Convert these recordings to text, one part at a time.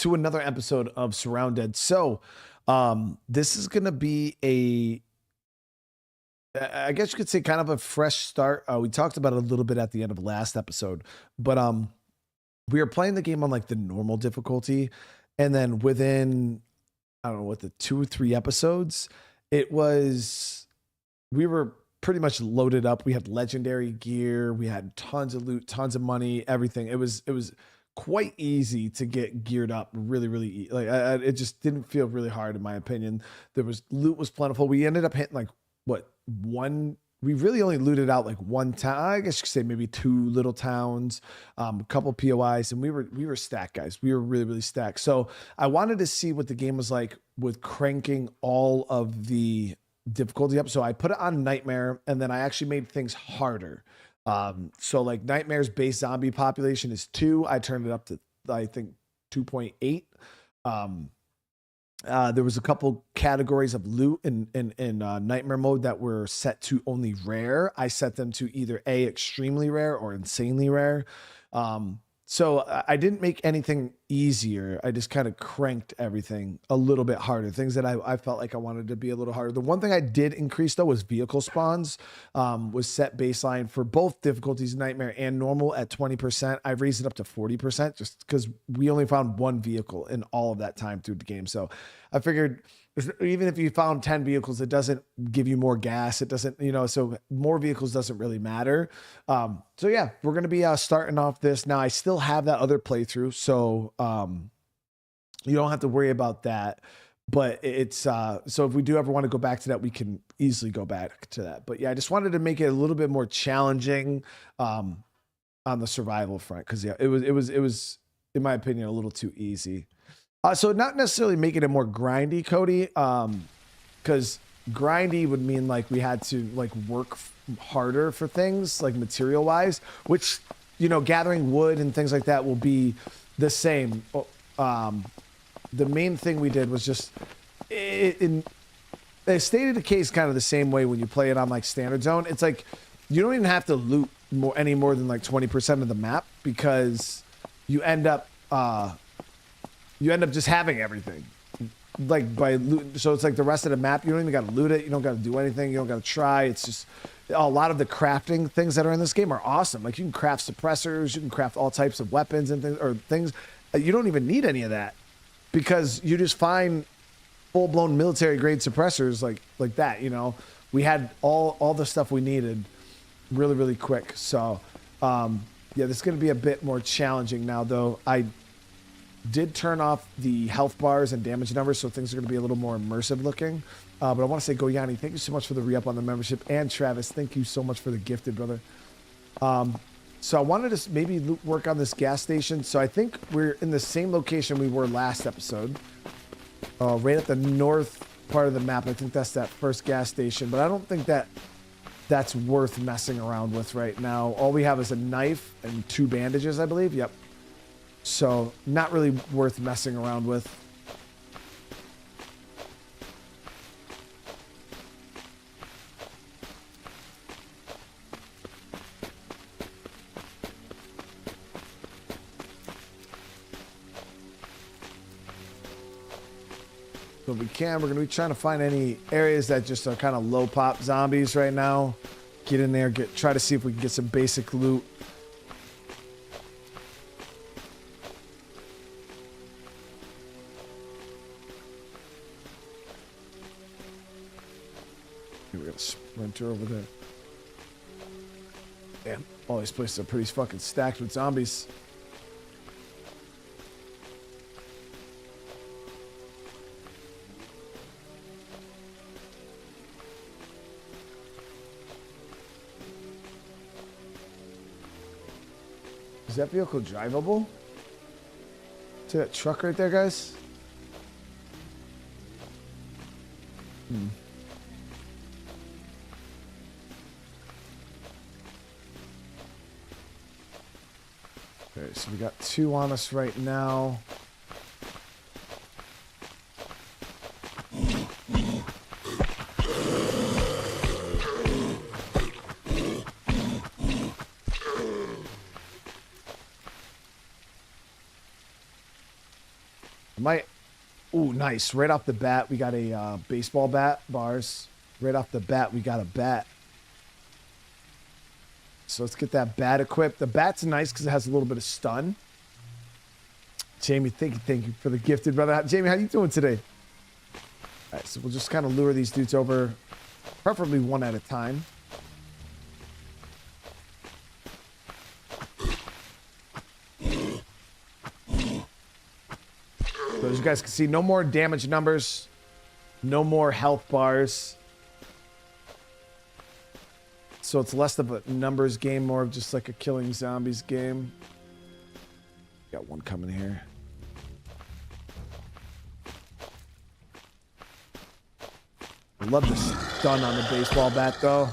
to another episode of SurrounDead. So, this is going to be I guess you could say kind of a fresh start. We talked about it a little bit at the end of last episode, but we were playing the game on like the normal difficulty, and then within, I don't know what, the 2 or 3 episodes, we were pretty much loaded up. We had legendary gear, we had tons of loot, tons of money, everything. It was quite easy to get geared up, really like it just didn't feel really hard in my opinion. Loot was plentiful. We ended up hitting like we really only looted out like one town. I guess you could say maybe 2 little towns, a couple POIs, and we were stacked, guys. We were really stacked. So I wanted to see what the game was like with cranking all of the difficulty up. So I put it on Nightmare, and then I actually made things harder. So like Nightmare's base zombie population is 2. I turned it up to, I think, 2.8. There was a couple categories of loot in Nightmare mode that were set to only rare. I set them to either extremely rare or insanely rare. So I didn't make anything easier. I just kind of cranked everything a little bit harder. Things that I felt like I wanted to be a little harder. The one thing I did increase though was vehicle spawns. Was set baseline for both difficulties, Nightmare and normal, at 20%. I raised it up to 40% just because we only found 1 vehicle in all of that time through the game. So I figured even if you found 10 vehicles, it doesn't give you more gas. It doesn't, so more vehicles doesn't really matter. So yeah, we're going to be starting off this. Now I still have that other playthrough, so you don't have to worry about that. But it's so if we do ever want to go back to that, we can easily go back to that. But yeah, I just wanted to make it a little bit more challenging on the survival front, because yeah, it was in my opinion a little too easy. So not necessarily making it more grindy, Cody, because grindy would mean like we had to like work harder for things like material wise, which, gathering wood and things like that will be the same. The main thing we did was just in State of Decay is kind of the same way when you play it on like standard zone. It's like you don't even have to loot any more than like 20% of the map, because you end up just having everything, like by loot. So it's like the rest of the map, you don't even got to loot it. You don't got to do anything. You don't got to try. It's just a lot of the crafting things that are in this game are awesome. Like you can craft suppressors, you can craft all types of weapons and things. You don't even need any of that, because you just find full-blown military grade suppressors like that. We had all the stuff we needed really quick. So yeah, this is going to be a bit more challenging now, though. I did turn off the health bars and damage numbers, so things are going to be a little more immersive looking. But I want to say, Goyani, thank you so much for the re-up on the membership, and Travis, thank you so much for the gifted, brother. So I wanted to maybe work on this gas station. So I think we're in the same location we were last episode, right at the north part of the map. I think that's that first gas station, but I don't think that's worth messing around with right now. All we have is a knife and 2 bandages, I believe. Yep. So not really worth messing around with. So if we can, we're going to be trying to find any areas that just are kind of low pop zombies right now. Get in there, try to see if we can get some basic loot. We got a sprinter over there. Damn, all these places are pretty fucking stacked with zombies. Is that vehicle drivable? See that truck right there, guys? Okay, so we got 2 on us right now. I might. Ooh, nice. Right off the bat, we got a baseball bat, bars. Right off the bat, we got a bat. So let's get that bat equipped. The bat's nice because it has a little bit of stun. Jamie, thank you for the gifted, brother. Jamie, how you doing today? All right, so we'll just kind of lure these dudes over, preferably one at a time. So as you guys can see, no more damage numbers, no more health bars. So it's less of a numbers game, more of just like a killing zombies game. Got one coming here. I love the stun on the baseball bat though.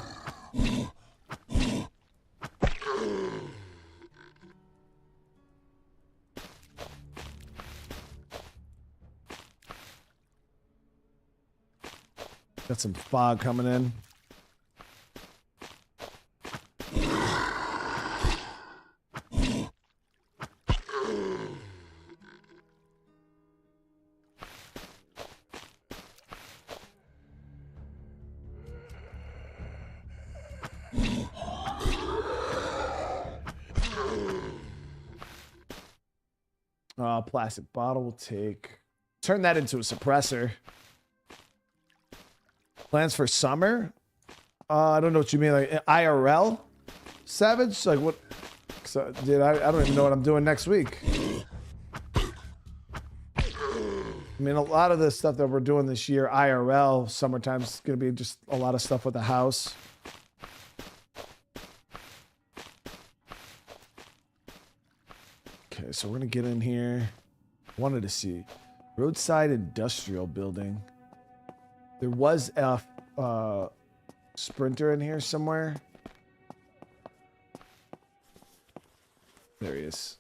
Got some fog coming in. Plastic bottle will take. Turn that into a suppressor. Plans for summer? I don't know what you mean. Like IRL? Savage? Like what? So, dude, I don't even know what I'm doing next week. I mean, a lot of the stuff that we're doing this year, IRL, summertime's going to be just a lot of stuff with the house. Okay, so we're going to get in here. Wanted to see. Roadside industrial building. There was a sprinter in here somewhere. There he is.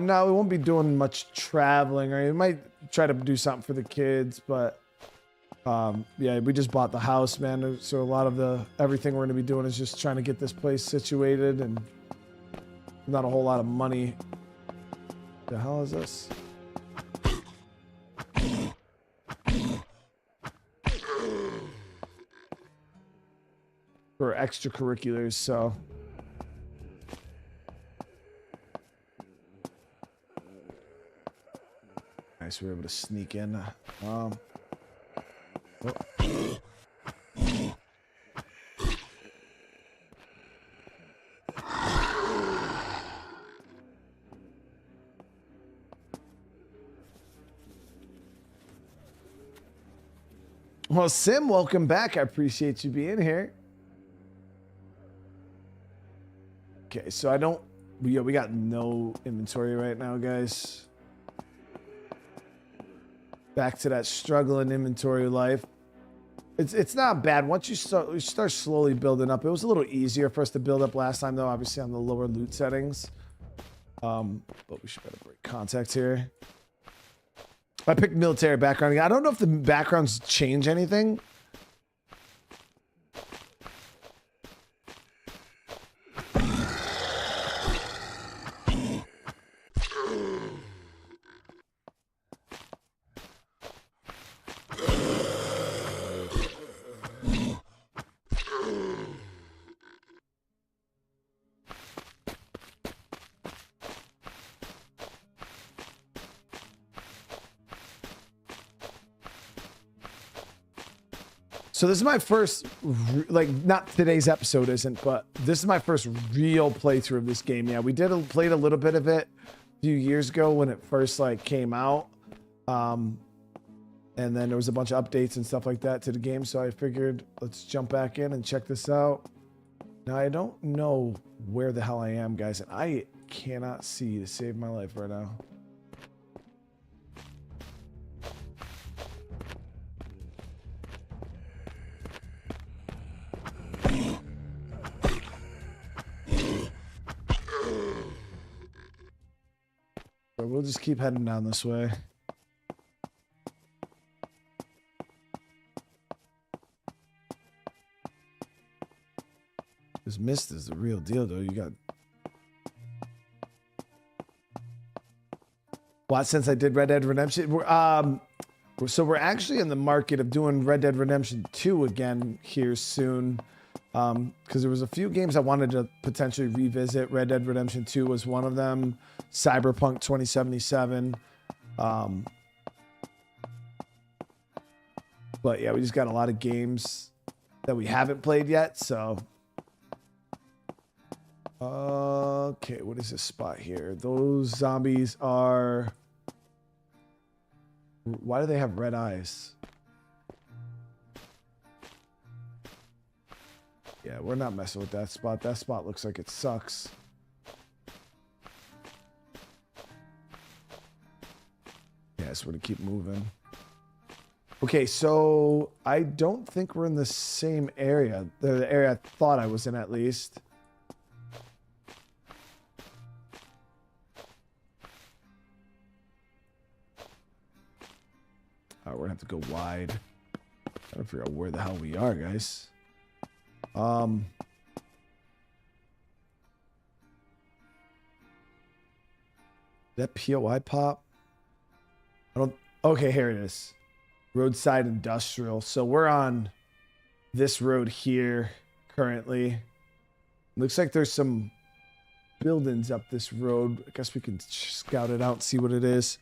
No, we won't be doing much traveling, right? We might try to do something for the kids, but yeah, we just bought the house, man. So a lot of everything we're going to be doing is just trying to get this place situated, and not a whole lot of money. The hell is this? For extracurriculars, so. Nice, we were able to sneak in. Oh. Well, Sim, welcome back. I appreciate you being here. Okay, so I don't... we got no inventory right now, guys. Back to that struggling inventory life. It's not bad. Once you start slowly building up. It was a little easier for us to build up last time, though, obviously on the lower loot settings. But we should better break contact here. I picked military background. I don't know if the backgrounds change anything. So this is my first, like, not today's episode isn't, but this is my first real playthrough of this game. Yeah, we played a little bit of it a few years ago when it first like came out. And then there was a bunch of updates and stuff like that to the game. So I figured let's jump back in and check this out. Now I don't know where the hell I am, guys. And I cannot see to save my life right now. So we'll just keep heading down this way. This mist is the real deal, though. You got... What, since I did Red Dead Redemption? So we're actually in the market of doing Red Dead Redemption 2 again here soon. Because there was a few games I wanted to potentially revisit. Red Dead Redemption 2 was one of them. Cyberpunk 2077. But yeah, we just got a lot of games that we haven't played yet, so... Okay, what is this spot here? Those zombies are... Why do they have red eyes? Yeah, we're not messing with that spot. That spot looks like it sucks. Yeah, so we're gonna keep moving. Okay, so I don't think we're in the same area. The area I thought I was in, at least. All right, we're gonna have to go wide. Trying to figure out where the hell we are, guys. That POI pop? I don't... Okay, here it is. Roadside industrial. So we're on this road here currently. Looks like there's some buildings up this road. I guess we can scout it out and see what it is.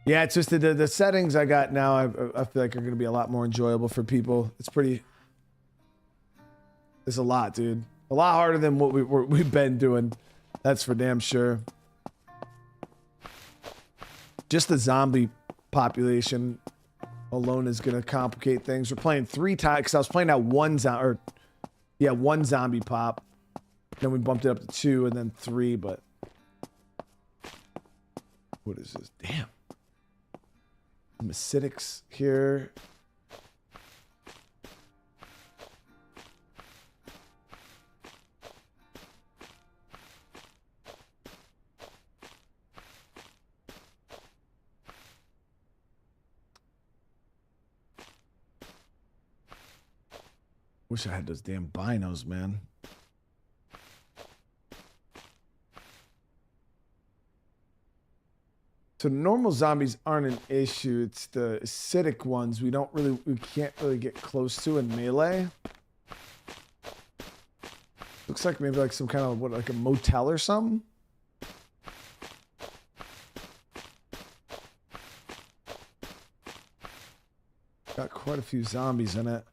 Yeah, it's just the settings I got now, I feel like are going to be a lot more enjoyable for people. It's pretty... It's a lot, dude. A lot harder than what we've been doing. That's for damn sure. Just the zombie population alone is going to complicate things. We're playing 3 times, because I was playing out one zombie pop. Then we bumped it up to 2 and then 3, but... What is this? Damn. Some acidics here. Wish I had those damn binos, man. So normal zombies aren't an issue. It's the acidic ones we can't really get close to in melee. Looks like maybe like some kind of like a motel or something. Got quite a few zombies in it.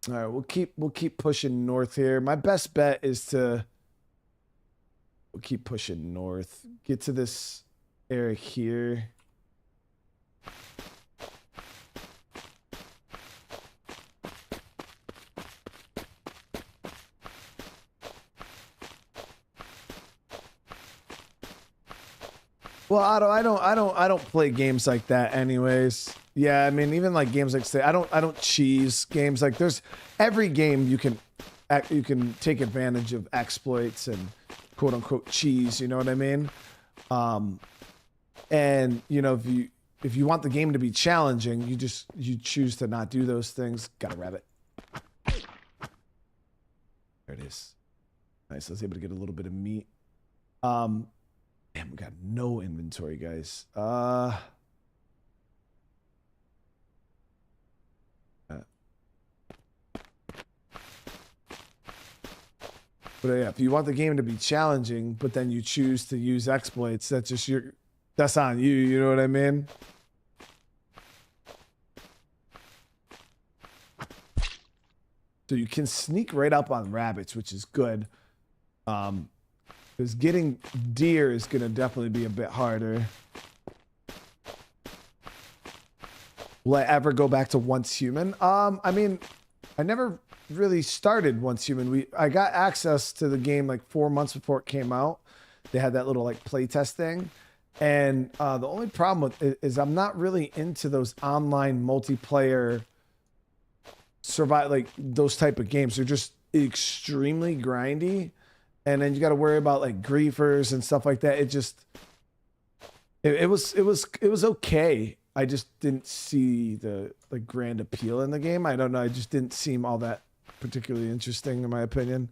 All right, we'll keep pushing north here. My best bet is to... We'll keep pushing north. Get to this area here. Well, I don't play games like that anyways. Yeah, I mean, even like games like say I don't cheese games. Like there's every game you can take advantage of exploits and quote unquote cheese, you know what I mean? And you know, if you want the game to be challenging, you choose to not do those things. Got a rabbit. There it is. Nice. I was able to get a little bit of meat. Damn, we got no inventory, guys. But yeah, if you want the game to be challenging, but then you choose to use exploits, that's on you, you know what I mean? So you can sneak right up on rabbits, which is good. Because getting deer is going to definitely be a bit harder. Will I ever go back to Once Human? I mean, I never really started Once Human. I got access to the game like 4 months before it came out. They had that little like playtest thing. And the only problem with it is I'm not really into those online multiplayer like those type of games. They're just extremely grindy. and then you got to worry about like griefers and stuff like that. It just it was okay. I just didn't see the like grand appeal in the game. I don't know. It just didn't seem all that particularly interesting in my opinion.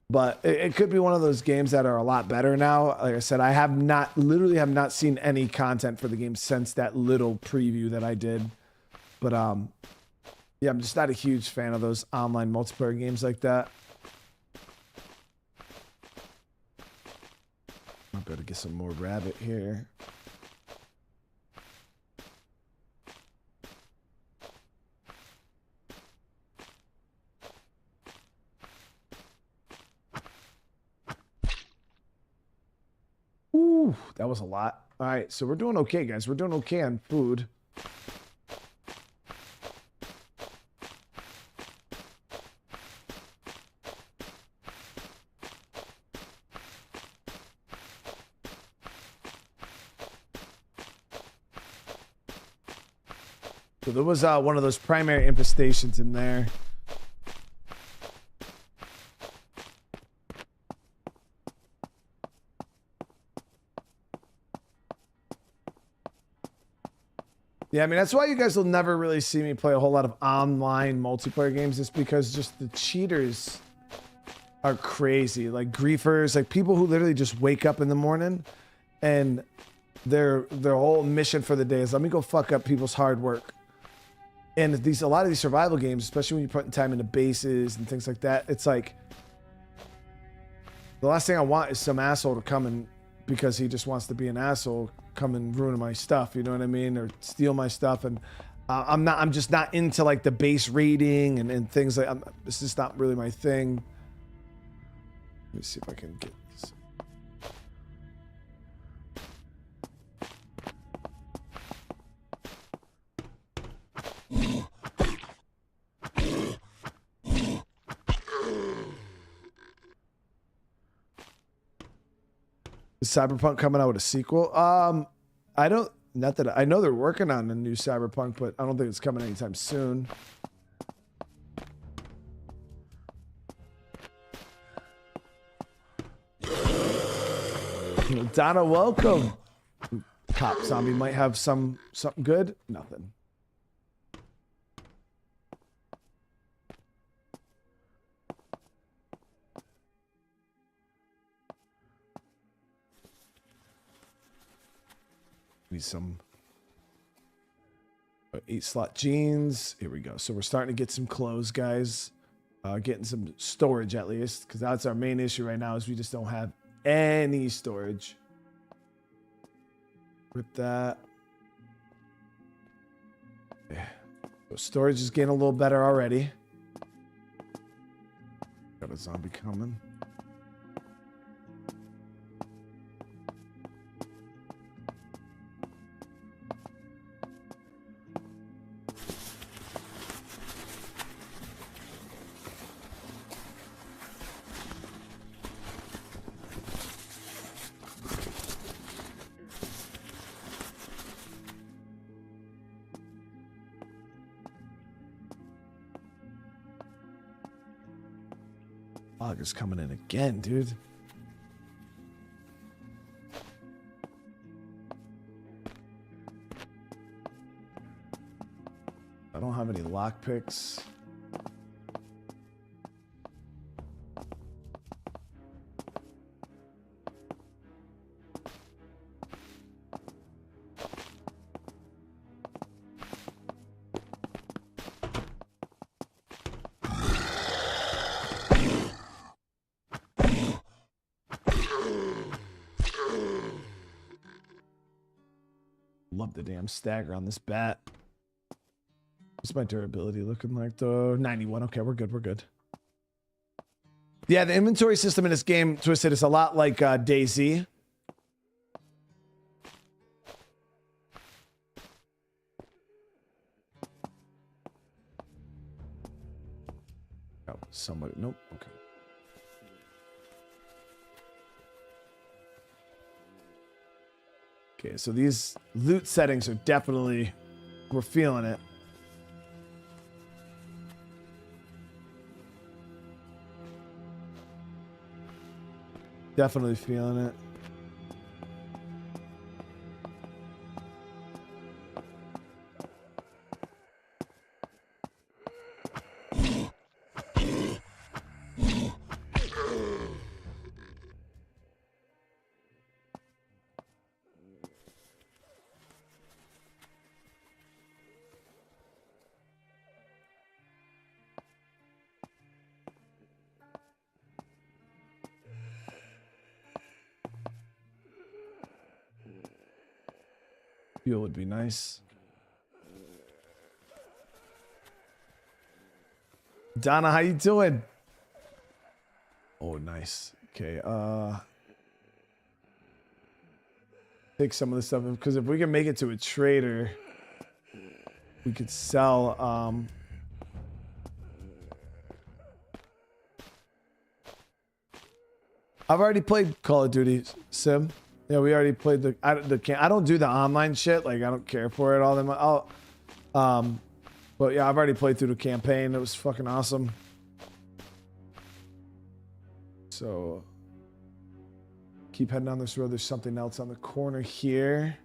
But it could be one of those games that are a lot better now. Like I said, I have literally have not seen any content for the game since that little preview that I did. But yeah, I'm just not a huge fan of those online multiplayer games like that. I better get some more rabbit here. Ooh, that was a lot. All right, so we're doing okay, guys. We're doing okay on food. So there was one of those primary infestations in there. Yeah, I mean, that's why you guys will never really see me play a whole lot of online multiplayer games, just because just the cheaters are crazy. Like griefers, like people who literally just wake up in the morning and their whole mission for the day is let me go fuck up people's hard work. And a lot of these survival games, especially when you're putting time into bases and things like that, it's like the last thing I want is some asshole to come and because he just wants to be an asshole, come and ruin my stuff, you know what I mean, or steal my stuff. And I'm just not into like the base raiding and things like it's just not really my thing. Let me see if I can get this. Is Cyberpunk coming out with a sequel? I don't, not that I know they're working on a new Cyberpunk, but I don't think it's coming anytime soon. Donna, welcome. Cop zombie might have something good. Nothing. Need some 8-slot jeans. Here we go. So we're starting to get some clothes, guys. Getting some storage at least, because that's our main issue right now is we just don't have any storage. Rip that. Yeah. So storage is getting a little better already. Got a zombie coming. Fog is coming in again, dude. I don't have any lockpicks. Love the damn stagger on this bat. What's my durability looking like though? 91. Okay, we're good. We're good. Yeah, the inventory system in this game, Twisted, is a lot like DayZ. Oh, somebody. Nope. Okay. Okay, so these loot settings are definitely, we're feeling it. Definitely feeling it. Fuel would be nice. Donna, how you doing? Oh, nice. Okay, take some of this stuff because if we can make it to a trader, we could sell I've already played Call of Duty Sim. Yeah, we already played I don't do the online shit. Like, I don't care for it all that much. But yeah, I've already played through the campaign. It was fucking awesome. So keep heading down this road. There's something else on the corner here.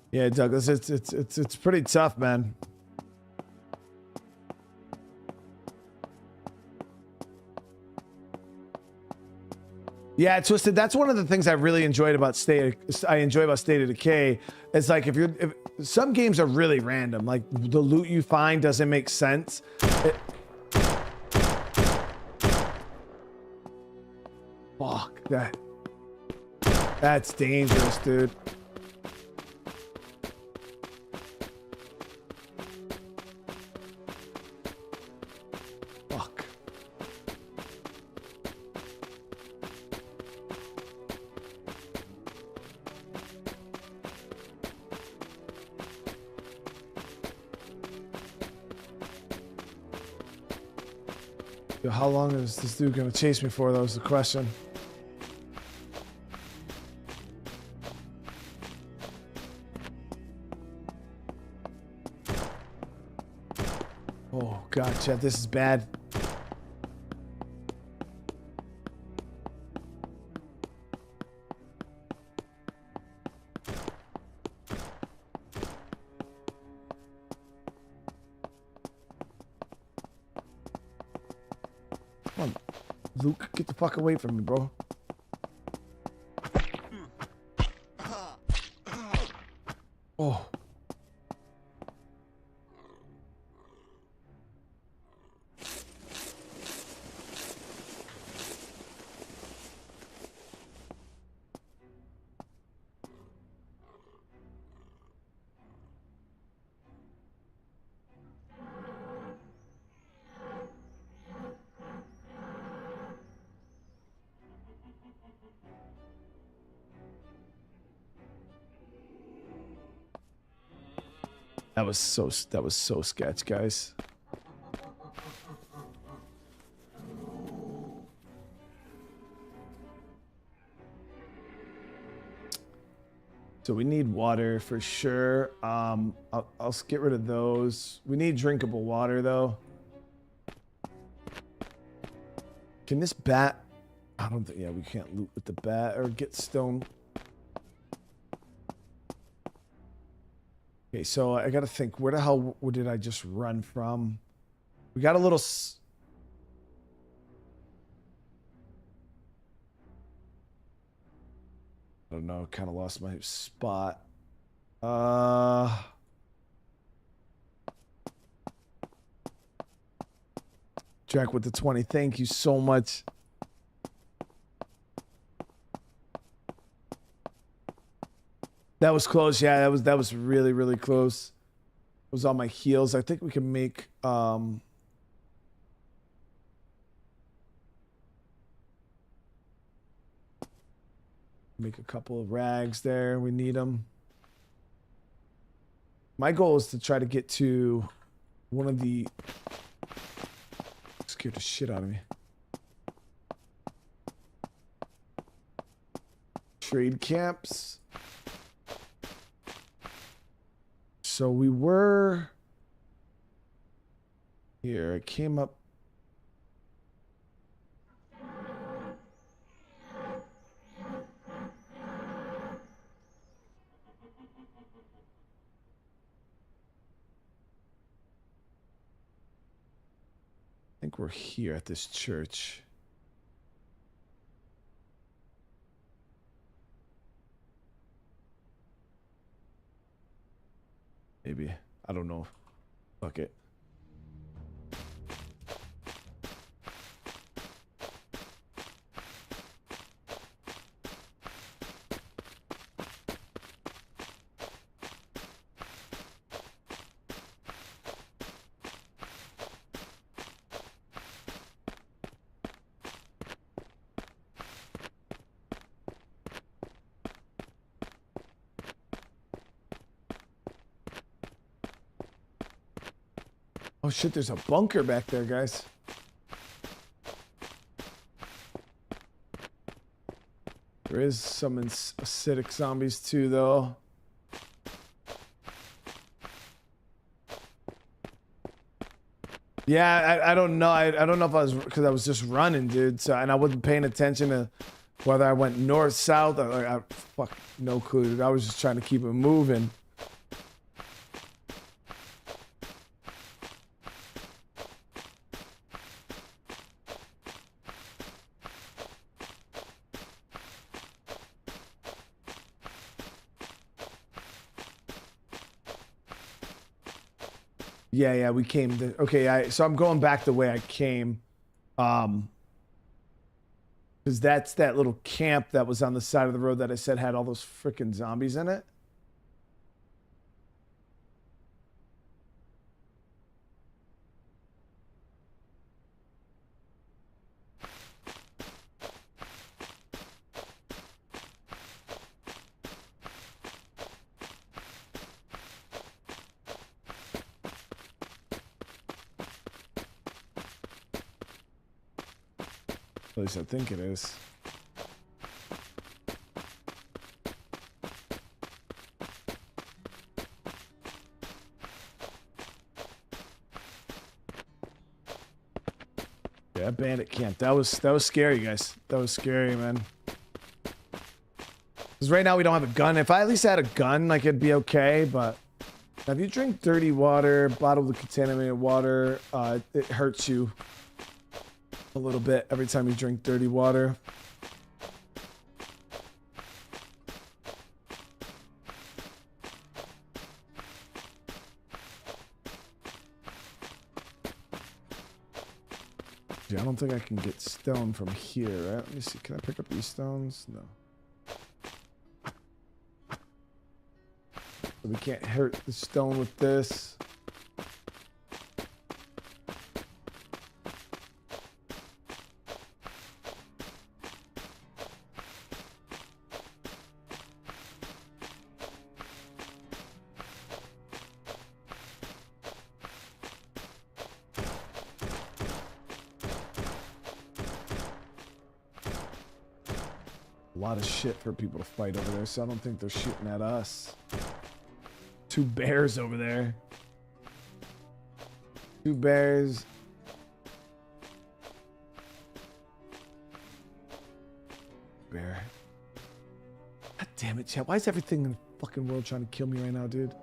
Yeah, Douglas, it's pretty tough, man. Yeah, Twisted. That's one of the things I really enjoyed about State of Decay. It's like if some games are really random, like the loot you find doesn't make sense. Fuck that. That's dangerous, dude. How long is this dude gonna chase me for? That was the question. Oh god, Jeff, this is bad. Luke, get the fuck away from me, bro. Oh. That was so sketch, guys. So we need water for sure. I'll get rid of those. We need drinkable water though. Can this bat? I don't think. Yeah, we can't loot with the bat or get stone. Okay, so I gotta think, where the hell did I just run from? We got a little... I don't know, kind of lost my spot. Jack with the 20, thank you so much. That was close. Yeah, that was really, really close. It was on my heels. I think we can make Make a couple of rags there. We need them. My goal is to try to get to one of the... Scared the shit out of me. Trade camps. So we were... Here, I came up... I think we're here at this church. Maybe. I don't know. Fuck it. Oh shit, there's a bunker back there, guys. There is some acidic zombies too, though. Yeah, I don't know. I don't know if I was, because I was just running, dude. So, and I wasn't paying attention to whether I went north, south, or fuck, no clue, dude. I was just trying to keep it moving. Yeah, we came to, okay, so I'm going back the way I came. Because that's that little camp that was on the side of the road that I said had all those freaking zombies in it. At least I think it is. Yeah, bandit camp. That was scary, guys. That was scary, man. Because right now we don't have a gun. If I at least had a gun, like, it'd be okay, but if you drink dirty water, bottled with contaminated water, it hurts you a little bit every time you drink dirty water. Yeah, I don't think I can get stone from here, right? Let me see. Can I pick up these stones? No. So we can't hurt the stone with this. A lot of shit for people to fight over there, so I don't think they're shooting at us. Two bears over there. Two bears. Bear. God damn it, chat. Why is everything in the fucking world trying to kill me right now, dude?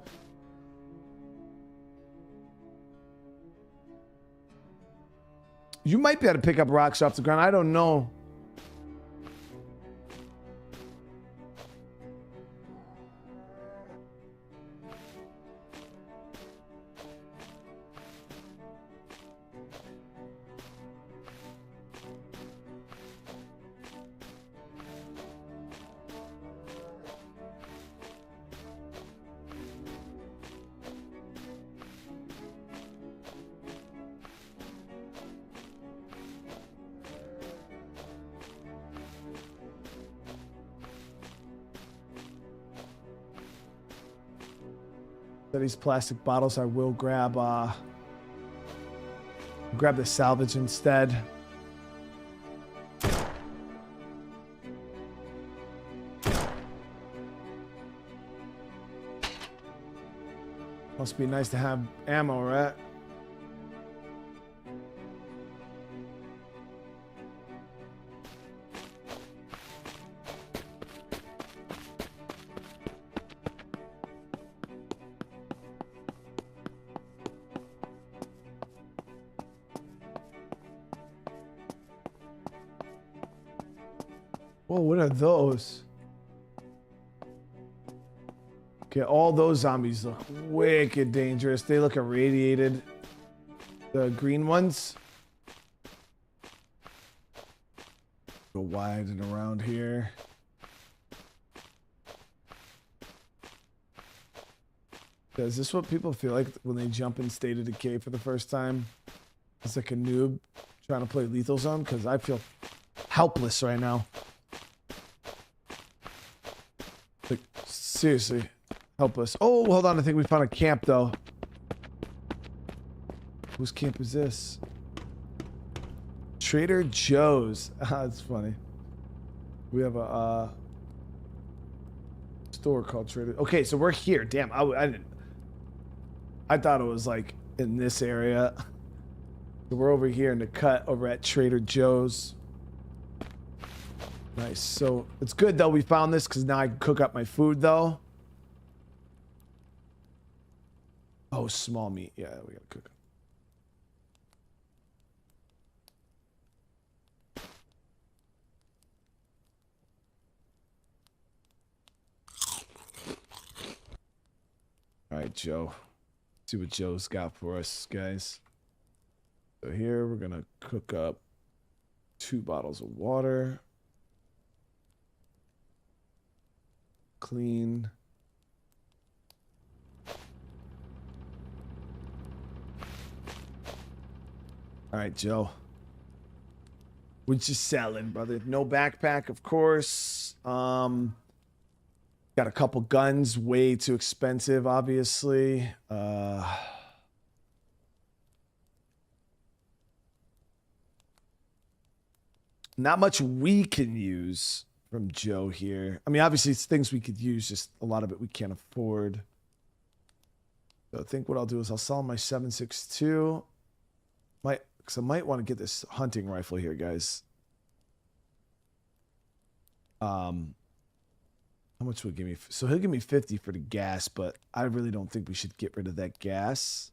You might be able to pick up rocks off the ground. I don't know. These plastic bottles, I will grab the salvage instead. Must be nice to have ammo, right? Whoa, what are those? Okay, all those zombies look wicked dangerous. They look irradiated. The green ones. Go wide and around here. Is this what people feel like when they jump in State of Decay for the first time? It's like a noob trying to play Lethal Zone, because I feel helpless right now. Like, seriously. Helpless. Oh, hold on. I think we found a camp, though. Whose camp is this? Trader Joe's. That's funny. We have a store called Trader. Okay, so we're here. Damn, I didn't. I thought it was like in this area. So we're over here in the cut over at Trader Joe's. Nice. So it's good though we found this, because now I can cook up my food though. Oh, small meat. Yeah, we gotta cook it. All right, Joe. Let's see what Joe's got for us, guys. So here we're gonna cook up 2 bottles of water. Clean. All right, Joe. What you selling, brother? No backpack, of course. Got a couple guns, way too expensive, obviously. Not much we can use from Joe here. I mean, obviously it's things we could use, just a lot of it we can't afford. So I think what I'll do is I'll sell my 7.62. Because I might want to get this hunting rifle here, guys. How much will he give me? So he'll give me 50 for the gas, but I really don't think we should get rid of that gas.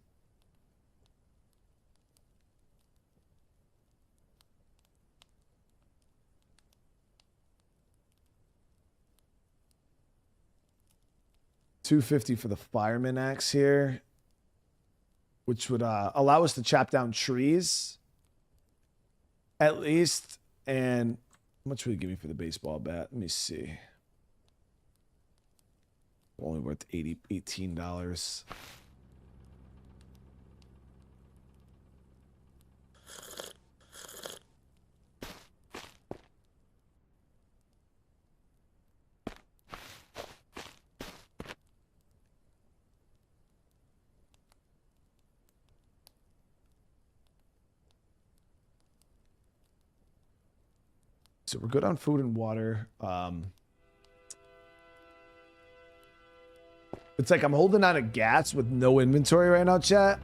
$250 for the fireman axe here, which would allow us to chop down trees at least. And how much would he give me for the baseball bat? Let me see. Only worth $18. So we're good on food and water. It's like I'm holding on to gas with no inventory right now, chat.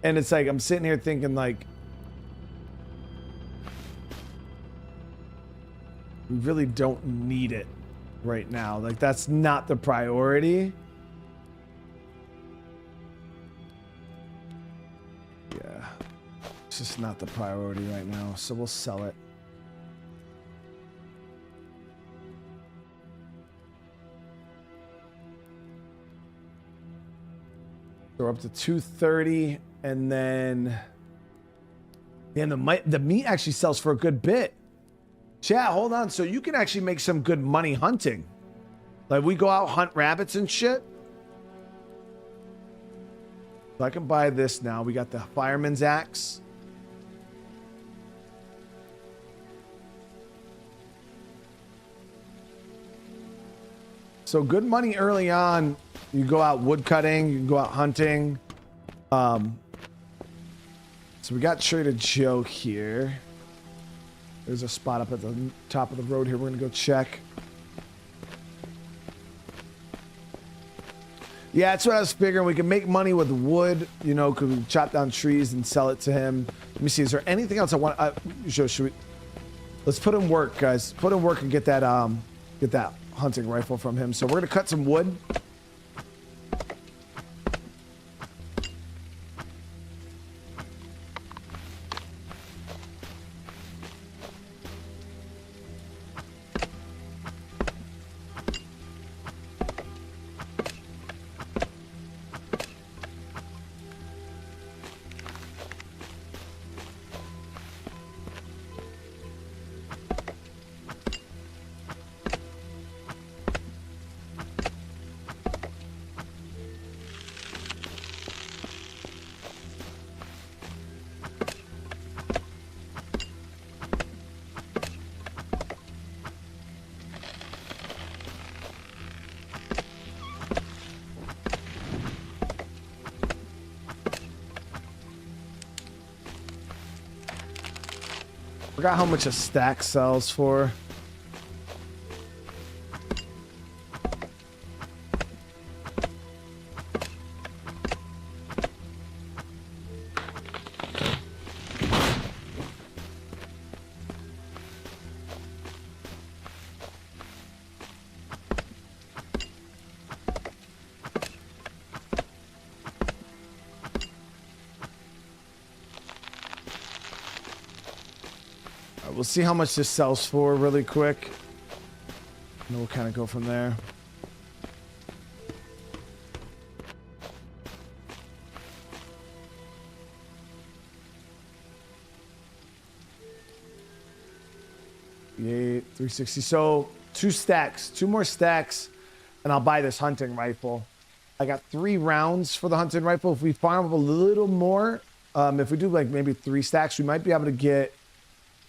And it's like I'm sitting here thinking like, we really don't need it right now. Like that's not the priority. Yeah, it's just not the priority right now. So we'll sell it. So we're up to 230, and then the meat actually sells for a good bit. Chat, hold on. So you can actually make some good money hunting. Like we go out hunt rabbits and shit. So I can buy this now. We got the fireman's axe. So good money early on You can go out wood cutting. You can go out hunting. So we got Trader Joe here. There's a spot up at the top of the road here. We're going to go check. Yeah, that's what I was figuring. We can make money with wood, you know, because we chop down trees and sell it to him. Let me see. Is there anything else I want? Should we? Let's put in work, guys. Put in work and get that hunting rifle from him. So we're gonna cut some wood. Forgot how much a stack sells for. We'll see how much this sells for really quick. And then we'll kind of go from there. Yeah, 360. So 2 stacks, 2 more stacks, and I'll buy this hunting rifle. I got 3 rounds for the hunting rifle. If we farm up a little more, if we do like maybe 3 stacks, we might be able to get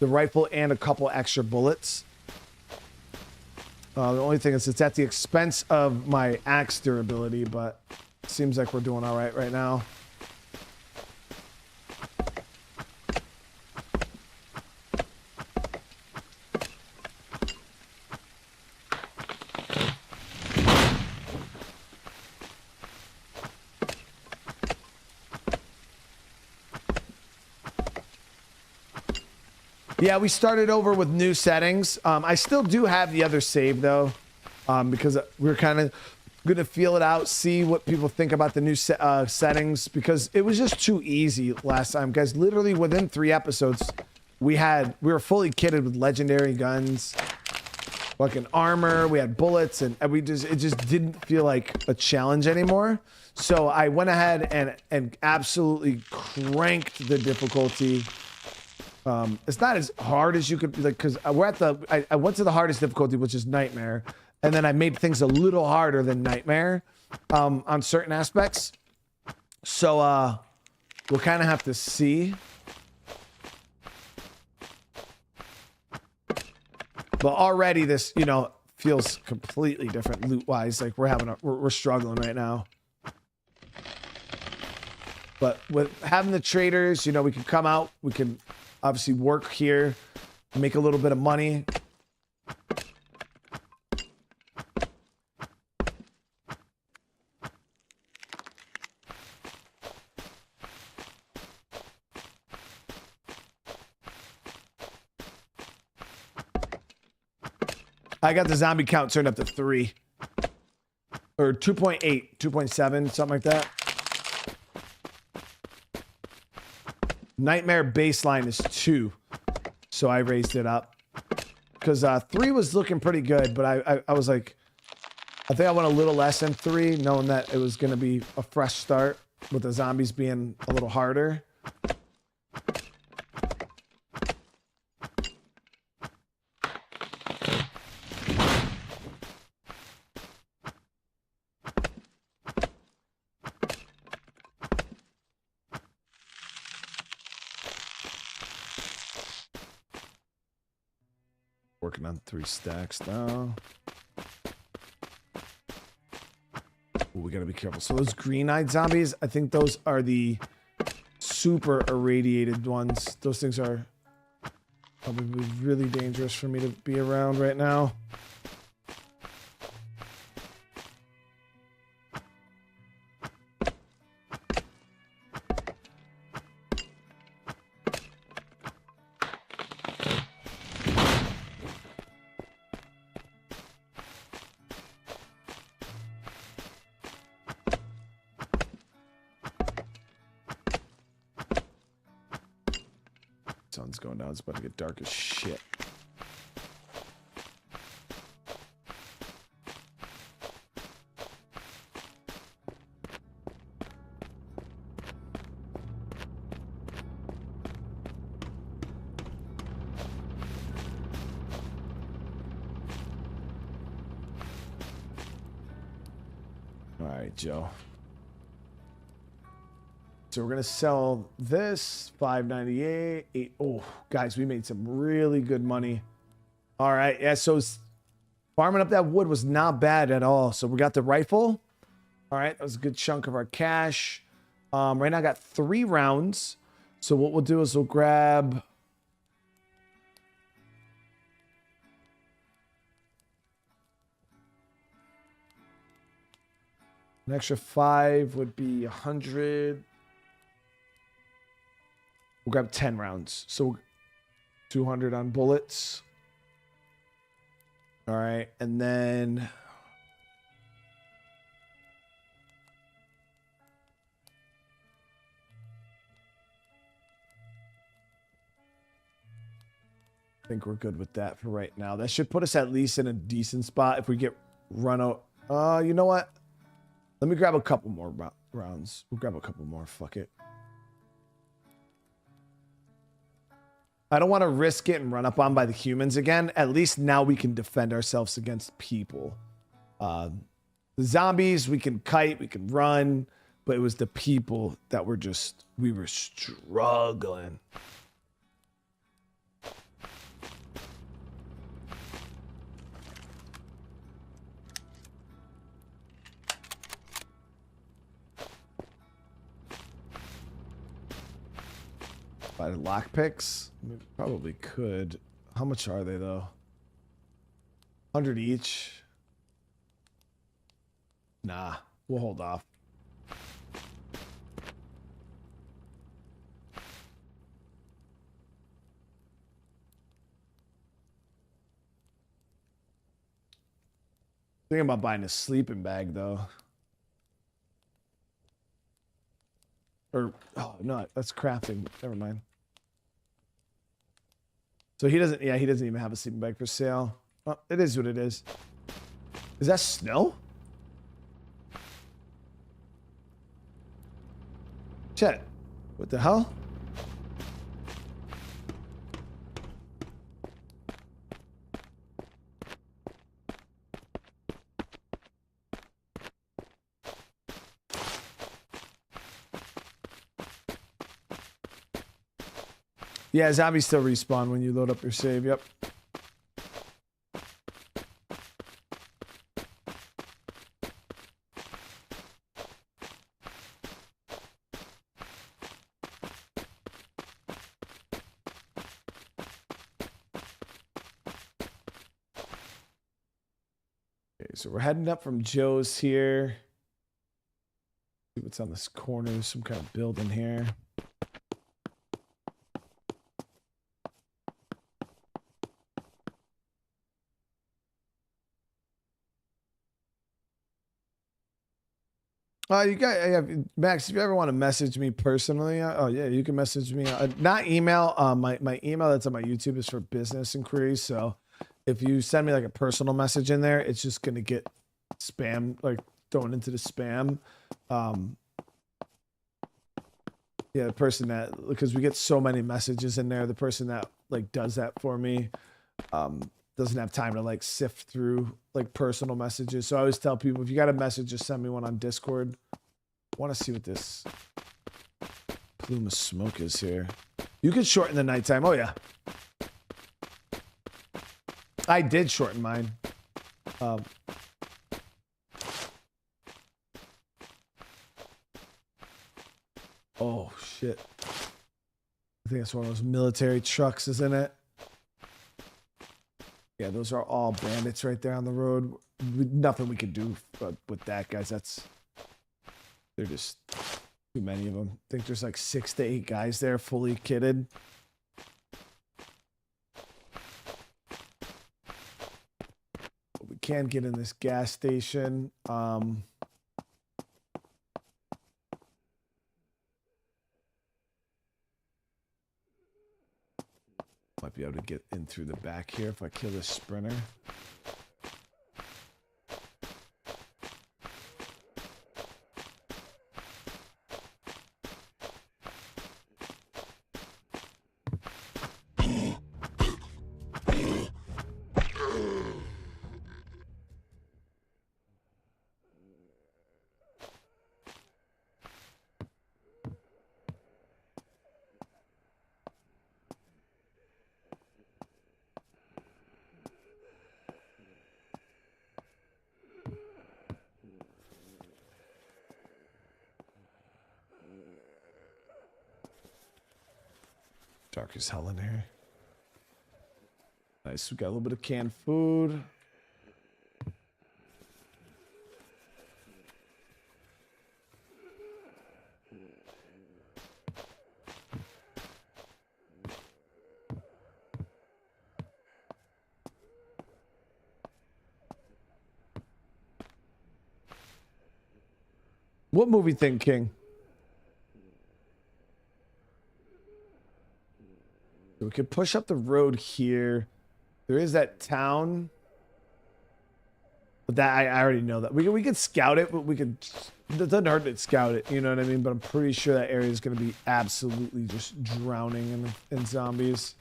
the rifle and a couple extra bullets. The only thing is it's at the expense of my axe durability, but it seems like we're doing all right now. Yeah, we started over with new settings. I still do have the other save though, because we're kind of going to feel it out, see what people think about the new settings, because it was just too easy last time, guys. Literally within 3 episodes, we were fully kitted with legendary guns, fucking armor, we had bullets, and it just didn't feel like a challenge anymore. So I went ahead and absolutely cranked the difficulty. It's not as hard as you could, like, because I went to the hardest difficulty, which is Nightmare, and then I made things a little harder than Nightmare on certain aspects. So we'll kind of have to see. But already this, you know, feels completely different loot wise. Like we're struggling right now. But with having the traders, you know, we can come out, we can obviously work here, make a little bit of money. I got the zombie count turned up to 3 or 2.8, 2.7, something like that. Nightmare baseline is 2, so I raised it up because 3 was looking pretty good, but I was like, I think I went a little less than 3, knowing that it was going to be a fresh start with the zombies being a little harder. Working on 3 stacks now. Ooh, we gotta be careful. So those green-eyed zombies, I think those are the super irradiated ones. Those things are probably really dangerous for me to be around right now. Sun's going down. It's about to get dark as shit. All right, Joe. So we're gonna sell this $5.98. Oh, guys, we made some really good money. All right, yeah. So farming up that wood was not bad at all. So we got the rifle. All right, that was a good chunk of our cash. Right now I got 3 rounds. So what we'll do is we'll grab an extra 5 would be 100. We'll grab 10 rounds. So 200 on bullets. All right. And then I think we're good with that for right now. That should put us at least in a decent spot if we get run out. You know what? Let me grab a couple more rounds. We'll grab a couple more. Fuck it. I don't want to risk getting run up on by the humans again. At least now we can defend ourselves against people. The zombies, we can kite, we can run, but it was the people that were just, we were struggling. Buy lockpicks? Probably could. How much are they though? 100 each. Nah, we'll hold off. Thinking about buying a sleeping bag though. Or, oh no, that's crafting. Never mind. So he doesn't, yeah, he doesn't even have a sleeping bag for sale. Well, it is what it is. Is that snow? Chet, what the hell? Yeah, zombies still respawn when you load up your save. Yep. Okay, so we're heading up from Joe's here. See what's on this corner. Some kind of building here. You got Max. If you ever want to message me personally, oh yeah, you can message me. Not email. My email that's on my YouTube is for business inquiries. So if you send me like a personal message in there, it's just gonna get spam, like thrown into the spam. Yeah, the person that, because we get so many messages in there, the person that like does that for me doesn't have time to like sift through like personal messages. So I always tell people, if you got a message, just send me one on Discord. I want to see what this plume of smoke is here. You can shorten the nighttime. Oh yeah. I did shorten mine. Oh, shit. I think that's one of those military trucks, isn't it? Yeah, those are all bandits right there on the road. Nothing we can do with that, guys. They're just too many of them. I think there's like 6 to 8 guys there, fully kitted. But we can get in this gas station. Might be able to get in through the back here if I kill this sprinter. Dark as hell in here. Nice, we got a little bit of canned food. What movie thing, King? We could push up the road here. There is that town. But that I already know that. We could scout it, but we could. It doesn't hurt to scout it, you know what I mean? But I'm pretty sure that area is going to be absolutely just drowning in zombies.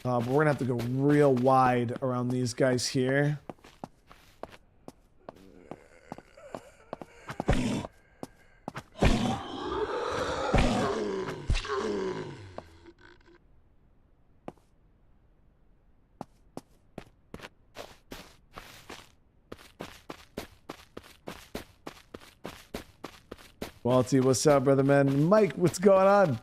But we're going to have to go real wide around these guys here. Walty, what's up, brother man? Mike, what's going on?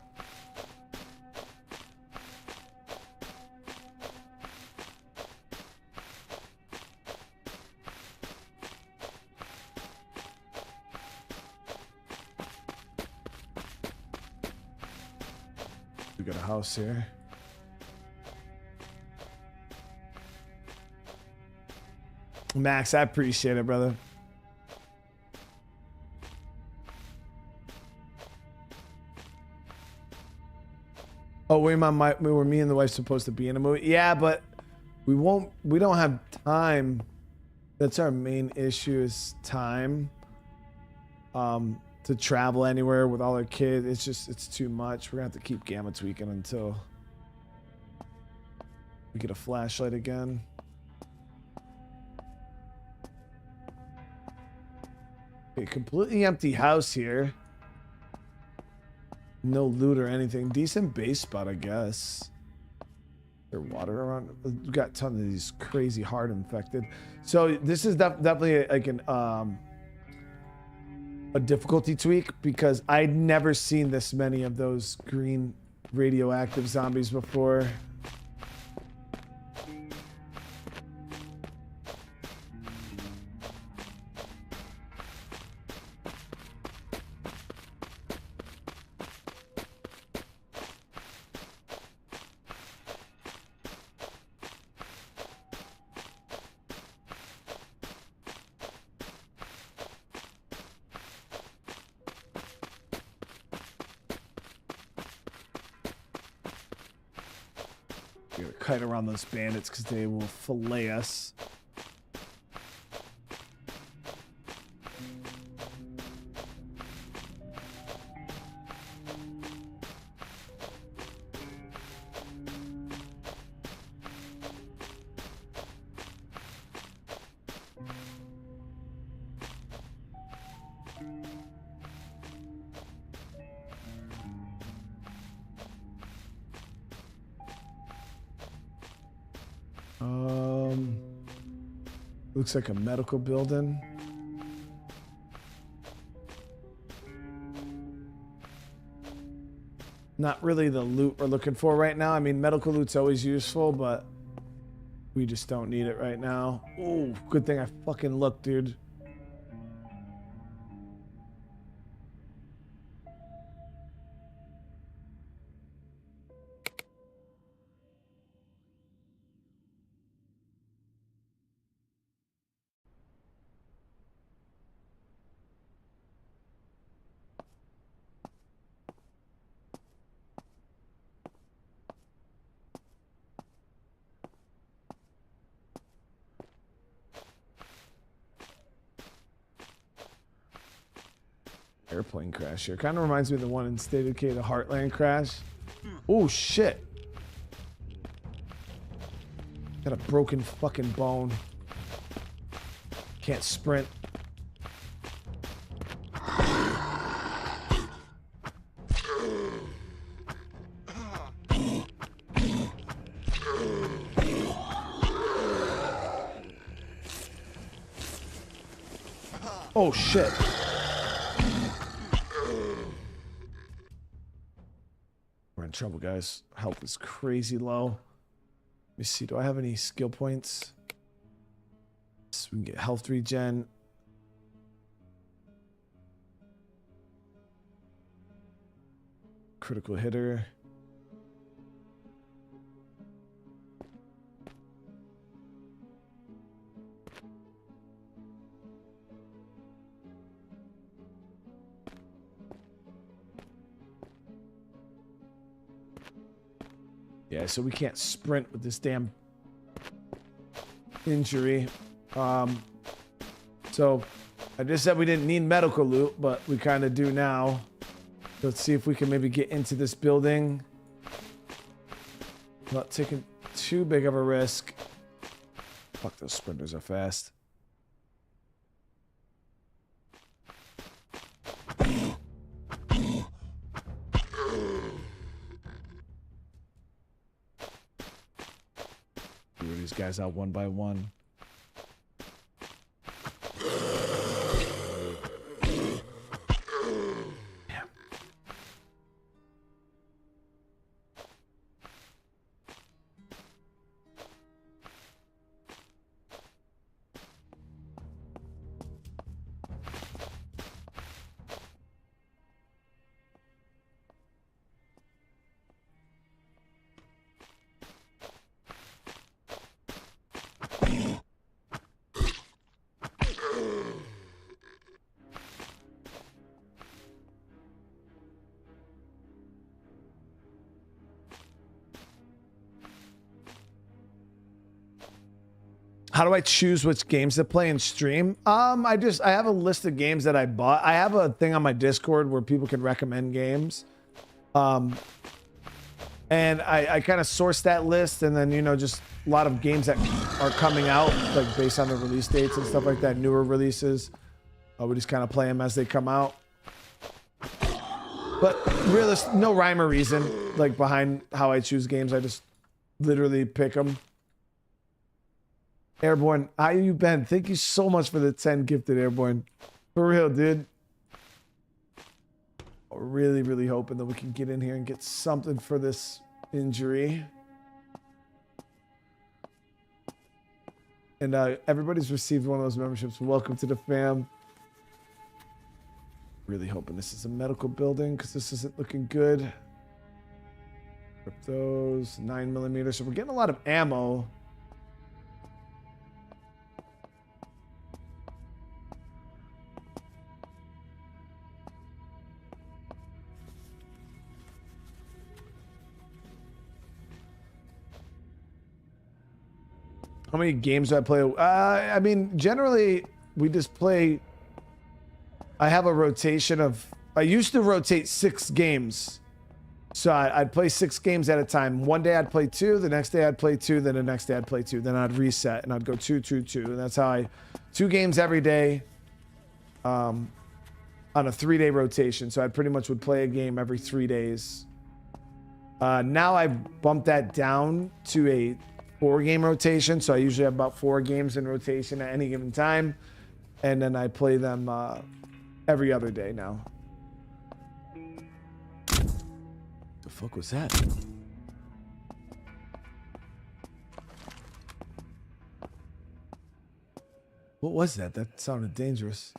We got a house here. Max, I appreciate it, brother. Oh, me and the wife supposed to be in a movie? Yeah, but we don't have time. That's our main issue is time. To travel anywhere with all our kids. It's too much. We're gonna have to keep gamma tweaking until we get a flashlight again. Okay, completely empty house here. No loot or anything. Decent base spot, I guess. There water around. We've got a ton of these crazy hard infected. So this is definitely like a difficulty tweak because I'd never seen this many of those green radioactive zombies before. Kite around those bandits because they will fillet us. Looks like a medical building. Not really the loot we're looking for right now. I mean, medical loot's always useful, but we just don't need it right now. Ooh, good thing I fucking looked, dude. Airplane crash here. Kind of reminds me of the one in State of Decay, the Heartland crash. Oh, shit. Got a broken fucking bone. Can't sprint. Oh, shit. We're in trouble, guys. Health is crazy low. Let me see. Do I have any skill points? So we can get health regen. Critical hitter. Yeah, so we can't sprint with this damn injury. So I just said we didn't need medical loot, but we kind of do now. Let's see if we can maybe get into this building. Not taking too big of a risk. Fuck, those sprinters are fast. These guys out one by one. Damn. How do I choose which games to play and stream? I have a list of games that I bought. I have a thing on my Discord where people can recommend games. And I kind of source that list, and then, you know, just a lot of games that are coming out, like based on the release dates and stuff like that, newer releases. We just kind of play them as they come out. But really, no rhyme or reason like behind how I choose games. I just literally pick them. Airborne, how you been? Thank you so much for the 10 gifted, Airborne. For real, dude. Really, really hoping that we can get in here and get something for this injury. And everybody's received one of those memberships. Welcome to the fam. Really hoping this is a medical building because this isn't looking good. Rip those 9mm. So we're getting a lot of ammo. How many games do I play? I mean, generally, we just play... I have a rotation of... I used to rotate 6 games. So I'd play 6 games at a time. One day I'd play 2, the next day I'd play 2, then the next day I'd play 2. Then I'd reset, and I'd go 2, 2, 2. And that's how I... 2 games every day on a 3-day rotation. So I pretty much would play a game every 3 days. Now I've bumped that down to a 4-game rotation, so I usually have about 4 games in rotation at any given time, and then I play them every other day now. The fuck was that? What was that? That sounded dangerous.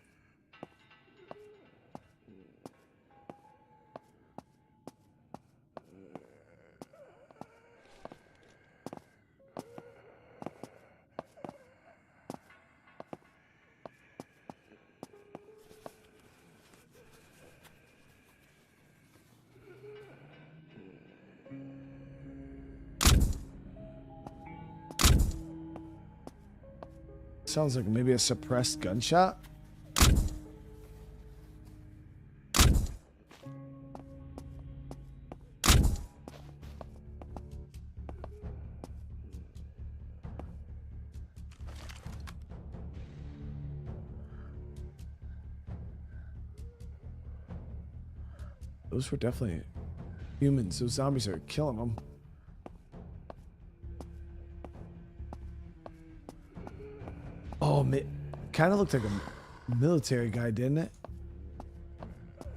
Sounds like maybe a suppressed gunshot. Those were definitely humans. Those zombies are killing them. Oh, kind of looked like a military guy, didn't it?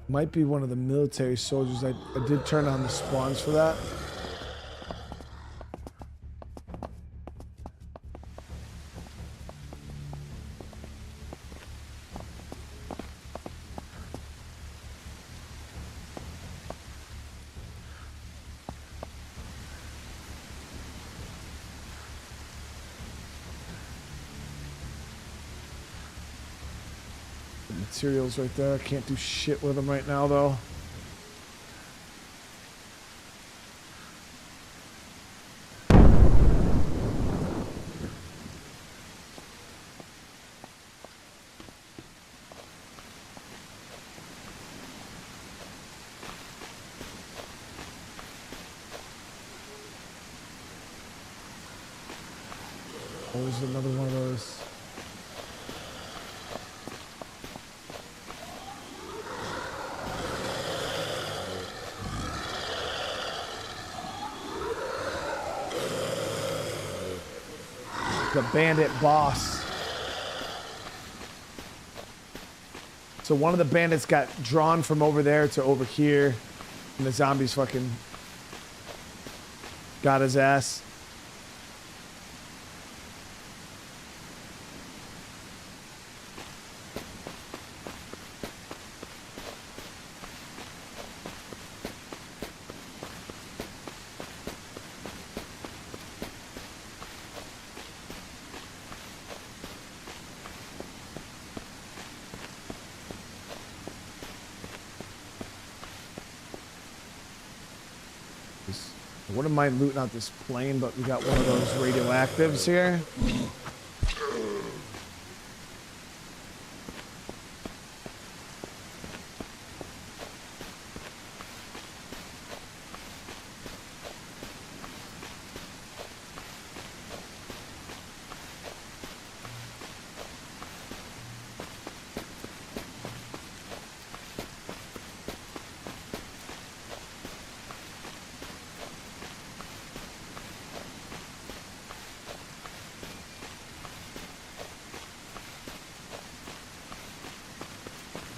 Might be one of the military soldiers. I did turn on the spawns for that. Materials right there. Can't do shit with them right now, though. Oh, there's another one of those. The bandit boss. So one of the bandits got drawn from over there to over here, and the zombies fucking got his ass. I wouldn't mind looting out this plane, but we got one of those radioactives here.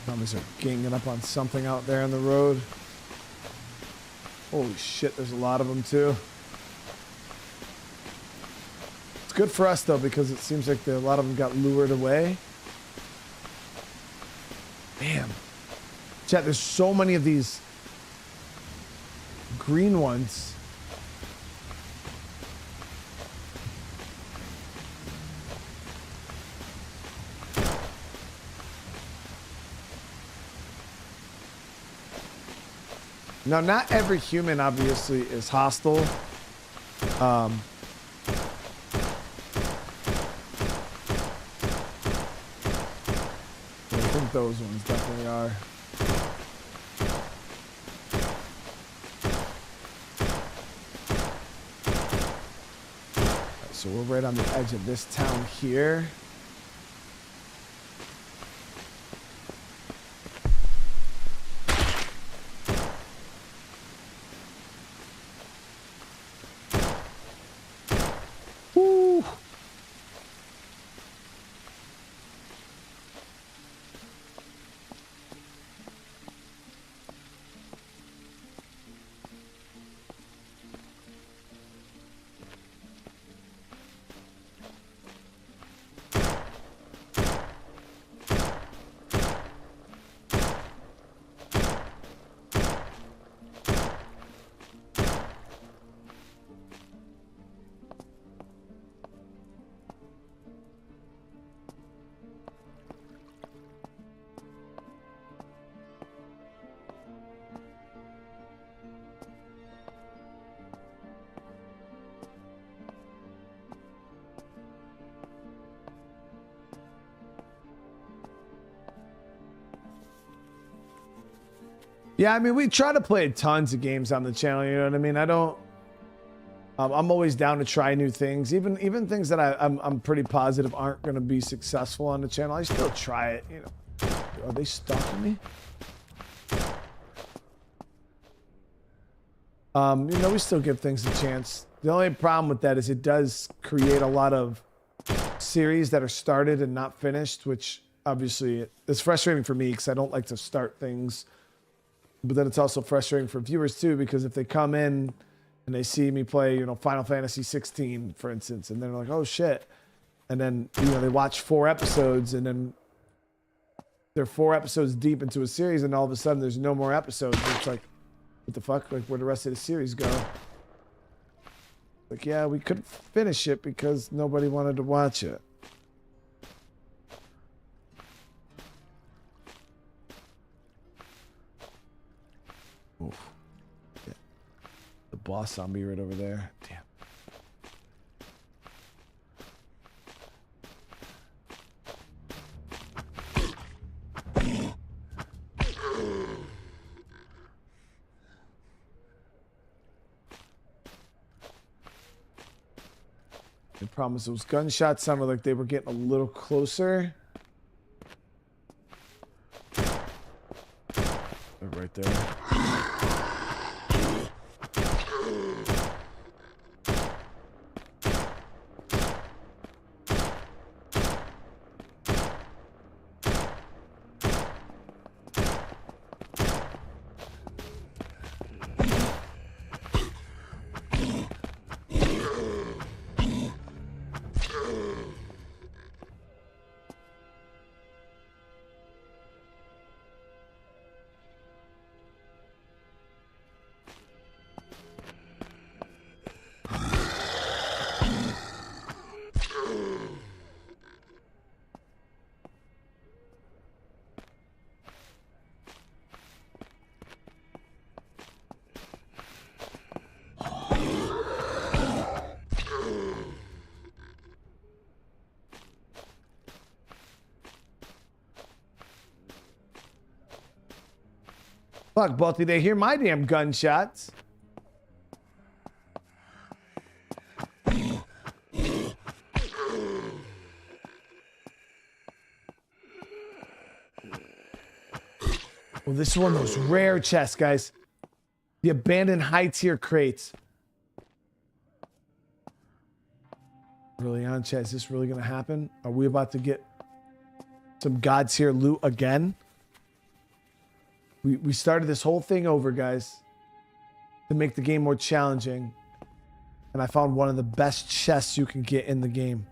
Zombies are ganging up on something out there on the road. Holy shit, there's a lot of them too. It's good for us though, because it seems like a lot of them got lured away. Damn. Chat, there's so many of these green ones. Now, not every human obviously is hostile. I think those ones definitely are. Right, so we're right on the edge of this town here. Yeah, I mean, we try to play tons of games on the channel. You know what I mean? I don't. I'm always down to try new things, even things that I'm pretty positive aren't going to be successful on the channel. I still try it. You know, are they stalking me? You know, we still give things a chance. The only problem with that is it does create a lot of series that are started and not finished, which obviously is frustrating for me because I don't like to start things. But then it's also frustrating for viewers too, because if they come in and they see me play, you know, Final Fantasy 16, for instance, and they're like, oh shit. And then, you know, they watch 4 episodes and then they're 4 episodes deep into a series and all of a sudden there's no more episodes. And it's like, what the fuck? Like, where'd the rest of the series go? Like, yeah, we couldn't finish it because nobody wanted to watch it. Oof. Yeah. The boss zombie right over there. Damn. I promise those gunshots sounded like they were getting a little closer. They're right there. Fuck, Balti, they hear my damn gunshots. Well, this is one of those rare chests, guys. The abandoned high tier crates. Really on, chat? Is this really gonna happen? Are we about to get some god tier loot again? We started this whole thing over, guys, to make the game more challenging. And I found one of the best chests you can get in the game.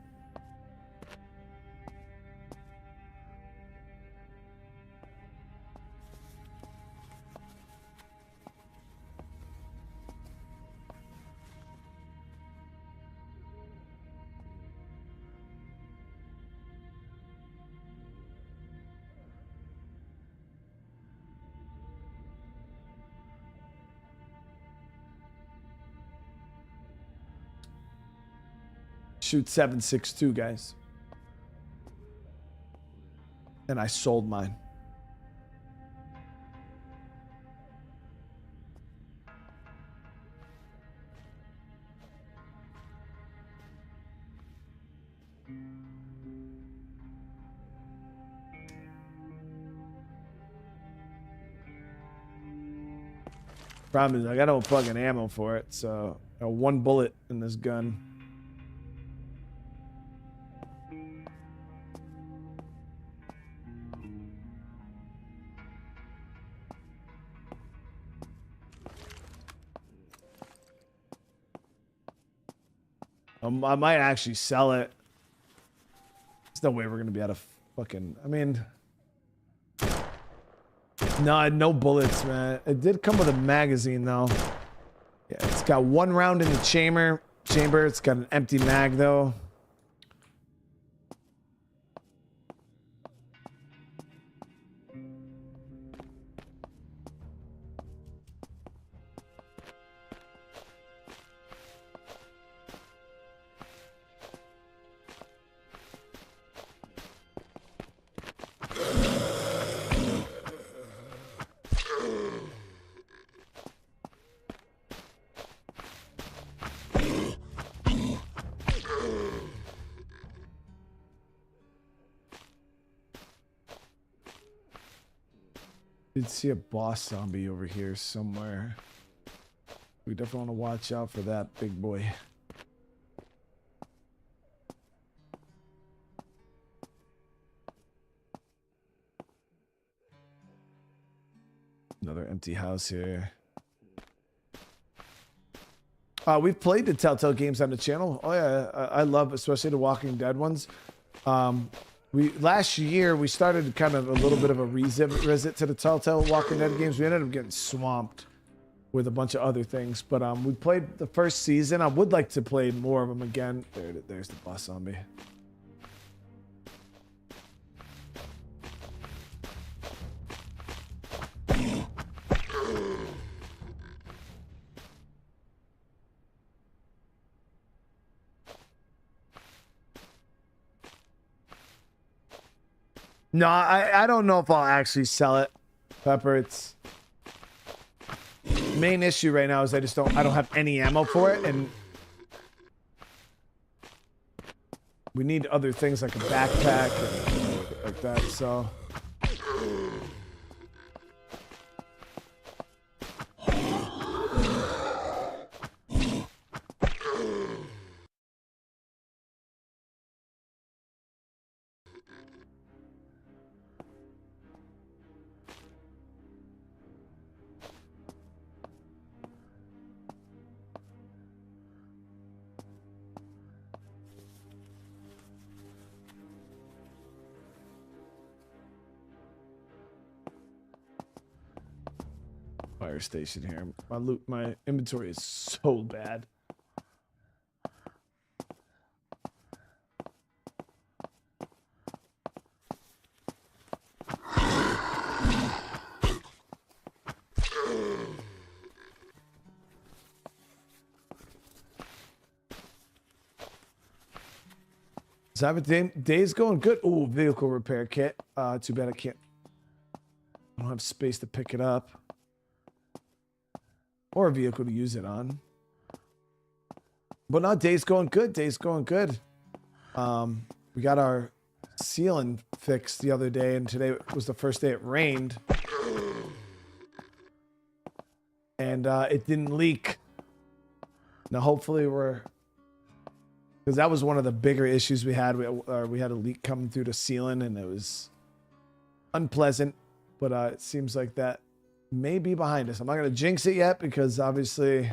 Shoot 7.62, guys. And I sold mine. Problem is, I got no fucking ammo for it, so I got 1 bullet in this gun. I might actually sell it. There's no way we're gonna be out of fucking. I mean, no bullets, man. It did come with a magazine though. Yeah, it's got 1 round in the chamber. It's got an empty mag though. Did see a boss zombie over here somewhere. We definitely want to watch out for that big boy. Another empty house here. We've played the Telltale games on the channel. Oh yeah, I love especially the Walking Dead ones. Last year we started kind of a little bit of a revisit to the Telltale Walking Dead games. We ended up getting swamped with a bunch of other things, but we played the first season. I would like to play more of them again. There's the boss zombie. No, I don't know if I'll actually sell it, Pepper. It's main issue right now is I don't have any ammo for it, and we need other things like a backpack and like that. So fire station here. My inventory is so bad. Day's going good. Ooh, vehicle repair kit. Too bad I don't have space to pick it up. Or a vehicle to use it on. But no, day's going good. Day's going good. We got our ceiling fixed the other day, and today was the first day it rained. And it didn't leak. Now hopefully because that was one of the bigger issues we had. We had a leak coming through the ceiling, and it was unpleasant. But it seems like that may be behind us. I'm not going to jinx it yet because obviously,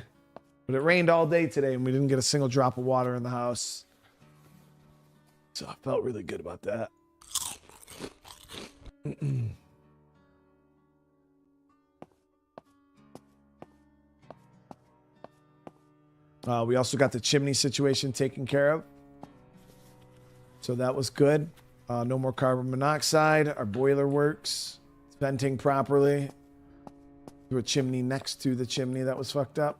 but it rained all day today and we didn't get a single drop of water in the house. So I felt really good about that. We also got the chimney situation taken care of. So that was good. No more carbon monoxide. Our boiler works. It's venting properly. Through a chimney next to the chimney that was fucked up.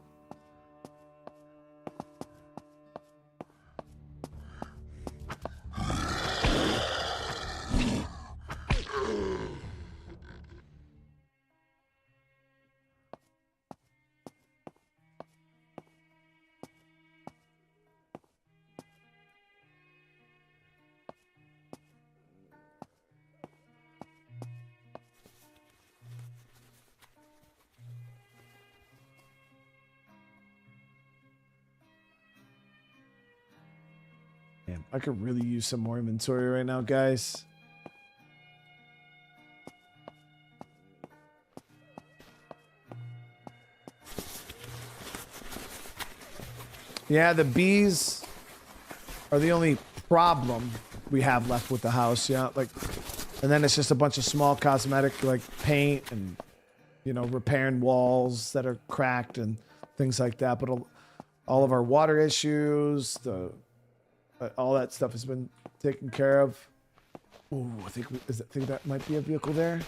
Damn, I could really use some more inventory right now, guys. Yeah, the bees are the only problem we have left with the house. Yeah, like, and then it's just a bunch of small cosmetic like paint and, you know, repairing walls that are cracked and things like that. But all of our water issues, all that stuff has been taken care of. Ooh, I think that might be a vehicle there.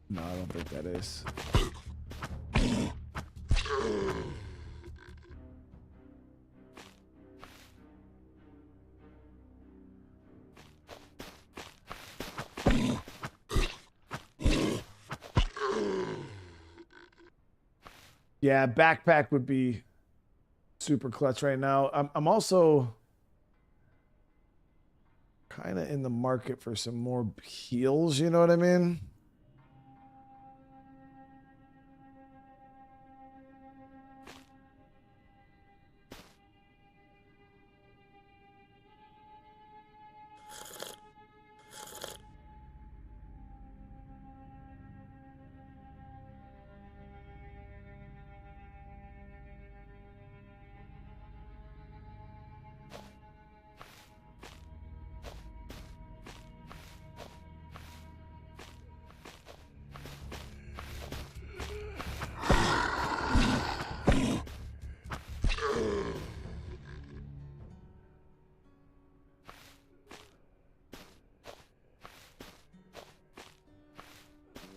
No, I don't think that is. Yeah, backpack would be super clutch right now. I'm also kind of in the market for some more heals, you know what I mean?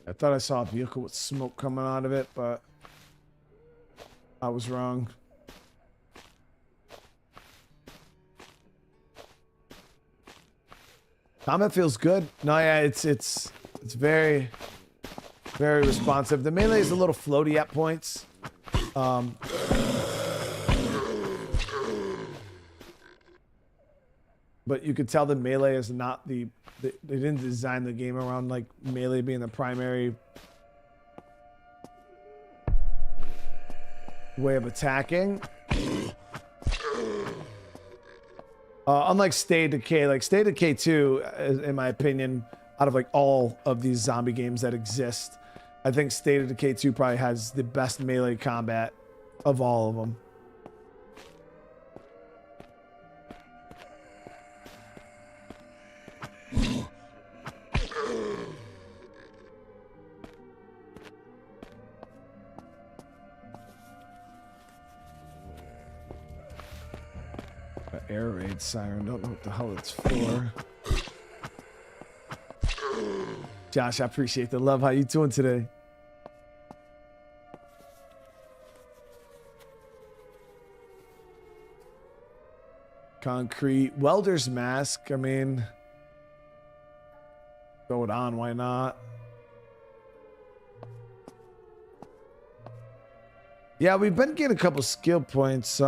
I thought I saw a vehicle with smoke coming out of it, but I was wrong. Combat feels good. No, yeah, it's very, very responsive. The melee is a little floaty at points. But you could tell the melee is not they didn't design the game around like melee being the primary way of attacking. Unlike State Decay, like State Decay 2, in my opinion, out of like all of these zombie games that exist, I think State of Decay 2 probably has the best melee combat of all of them. Air raid siren, don't know what the hell it's for. Josh, I appreciate the love. How you doing today? Concrete welder's mask. I mean, throw it on, why not? Yeah, we've been getting a couple skill points.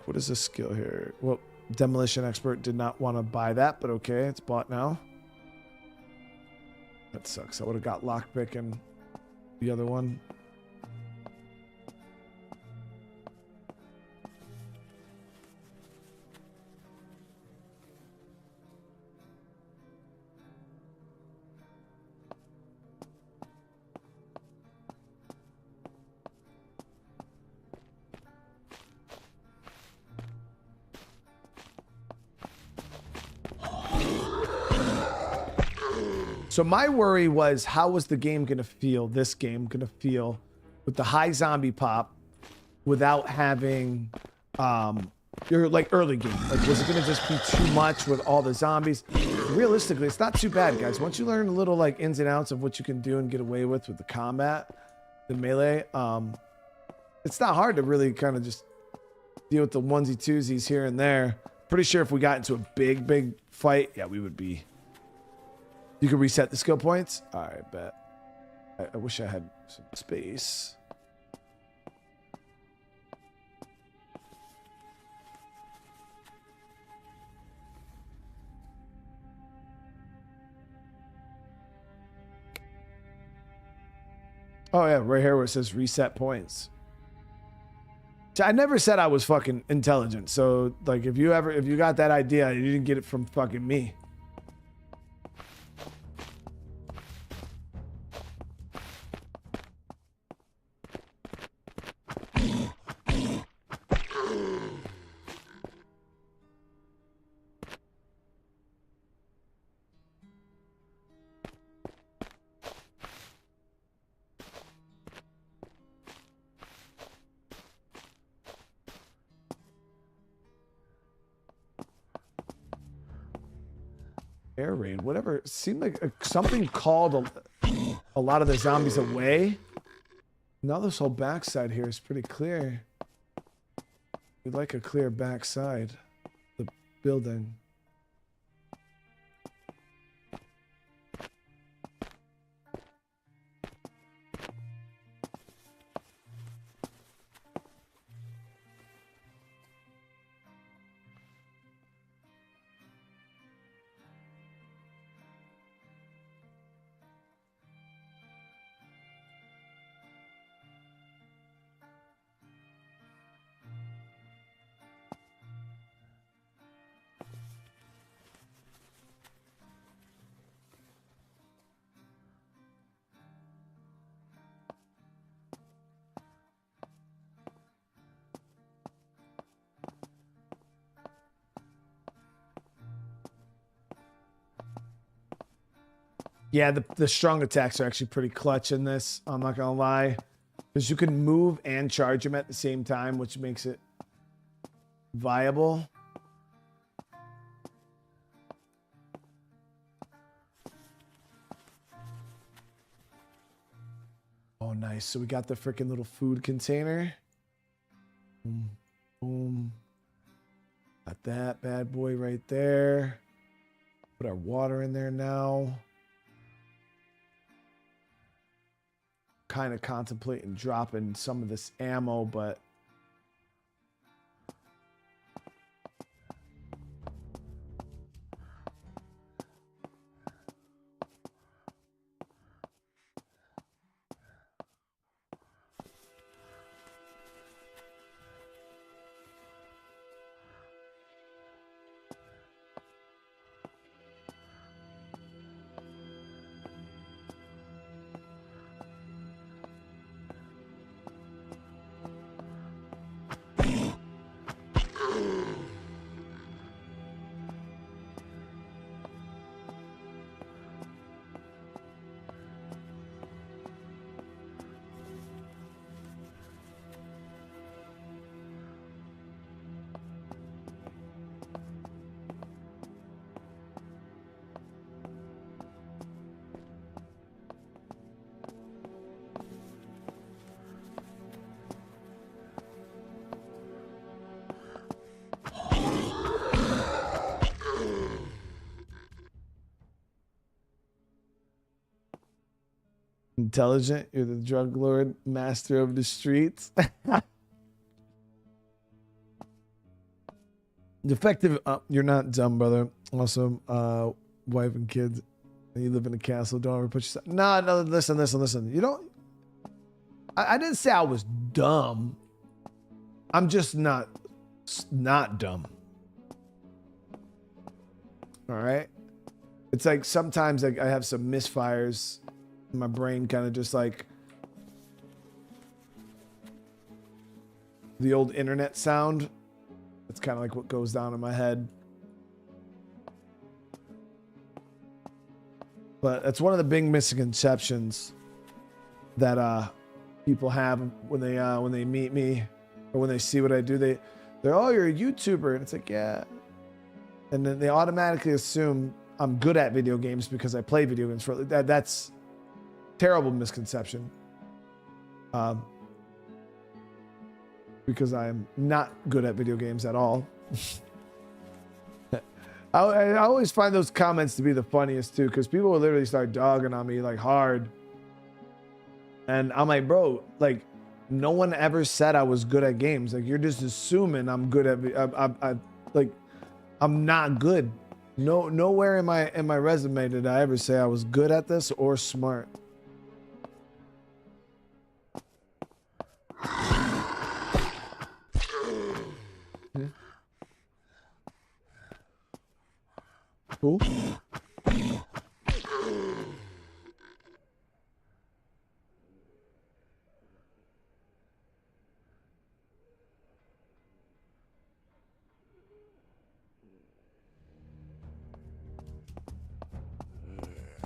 What is this skill here? Well, demolition expert did not want to buy that, but okay, it's bought now. That sucks. I would have got lockpick and the other one. So my worry was, how was the game going to feel, this game going to feel with the high zombie pop without having your like early game? Like, was it going to just be too much with all the zombies? Realistically, it's not too bad, guys. Once you learn a little like ins and outs of what you can do and get away with the combat, the melee, it's not hard to really kind of just deal with the onesie twosies here and there. Pretty sure if we got into a big fight, yeah, we would be. You can reset the skill points. All right, bet. I wish I had some space. Oh yeah, right here where it says reset points. I never said I was fucking intelligent. So like, if you got that idea, you didn't get it from fucking me. Air raid, whatever. It seemed like something called a lot of the zombies away. Now this whole backside here is pretty clear. We'd like a clear backside. The building. Yeah, the strong attacks are actually pretty clutch in this. I'm not gonna lie, because you can move and charge them at the same time, which makes it viable. Oh, nice. So we got the freaking little food container. Boom, boom. Got that bad boy right there. Put our water in there now. Kind of contemplating dropping some of this ammo, but intelligent. You're the drug lord, master of the streets. Defective. You're not dumb, brother. Also, wife and kids. You live in a castle. Don't ever put yourself. No, no. Listen. You don't. I didn't say I was dumb. I'm just not dumb. All right. It's like sometimes I have some misfires. My brain kind of just like the old internet sound. It's kind of like what goes down in my head. But that's one of the big misconceptions that people have when they meet me or when they see what I do. They're, oh, you're a YouTuber, and it's like, yeah. And then they automatically assume I'm good at video games because I play video games. For that's terrible misconception. Because I'm not good at video games at all. I always find those comments to be the funniest too, because people will literally start dogging on me like hard. And I'm like, bro, like no one ever said I was good at games. Like you're just assuming I'm good at I'm not good. Nowhere in my resume did I ever say I was good at this or smart. Cool.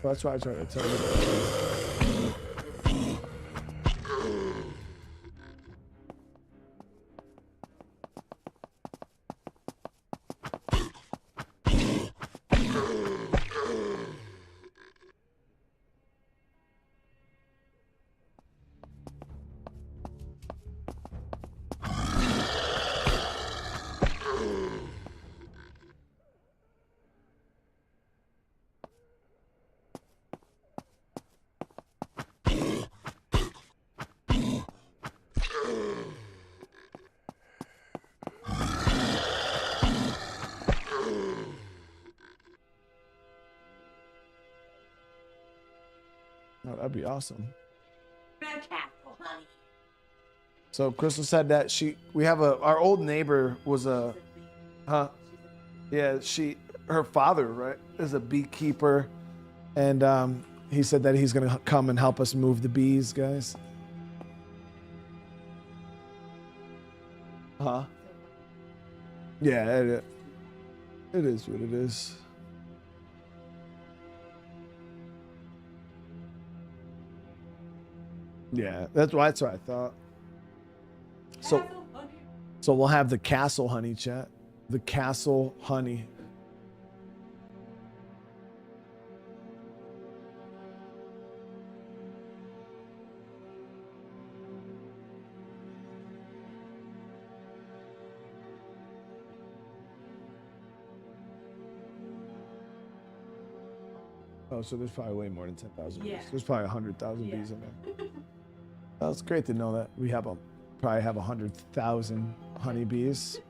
That's why I try to tell you. Oh, that'd be awesome. So Crystal said that we have our old neighbor was a, yeah, her father, right, is a beekeeper, and he said that he's gonna come and help us move the bees, guys. Yeah, it is what it is. Yeah, that's what I thought. So, so we'll have the castle honey, chat. The castle honey. Oh, so there's probably way more than 10,000 bees. There's probably 100,000 bees in there. Well, it's great to know that we have probably have 100,000 honeybees.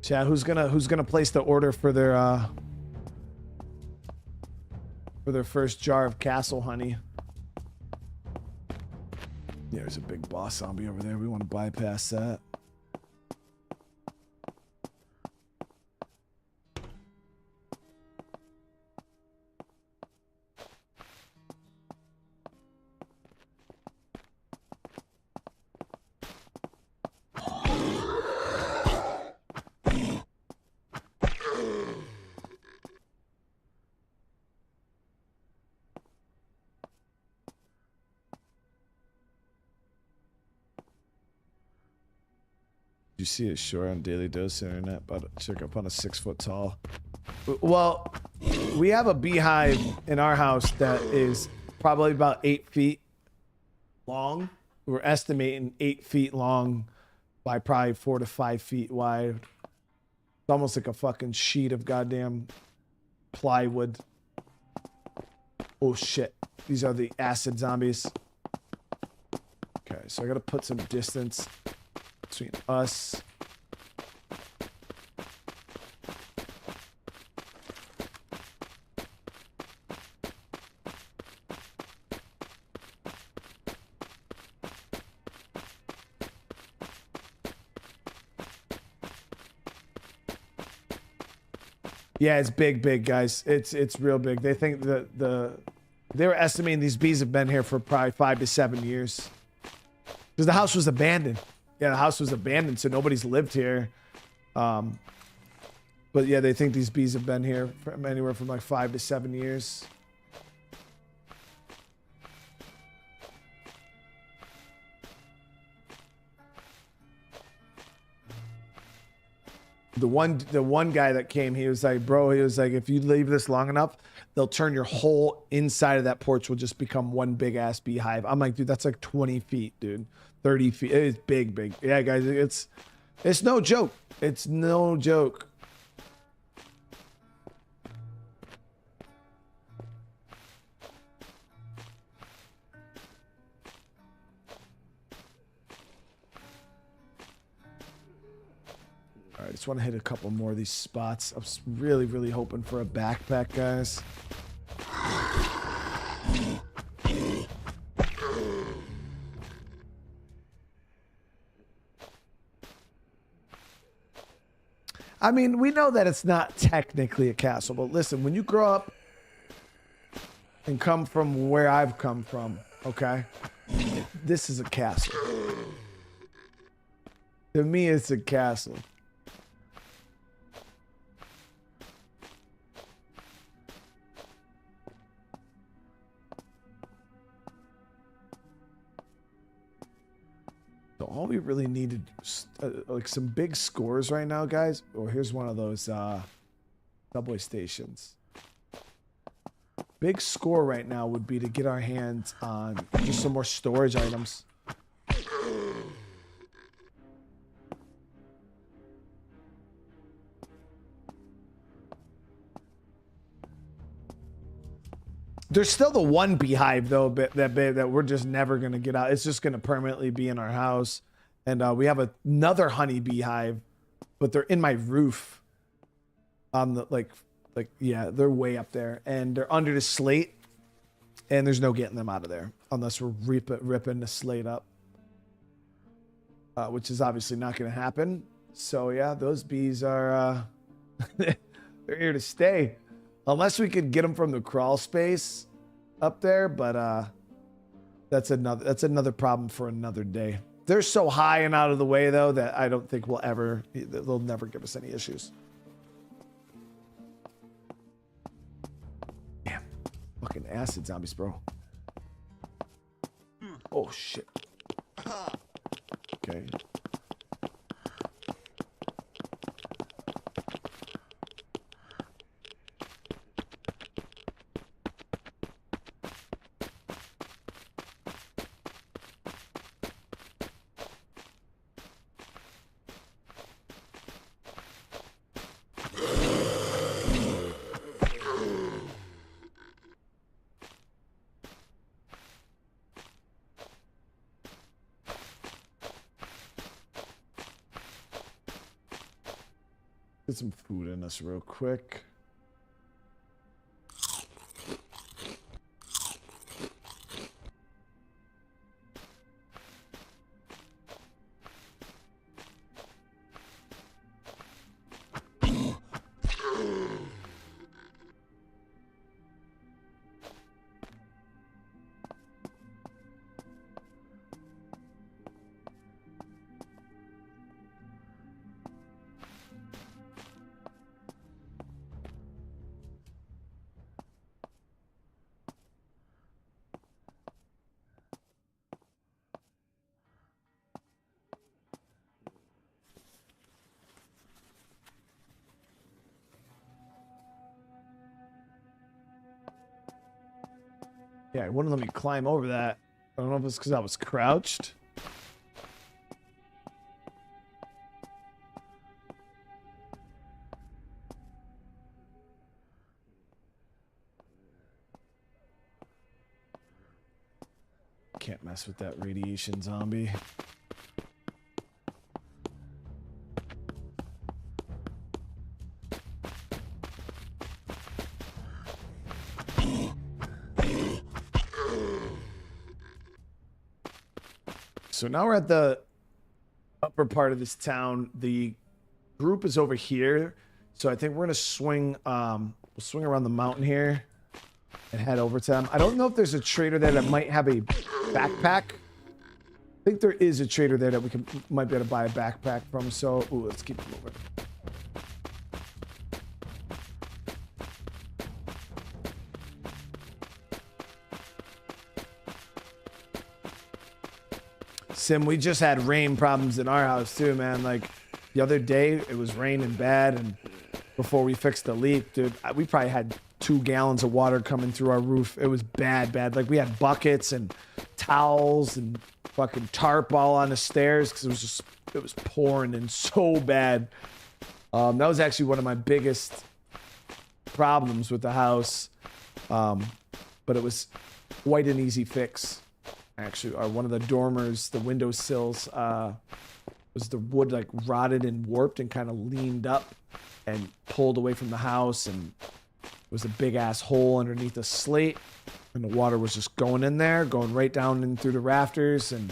Yeah, who's gonna place the order for their first jar of castle honey? Yeah, there's a big boss zombie over there. We want to bypass that. You see it sure on Daily Dose Internet, but check up on a 6 foot tall. Well, we have a beehive in our house that is probably about 8 feet long. We're estimating 8 feet long by probably 4 to 5 feet wide. It's almost like a fucking sheet of goddamn plywood. Oh shit. These are the acid zombies. Okay, so I gotta put some distance between us. Yeah, it's big, guys. It's real big. They think that they were estimating these bees have been here for probably 5 to 7 years. Because the house was abandoned. Yeah, the house was abandoned, so nobody's lived here. But yeah, they think these bees have been here from anywhere from like 5 to 7 years. The one guy that came, he was like, bro, he was like, if you leave this long enough, they'll turn your whole inside of that porch will just become one big ass beehive. I'm like, dude, that's like 20 feet, dude. 30 feet. It's big. Yeah, guys, it's no joke. It's no joke. All right, just want to hit a couple more of these spots. I'm really hoping for a backpack, guys. I mean, we know that it's not technically a castle, but listen, when you grow up and come from where I've come from, okay, this is a castle. To me, it's a castle. So all we really needed, like some big scores right now, guys. Oh, here's one of those subway stations. Big score right now would be to get our hands on just some more storage items. There's still the one beehive though that we're just never gonna get out. It's just gonna permanently be in our house, and we have another honey beehive, but they're in my roof. On the like yeah, they're way up there, and they're under the slate, and there's no getting them out of there unless we're ripping the slate up, which is obviously not gonna happen. So yeah, those bees are they're here to stay. Unless we could get them from the crawl space up there, but that's another problem for another day. They're so high and out of the way though that I don't think they'll never give us any issues. Damn, fucking acid zombies, bro. Oh shit. Okay. Get some food in us real quick. Yeah, it wouldn't let me climb over that. I don't know if it's because I was crouched. Can't mess with that radiation zombie. So now we're at the upper part of this town. The group is over here. So I think we're gonna swing we'll swing around the mountain here and head over to them. I don't know if there's a trader there that might have a backpack. I think there is a trader there that we might be able to buy a backpack from. So ooh, let's keep moving. Sim, we just had rain problems in our house too, man. Like the other day, it was raining bad, and before we fixed the leak, dude, we probably had 2 gallons of water coming through our roof. It was bad. Like we had buckets and towels and fucking tarp all on the stairs because it was pouring in so bad. That was actually one of my biggest problems with the house, but it was quite an easy fix. Actually, one of the dormers, the windowsills, was the wood like rotted and warped and kind of leaned up and pulled away from the house, and it was a big ass hole underneath the slate, and the water was just going in there, going right down in through the rafters and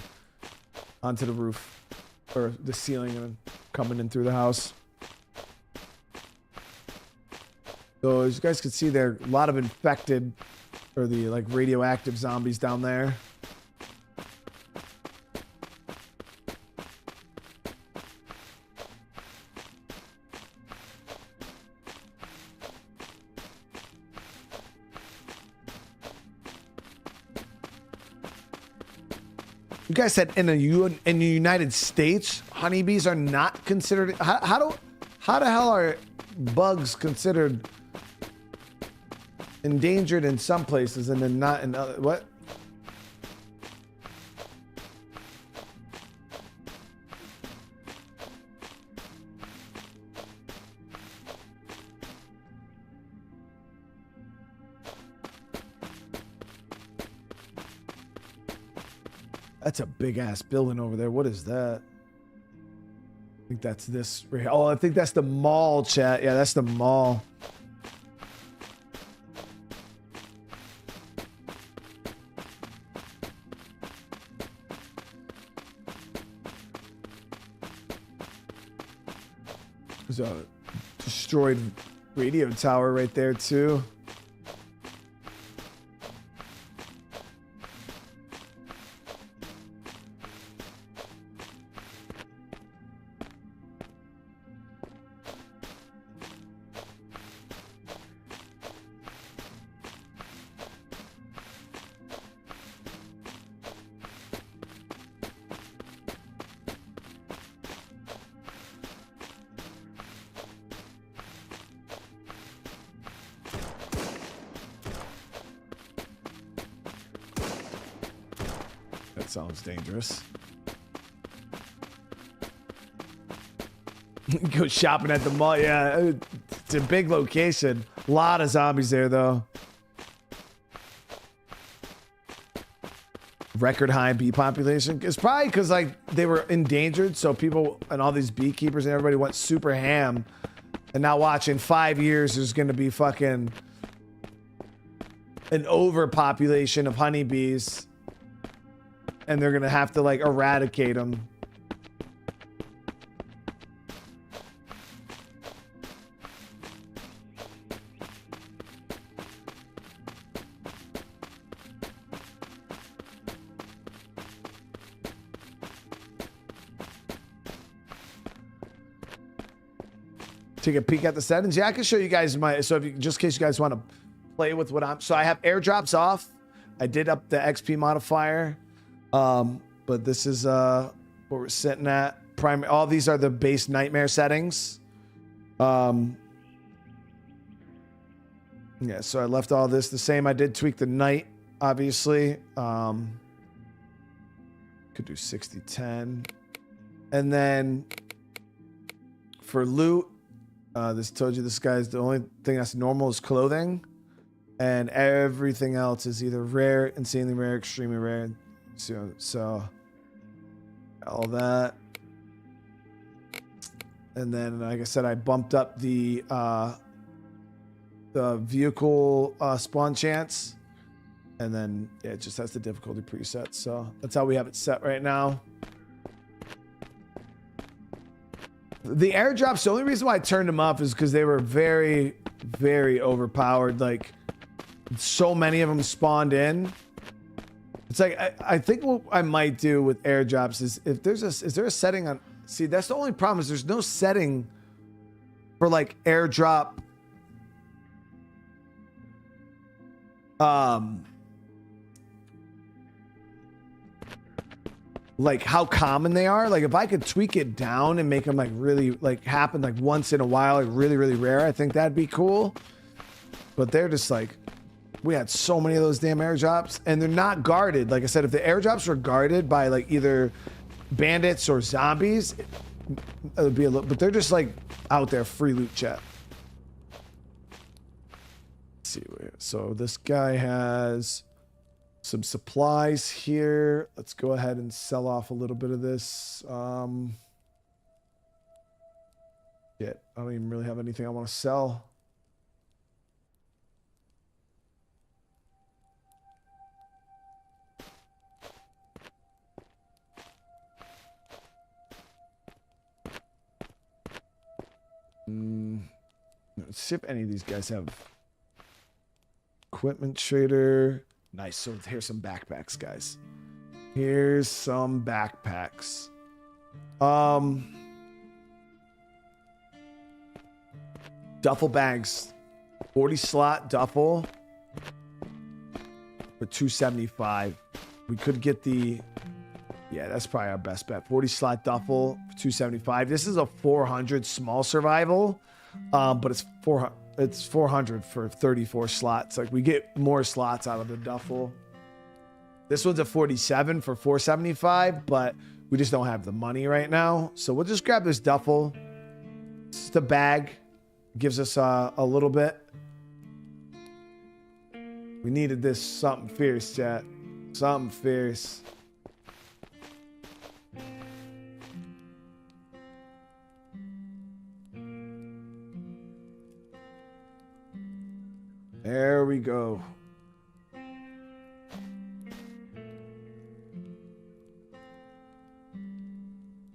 onto the roof or the ceiling and coming in through the house. So as you guys can see, there are a lot of infected or the like radioactive zombies down there. You guys said in the United States, honeybees are not considered. How the hell are bugs considered endangered in some places and then not in other? What? That's a big ass building over there. What is that? I think that's this right here. Oh, I think that's the mall, chat. Yeah, that's the mall. There's a destroyed radio tower right there too. sounds dangerous. Go shopping at the mall. Yeah, it's a big location. A lot of zombies there, though. Record high bee population. It's probably because like they were endangered, so people and all these beekeepers and everybody went super ham. And now watch, in 5 years, there's going to be fucking an overpopulation of honeybees. And they're going to have to like eradicate them. Take a peek at the settings. Yeah, I can show you guys my, so if you, just in case you guys want to play with what I'm, so I have airdrops off. I did up the XP modifier. But this is what we're sitting at. All these are the base nightmare settings. Yeah, so I left all this the same. I did tweak the night, obviously. Could do 60-10. And then for loot, this told you this guy's the only thing that's normal is clothing. And everything else is either rare, insanely rare, extremely rare. So all that. And then, like I said, I bumped up the vehicle spawn chance. And then yeah, it just has the difficulty preset. So that's how we have it set right now. The airdrops, the only reason why I turned them up is because they were very, very overpowered. Like, so many of them spawned in. It's like, I think what I might do with airdrops is if there's is there a setting on, see, that's the only problem is there's no setting for like airdrop. Like how common they are. Like if I could tweak it down and make them like really like happen like once in a while, like really, really rare, I think that'd be cool. But they're just like, we had so many of those damn airdrops and they're not guarded. Like I said, if the airdrops were guarded by like either bandits or zombies, it would be a little, but they're just like out there free loot chat. Let's see, so this guy has some supplies here. Let's go ahead and sell off a little bit of this. Shit, I don't even really have anything I want to sell. Let's see if any of these guys have equipment trader. Nice. So here's some backpacks, guys. Here's some backpacks. Duffel bags. 40 slot duffel for $275. We could get the, yeah, that's probably our best bet. 40 slot duffel for $275. This is a 400 small survival, but it's 400 for 34 slots. Like we get more slots out of the duffel. This one's a 47 for $475, but we just don't have the money right now. So we'll just grab this duffel. It's the bag. Gives us a little bit. We needed this something fierce, chat. Something fierce. There we go.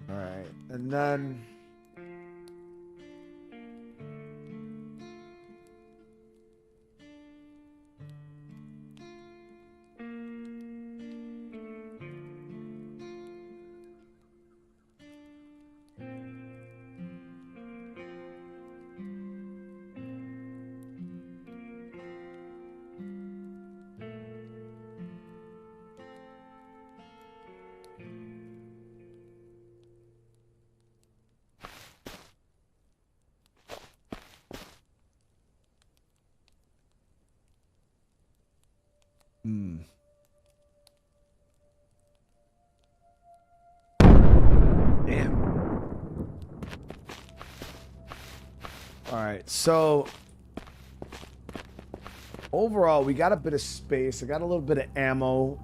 All right, and then All right, so overall, we got a bit of space. I got a little bit of ammo.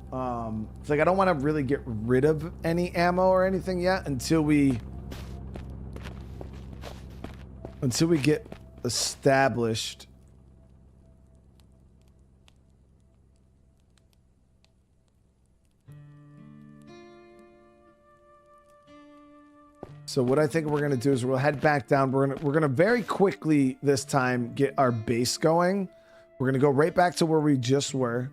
It's like I don't want to really get rid of any ammo or anything yet until we get established. So what I think we're gonna do is we'll head back down. We're gonna very quickly this time get our base going. We're gonna go right back to where we just were,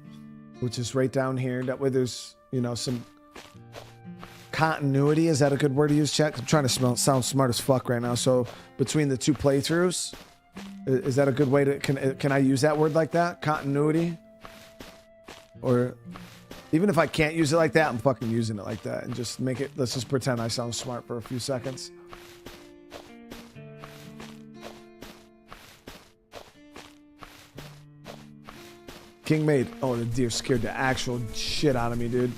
which is right down here. That way there's, you know, some continuity. Is that a good word to use, chat? I'm trying to sound smart as fuck right now. So between the two playthroughs, is that a good way to, can I use that word like that? Continuity? Or even if I can't use it like that, I'm fucking using it like that and just make it, let's just pretend I sound smart for a few seconds. King made, oh, the deer scared the actual shit out of me, dude.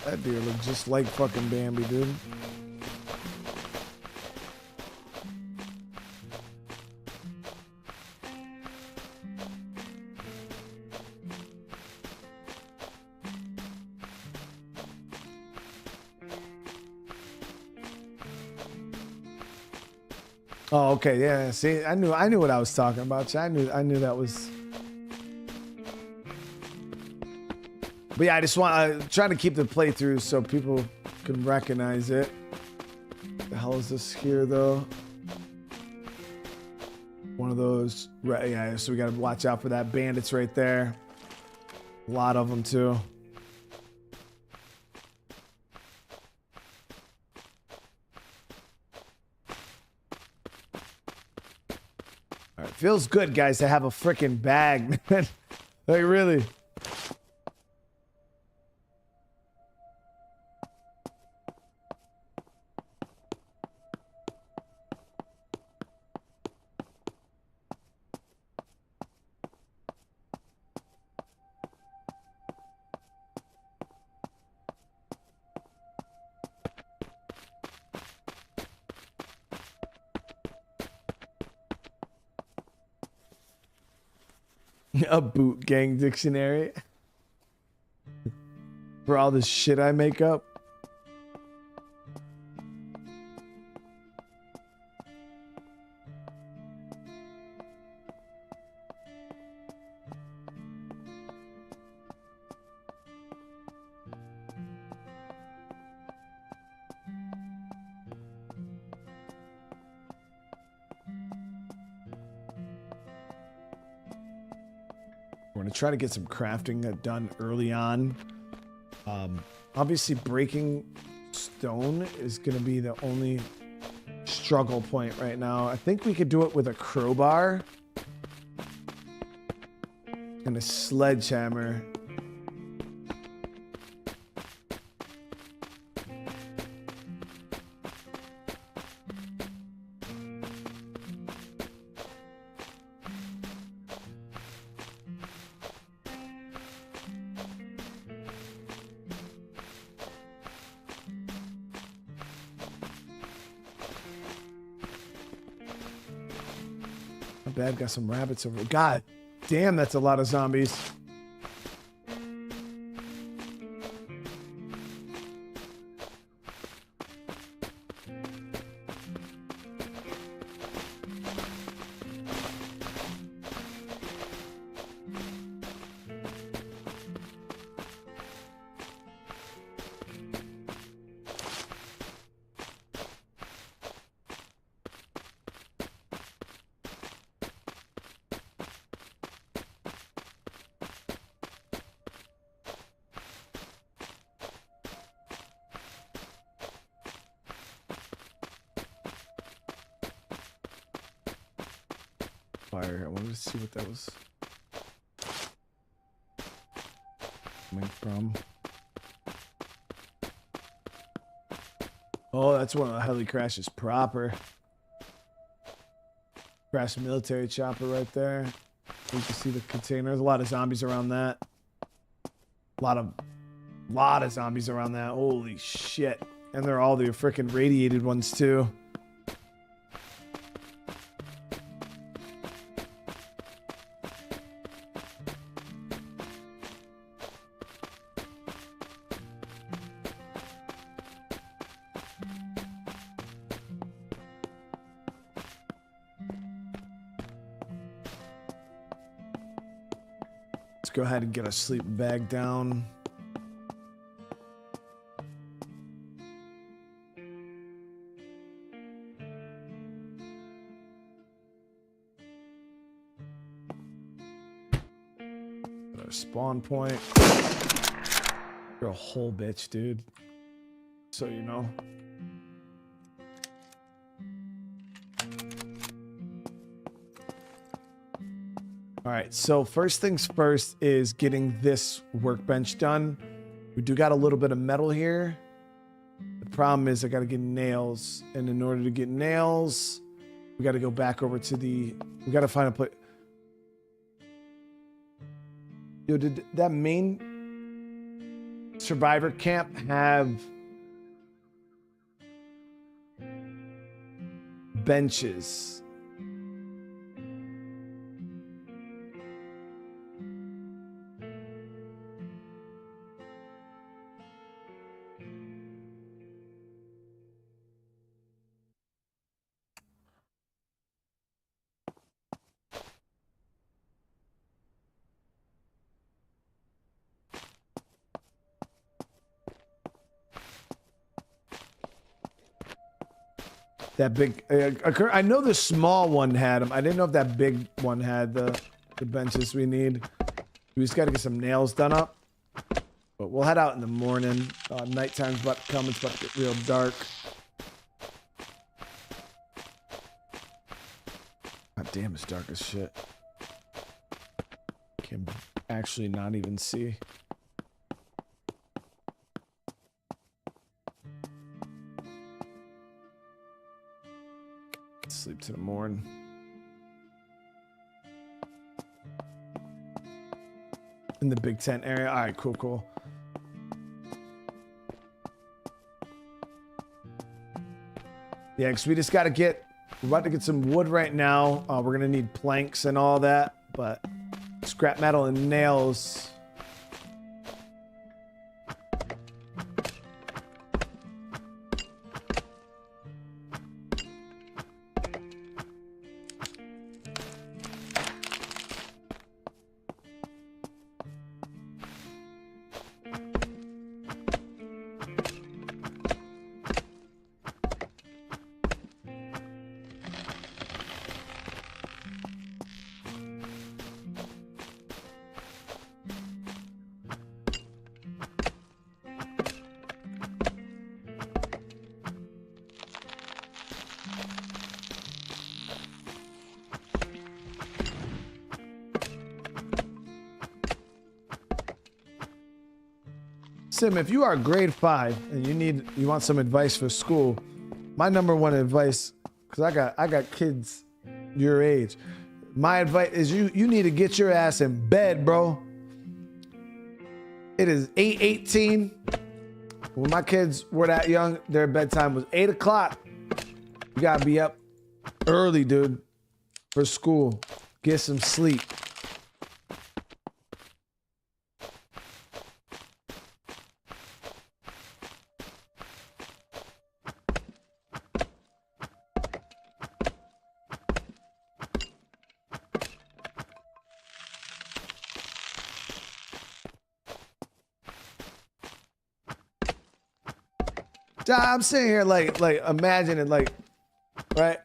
That deer looked just like fucking Bambi, dude. Oh, okay, yeah. See, I knew what I was talking about. I knew that was. But yeah, I just want try to keep the playthroughs so people can recognize it. What the hell is this here, though? One of those. Right, yeah. So we gotta watch out for that. Bandits right there. A lot of them too. Feels good, guys, to have a freaking bag, man. Like, really. A boot gang dictionary for all the shit I make up. We're going to try to get some crafting done early on. Obviously, breaking stone is going to be the only struggle point right now. I think we could do it with a crowbar and a sledgehammer. Bad, got some rabbits over. God damn, that's a lot of zombies. Fire. I wanted to see what that was coming from. Oh, that's one of the heli crashes proper. Crash military chopper right there. You can see the container. There's a lot of zombies around that. A lot of zombies around that. Holy shit. And they're all the freaking radiated ones too. Let's go ahead and get our sleeping bag down. Spawn point. You're a whole bitch, dude. So you know. All right, so first things first is getting this workbench done. We do got a little bit of metal here. The problem is I got to get nails, and in order to get nails, we got to go back over to the. We got to find a place. Yo, did that main survivor camp have benches? That big, I know the small one had them. I didn't know if that big one had the benches we need. We just got to get some nails done up. But we'll head out in the morning. Nighttime's about to come. It's about to get real dark. God damn, it's dark as shit. Can actually not even see. Sleep to the morning. In the big tent area. All right, cool, cool. Yeah, because we just got to get, we're about to get some wood right now. We're going to need planks and all that, but scrap metal and nails. Sim, if you are grade 5 and you want some advice for school, my number one advice, because I got kids your age, my advice is you need to get your ass in bed, bro. It is 8:18. When my kids were that young, their bedtime was 8 o'clock. You gotta be up early, dude, for school. Get some sleep. I'm sitting here like imagining right?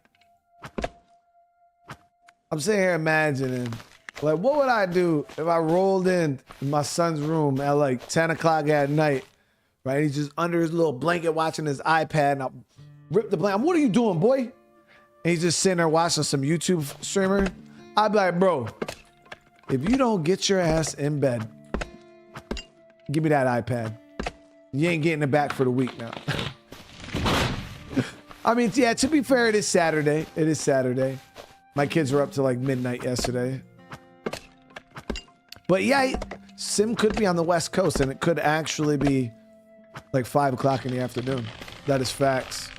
I'm sitting here imagining like what would I do if I rolled in my son's room at like 10 o'clock at night, right? He's just under his little blanket watching his iPad and I rip the blanket. What are you doing, boy? And he's just sitting there watching some YouTube streamer. I'd be like, bro, if you don't get your ass in bed, give me that iPad. You ain't getting it back for the week now. I mean, yeah, to be fair, it is Saturday. It is Saturday. My kids were up to like midnight yesterday. But yeah, Sim could be on the West Coast and it could actually be like 5 o'clock in the afternoon. That is facts.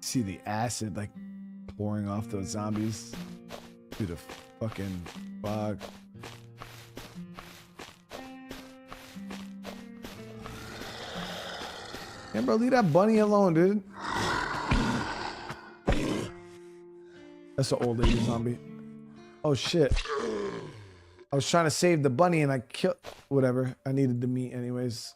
See the acid like pouring off those zombies through the fucking fog. Yeah, bro, leave that bunny alone, dude. That's an old lady zombie. Oh shit. I was trying to save the bunny and I killed whatever. I needed the meat anyways.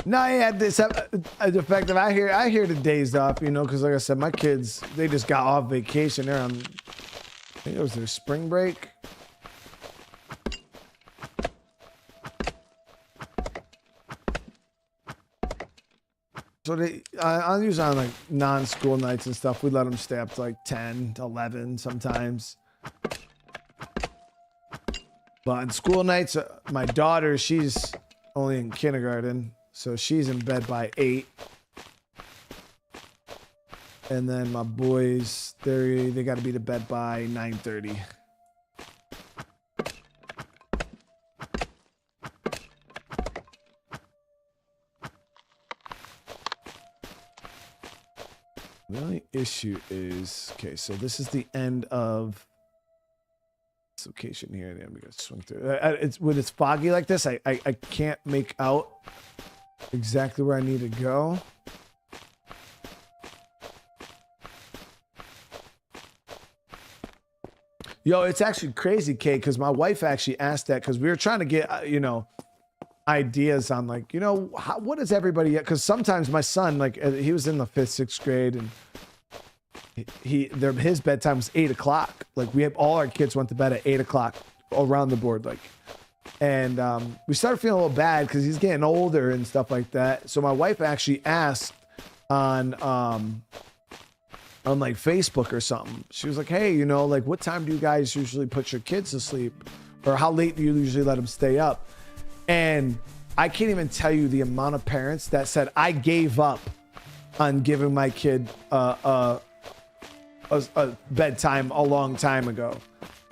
No, I had this effective. I hear the days off, you know, because like I said, my kids, they just got off vacation. They're on, I think it was their spring break. So they, I'm usually on like non-school nights and stuff. We let them stay up to like 10 to 11 sometimes. But on school nights, my daughter, she's only in kindergarten. So she's in bed by 8. And then my boys, they got to be to bed by 9:30. The only issue is, okay, so this is the end of this location here. Then we got to swing through. It's when it's foggy like this, I can't make out exactly where I need to go. Yo, it's actually crazy, Kate, because my wife actually asked that because we were trying to get, you know, ideas on like, you know, what is everybody yet? Because sometimes my son, like, he was in the 5th, 6th grade, and his bedtime was 8 o'clock. Like, we have all our kids went to bed at 8 o'clock around the board, like. And we started feeling a little bad because he's getting older and stuff like that. So my wife actually asked on like Facebook or something. She was like, hey, you know, like what time do you guys usually put your kids to sleep? Or how late do you usually let them stay up? And I can't even tell you the amount of parents that said, I gave up on giving my kid a bedtime a long time ago.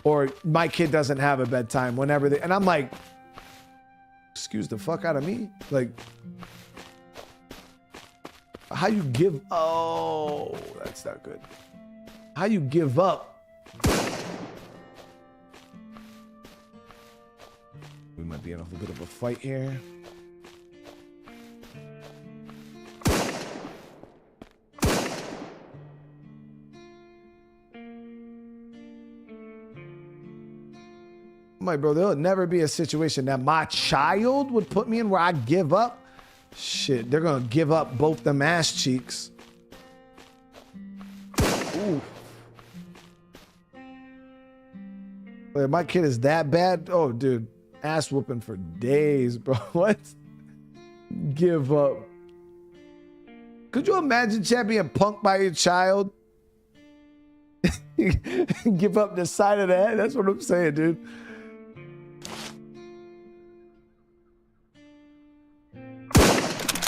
Or my kid doesn't have a bedtime whenever they, and I'm like, excuse the fuck out of me. Like, how you give, oh, that's not good. How you give up. We might be in a little bit of a fight here. My bro, there'll never be a situation that my child would put me in where I give up. Shit, they're gonna give up both them ass cheeks. Ooh. Like, my kid is that bad. Oh, dude, ass whooping for days, bro. What? Give up. Could you imagine, Chad, being punked by your child? Give up the side of the head. That's what I'm saying, dude.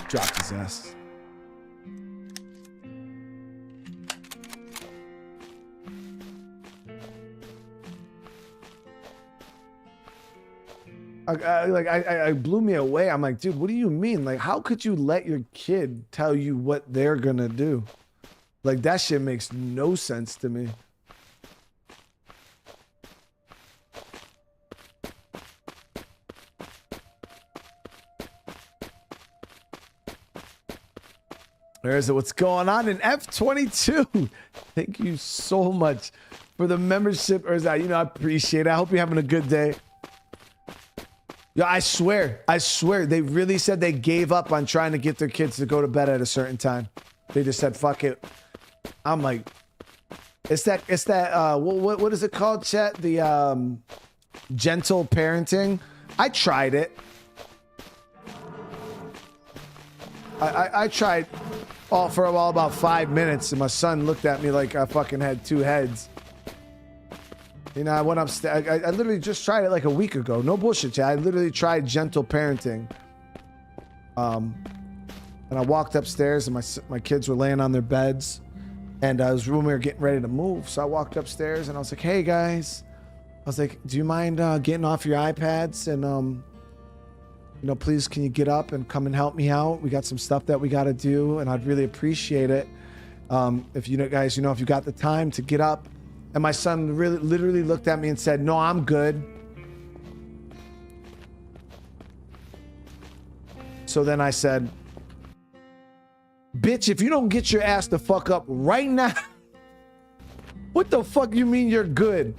Dropped his ass. I blew me away. I'm like, dude, what do you mean? Like, how could you let your kid tell you what they're gonna do? Like, that shit makes no sense to me. There's what's going on in F22. Thank you so much for the membership. Or is that, you know, I appreciate it. I hope you're having a good day. Yeah, I swear, they really said they gave up on trying to get their kids to go to bed at a certain time. They just said, fuck it. I'm like, it's that, what is it called, chat? The gentle parenting. I tried it. I tried for about 5 minutes, and my son looked at me like I fucking had 2 heads. You know, I went upstairs. I literally just tried it like a week ago. No bullshit, chat. I literally tried gentle parenting. And I walked upstairs, and my kids were laying on their beds, and we were getting ready to move. So I walked upstairs, and I was like, "Hey guys," I was like, "Do you mind getting off your iPads and you know, please can you get up and come and help me out? We got some stuff that we got to do, and I'd really appreciate it if you guys, you know, if you got the time to get up." And my son literally looked at me and said, "No, I'm good." So then I said, "Bitch, if you don't get your ass the fuck up right now," what the fuck you mean you're good?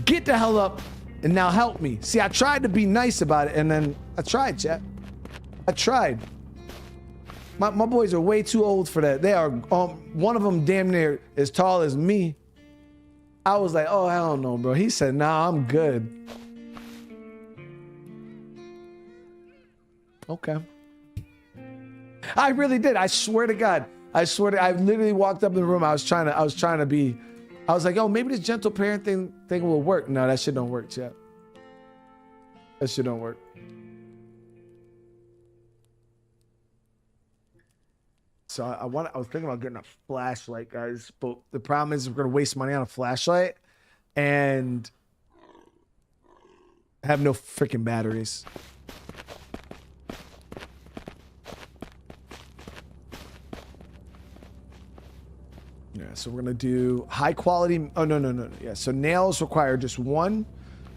Get the hell up and now help me. See, I tried to be nice about it, and then I tried, chat. I tried. My boys are way too old for that. They are, one of them damn near as tall as me. I was like, oh, hell no, bro. He said, nah, I'm good. Okay. I really did. I swear to God. I literally walked up in the room. I was trying to be, I was like, oh, maybe this gentle parenting thing will work. No, that shit don't work, chat. That shit don't work. So I was thinking about getting a flashlight, guys, but the problem is we're gonna waste money on a flashlight and have no freaking batteries. Yeah, so we're gonna do high quality. Oh, no. Yeah, so nails require just one.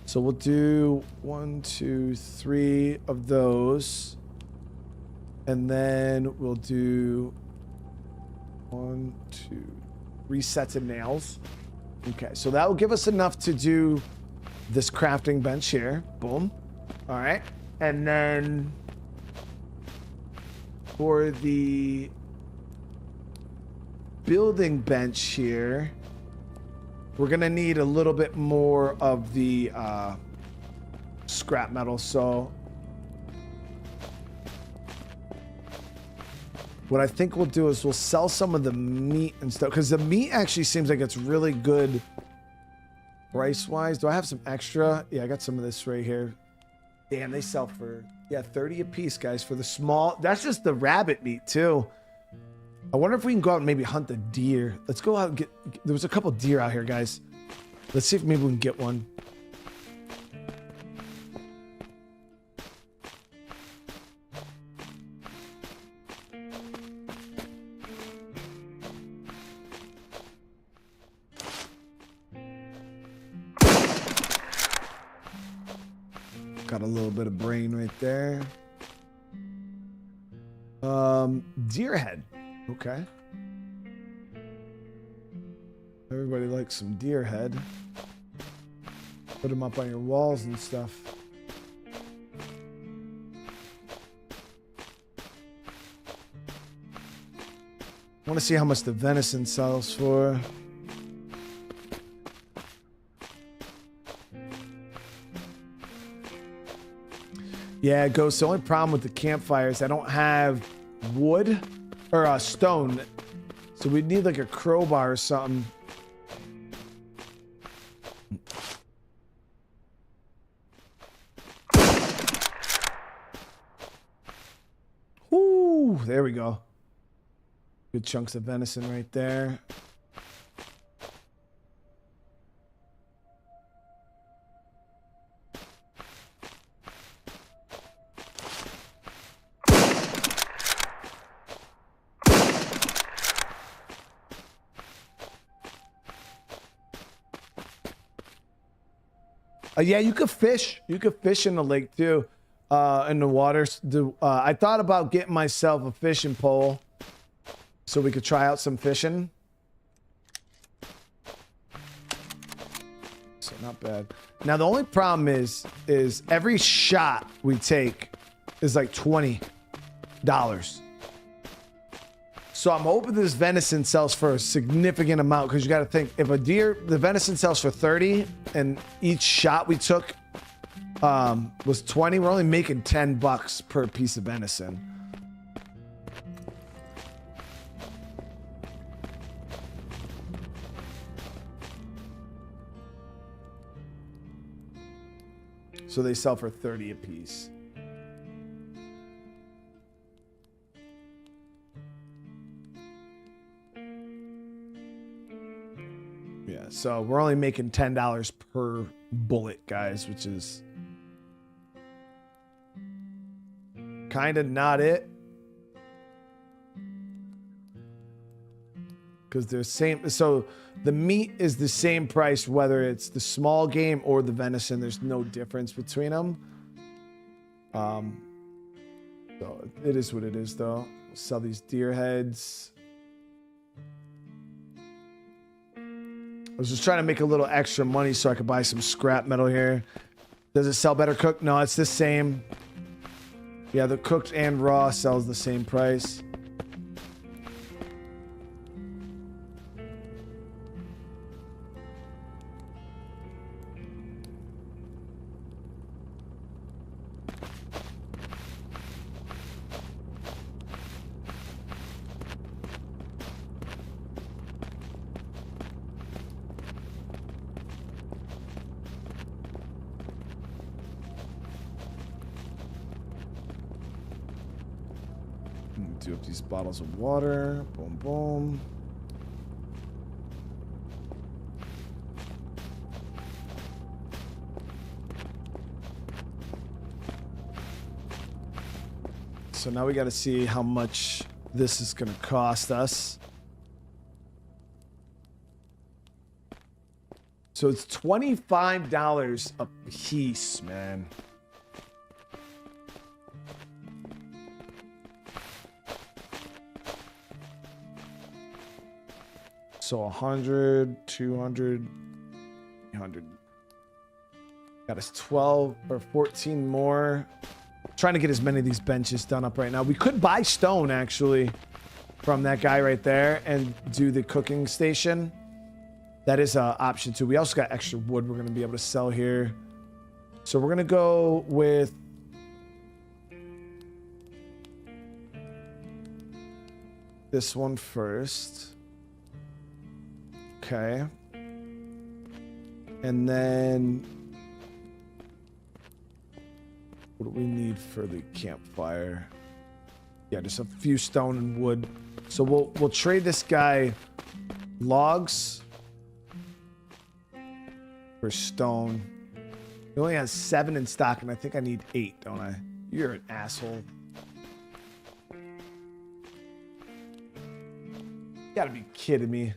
So we'll do 1, 2, 3 of those. And then we'll do 1, 2, 3 sets of nails. Okay, so that will give us enough to do this crafting bench here. Boom. All right. And then for the building bench here, we're gonna need a little bit more of the scrap metal. So what I think we'll do is we'll sell some of the meat and stuff, because the meat actually seems like it's really good price-wise. Do I have some extra? Yeah, I got some of this right here. Damn, they sell for, yeah, 30 a piece, guys, for the small. That's just the rabbit meat, too. I wonder if we can go out and maybe hunt the deer. Let's go out and get, there was a couple deer out here, guys. Let's see if maybe we can get one. Got a little bit of brain right there. Deer head. Okay. Everybody likes some deer head. Put them up on your walls and stuff. I want to see how much the venison sells for. Yeah, Ghost. The only problem with the campfire is I don't have wood or stone. So we'd need like a crowbar or something. Ooh, there we go. Good chunks of venison right there. Yeah, you could fish. You could fish in the lake too, in the water. I thought about getting myself a fishing pole so we could try out some fishing. So not bad. Now the only problem is every shot we take is like $20. So I'm hoping this venison sells for a significant amount, because you got to think, if a deer, the venison sells for 30 and each shot we took was 20, we're only making $10 per piece of venison. So they sell for 30 a piece. Yeah, so we're only making $10 per bullet, guys, which is kind of not it. Because they're same. So the meat is the same price, whether it's the small game or the venison. There's no difference between them. So it is what it is, though. We'll sell these deer heads. I was just trying to make a little extra money so I could buy some scrap metal here. Does it sell better cooked? No, it's the same. Yeah, the cooked and raw sells the same price. Do up these bottles of water. Boom, boom. So now we got to see how much this is going to cost us. So it's $25 a piece, man. So 100, 200, 300. Got us 12 or 14 more. Trying to get as many of these benches done up right now. We could buy stone, actually, from that guy right there and do the cooking station. That is an option, too. We also got extra wood we're going to be able to sell here. So we're going to go with... this one first. Okay. And then what do we need for the campfire? Yeah, just a few stone and wood. So we'll trade this guy logs for stone. He only has 7 in stock, and I think I need 8, don't I? You're an asshole. You gotta be kidding me.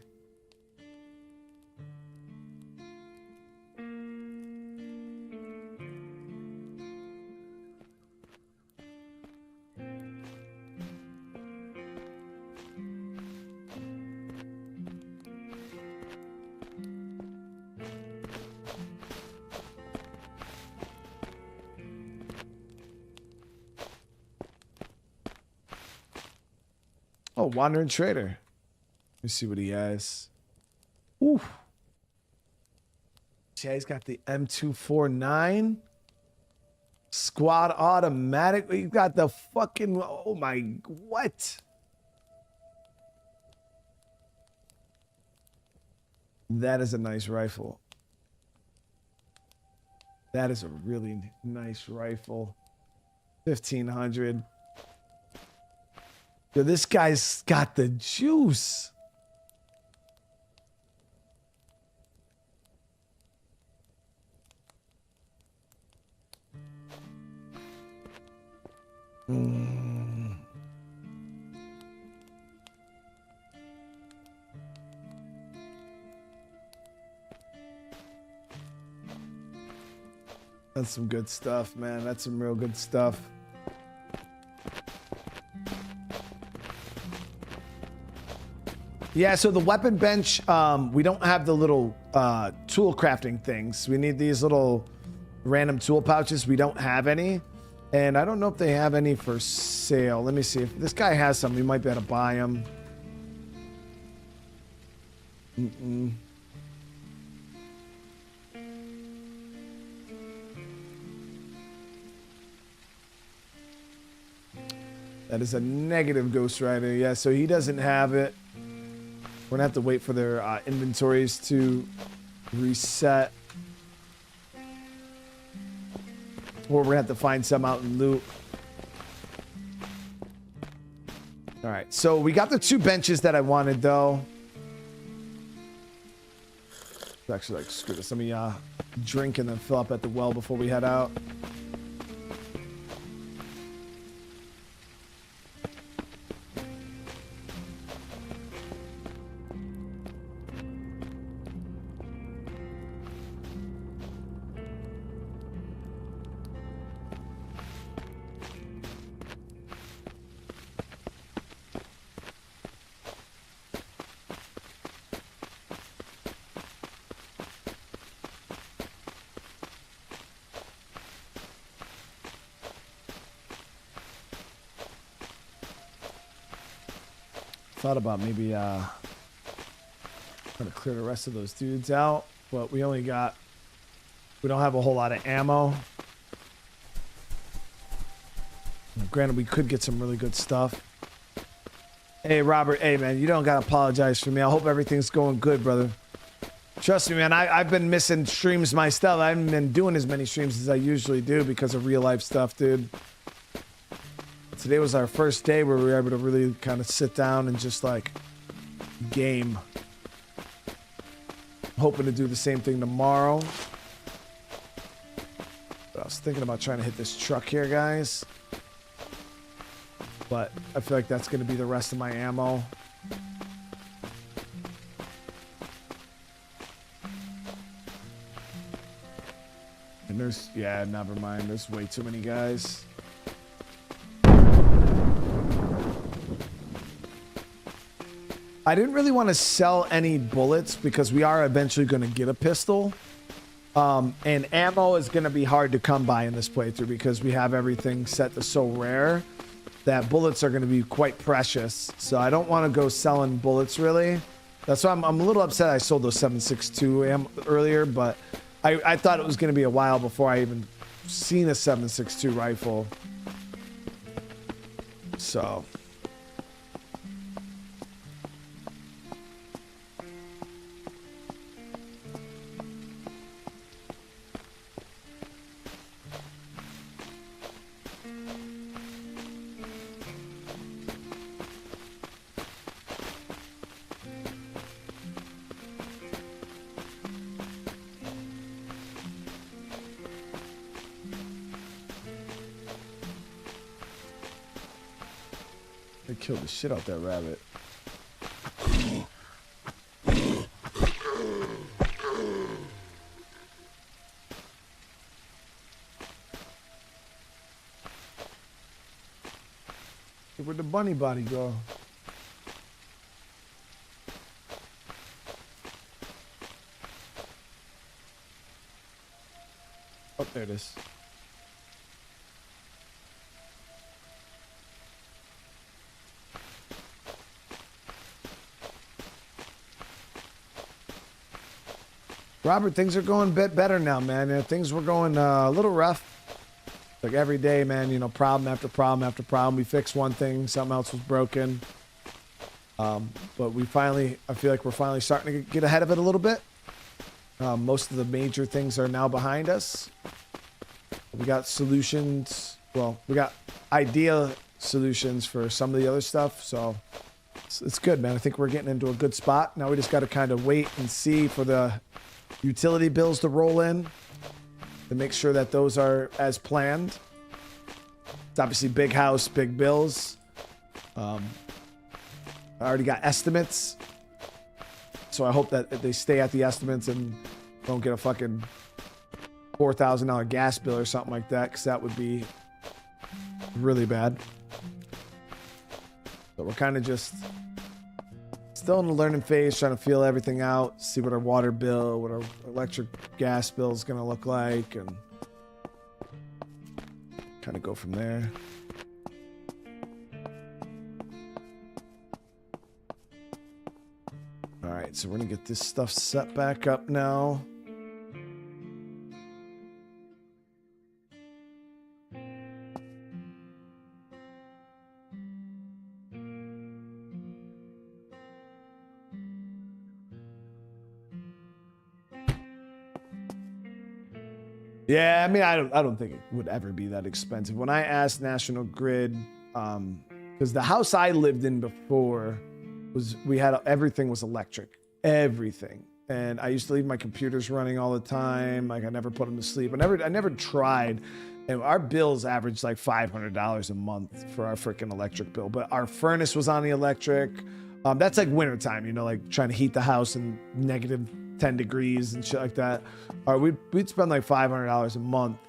Oh, Wandering Trader. Let me see what he has. Ooh. Yeah, he's got the M249. Squad automatic. We've got the fucking... oh my... what? That is a nice rifle. That is a really nice rifle. 1500. Yo, this guy's got the juice. That's some good stuff, man. That's some real good stuff. Yeah, so the weapon bench, we don't have the little tool crafting things. We need these little random tool pouches. We don't have any. And I don't know if they have any for sale. Let me see. If this guy has some, we might be able to buy them. That is a negative Ghost Rider. Yeah, so he doesn't have it. We're gonna have to wait for their inventories to reset. Or we're gonna have to find some out in loot. All right, so we got the 2 benches that I wanted though. Actually, like, screw this. Let me drink and then fill up at the well before we head out. Thought about maybe trying to clear the rest of those dudes out, but we don't have a whole lot of ammo. Granted, we could get some really good stuff. Hey, Robert, hey, man, you don't got to apologize for me. I hope everything's going good, brother. Trust me, man, I've been missing streams myself. I haven't been doing as many streams as I usually do because of real life stuff, dude. Today was our first day where we were able to really kind of sit down and just like game. I'm hoping to do the same thing tomorrow. But I was thinking about trying to hit this truck here, guys. But I feel like that's going to be the rest of my ammo. And there's, yeah, never mind. There's way too many guys. I didn't really want to sell any bullets because we are eventually going to get a pistol. And ammo is going to be hard to come by in this playthrough because we have everything set to so rare that bullets are going to be quite precious. So I don't want to go selling bullets really. That's why I'm a little upset I sold those 7.62 earlier, but I thought it was going to be a while before I even seen a 7.62 rifle. So... They killed the shit out that rabbit. Where'd the bunny body go? Oh, there it is. Robert, things are going a bit better now, man. You know, things were going a little rough. Like every day, man, you know, problem after problem after problem. We fixed one thing, something else was broken. But we finally, I feel like we're finally starting to get ahead of it a little bit. Most of the major things are now behind us. We got solutions. Well, we got idea solutions for some of the other stuff. So it's good, man. I think we're getting into a good spot. Now we just got to kind of wait and see for the utility bills to roll in to make sure that those are as planned. It's obviously big house, big bills. I already got estimates. So I hope that they stay at the estimates and don't get a fucking $4,000 gas bill or something like that, because that would be really bad. So we're kind of just still in the learning phase, trying to feel everything out, see what our water bill, what our electric gas bill is going to look like, and kind of go from there. All right, so we're gonna get this stuff set back up now. Yeah, I mean, I don't think it would ever be that expensive. When I asked National Grid, because the house I lived in before was, everything was electric, everything, and I used to leave my computers running all the time. Like I never put them to sleep. I never tried, and our bills averaged like $500 a month for our freaking electric bill. But our furnace was on the electric. That's like wintertime, you know, like trying to heat the house in negative 10 degrees and shit like that. We'd spend like $500 a month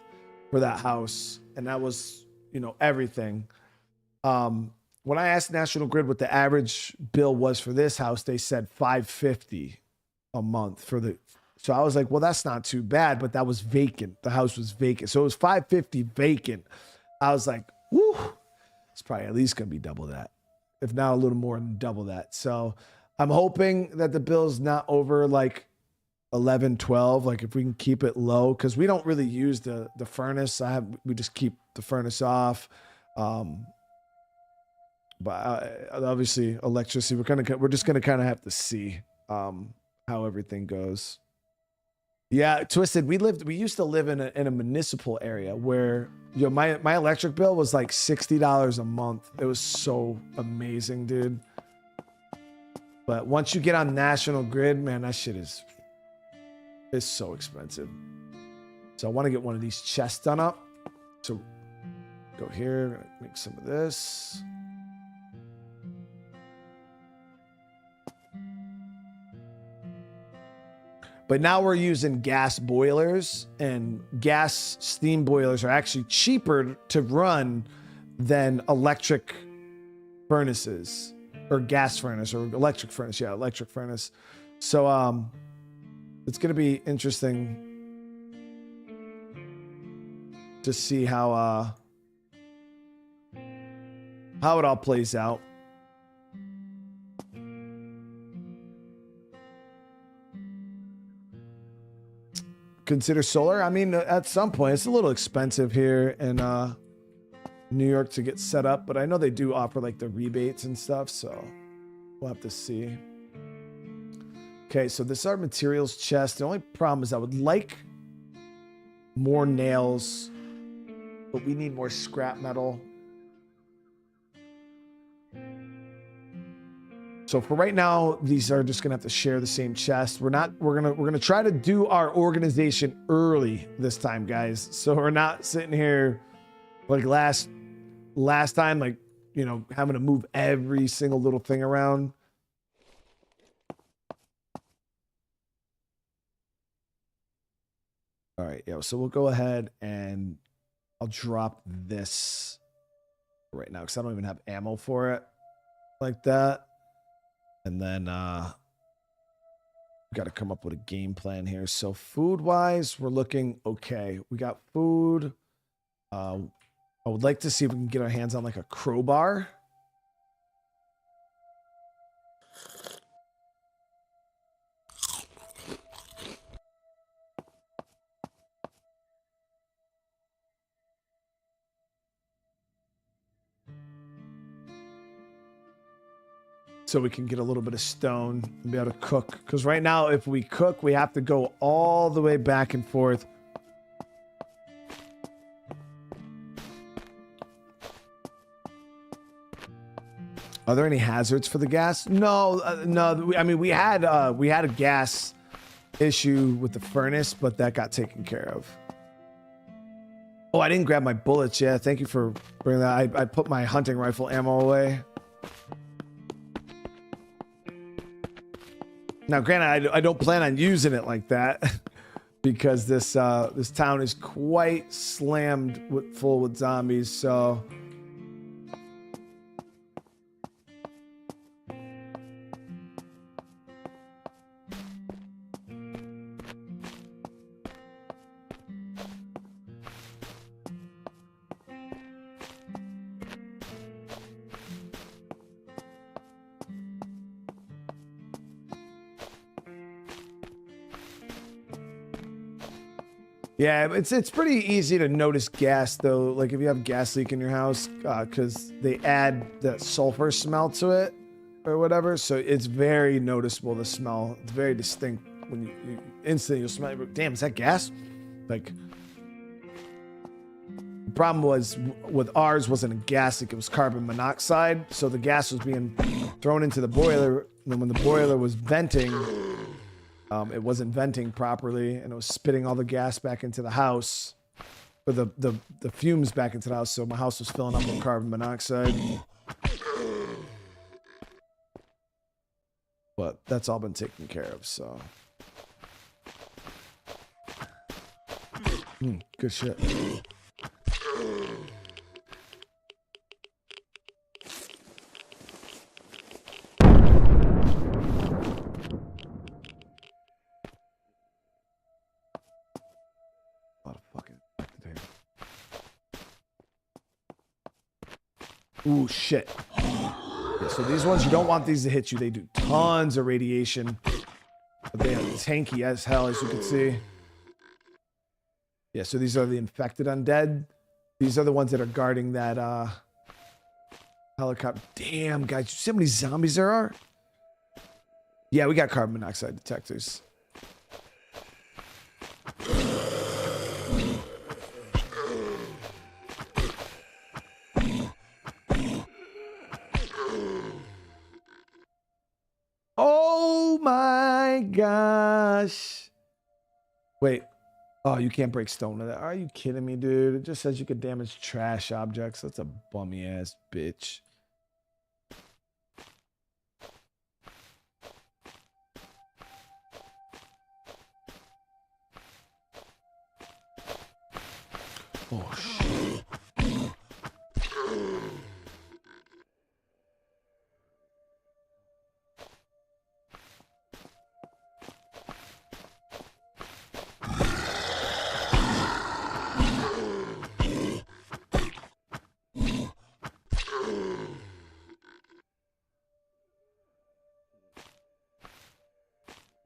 for that house, and that was, you know, everything. When I asked National Grid what the average bill was for this house, they said $550 a month for the. So I was like, well, that's not too bad, but that was vacant. The house was vacant, so it was $550 vacant. I was like, whoo, it's probably at least gonna be double that, if not a little more than double that. So I'm hoping that the bill's not over like 11, 12, like if we can keep it low, because we don't really use the furnace. We just keep the furnace off. But obviously electricity, we're just gonna kind of have to see how everything goes. Yeah, Twisted, we used to live in a municipal area where, you know, my electric bill was like $60 a month. It was so amazing, dude. But once you get on National Grid, man, that shit is so expensive. So I want to get one of these chests done up. So go here, make some of this. But now we're using gas boilers, and gas steam boilers are actually cheaper to run than electric furnaces, or gas furnace, or electric furnace. Yeah, electric furnace. So it's going to be interesting to see how it all plays out. Consider solar. I mean, at some point, it's a little expensive here in New York to get set up, but I know they do offer like the rebates and stuff, so we'll have to see. Okay, so this is our materials chest. The only problem is I would like more nails, but we need more scrap metal. So for right now, these are just gonna have to share the same chest. We're gonna try to do our organization early this time, guys. So we're not sitting here like last time, like, you know, having to move every single little thing around. All right, yeah, so we'll go ahead and I'll drop this right now because I don't even have ammo for it like that. And then we got to come up with a game plan here. So food-wise, we're looking okay. We got food. I would like to see if we can get our hands on like a crowbar. So we can get a little bit of stone and be able to cook. Because right now, if we cook, we have to go all the way back and forth. Are there any hazards for the gas? No, no. I mean, we had a gas issue with the furnace, but that got taken care of. Oh, I didn't grab my bullets. Yeah, thank you for bringing that. I put my hunting rifle ammo away. Now, granted, I don't plan on using it like that because this town is quite slammed full with zombies. So Yeah, it's pretty easy to notice gas though. Like if you have gas leak in your house, because they add the sulfur smell to it or whatever. So it's very noticeable, the smell. It's very distinct when you instantly you'll smell it. Damn, is that gas? Like the problem was with ours wasn't a gas leak, it was carbon monoxide. So the gas was being thrown into the boiler. And then when the boiler was venting, it wasn't venting properly, and it was spitting all the gas back into the house, or the fumes back into the house. So my house was filling up with carbon monoxide. But that's all been taken care of. So, good shit. Ooh, shit. Yeah, so these ones, you don't want these to hit you. They do tons of radiation. But they are tanky as hell, as you can see. Yeah, so these are the infected undead. These are the ones that are guarding that helicopter. Damn, guys, you see how many zombies there are? Yeah, we got carbon monoxide detectors. Oh my gosh. Wait. Oh, you can't break stone with that. Are you kidding me, dude? It just says you could damage trash objects. That's a bummy ass bitch. Oh, shit.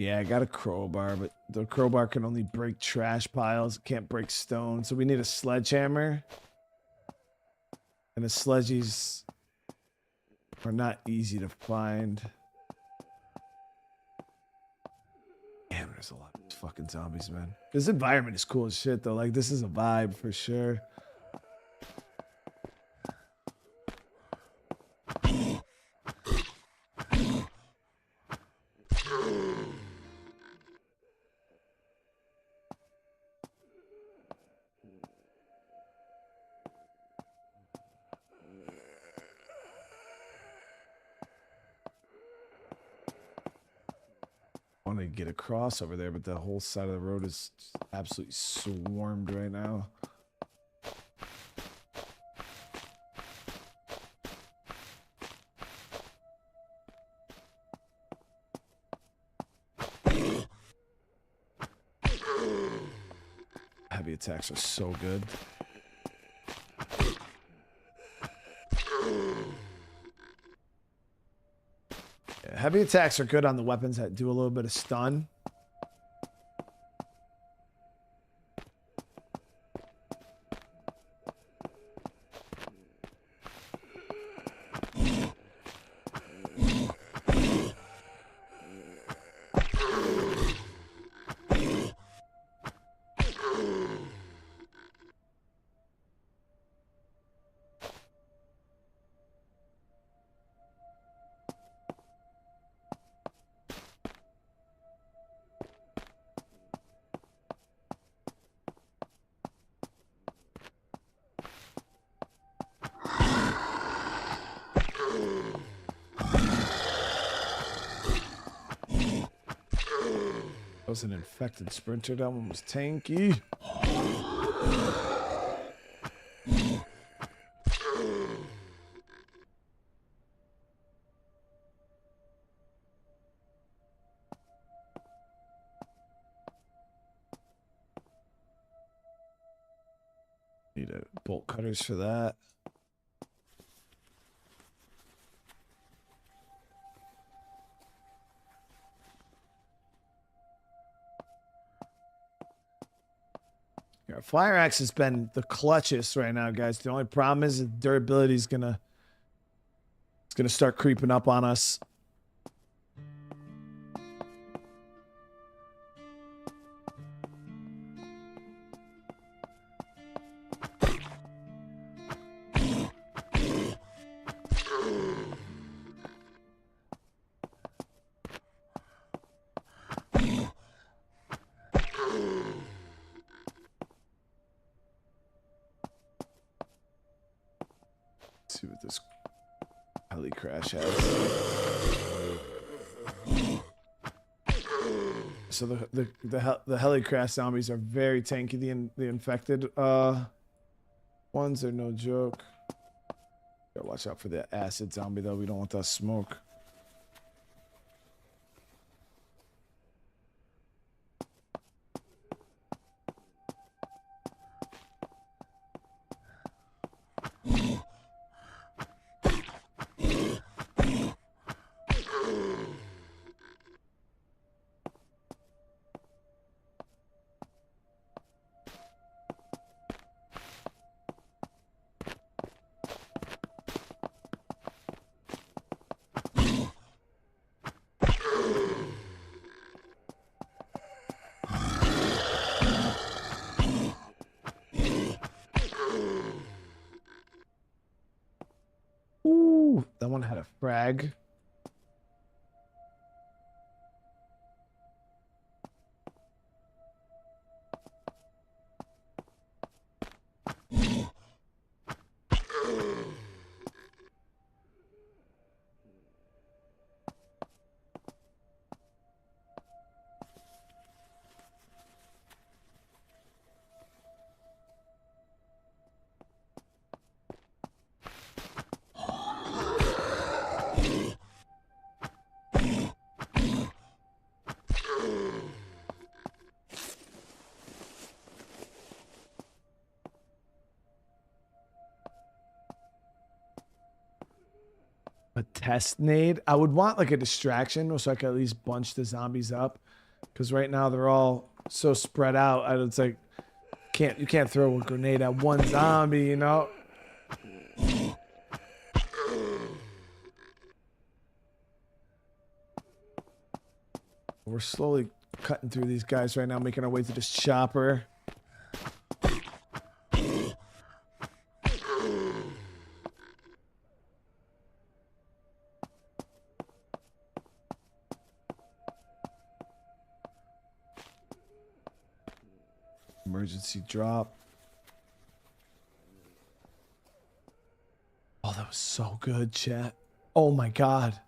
Yeah, I got a crowbar, but the crowbar can only break trash piles. It can't break stone. So we need a sledgehammer. And the sledgies are not easy to find. Damn, there's a lot of fucking zombies, man. This environment is cool as shit, though. Like, this is a vibe for sure. Want to get across over there, but the whole side of the road is absolutely swarmed right now. Heavy attacks are so good. Heavy attacks are good on the weapons that do a little bit of stun. That was an infected sprinter. That one was tanky. Need bolt cutters for that. Yeah, fire axe has been the clutchest right now, guys. The only problem is the durability is gonna start creeping up on us. See what this heli crash has. So the heli crash zombies are very tanky. The infected ones are no joke. Gotta watch out for the acid zombie though. We don't want that smoke. Ooh, that one had a frag. A test nade. I would want like a distraction so I could at least bunch the zombies up. Because right now they're all so spread out. It's like you can't throw a grenade at one zombie, you know? We're slowly cutting through these guys right now, making our way to this chopper. Emergency drop. Oh, that was so good, chat. Oh my God.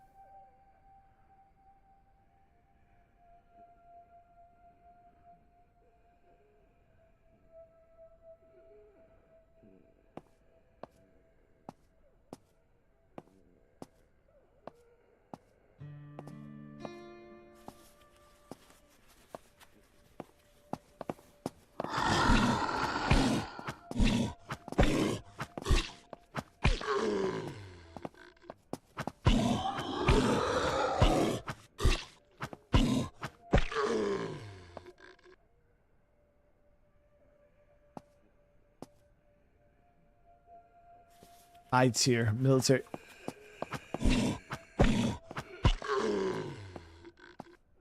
I tier military. You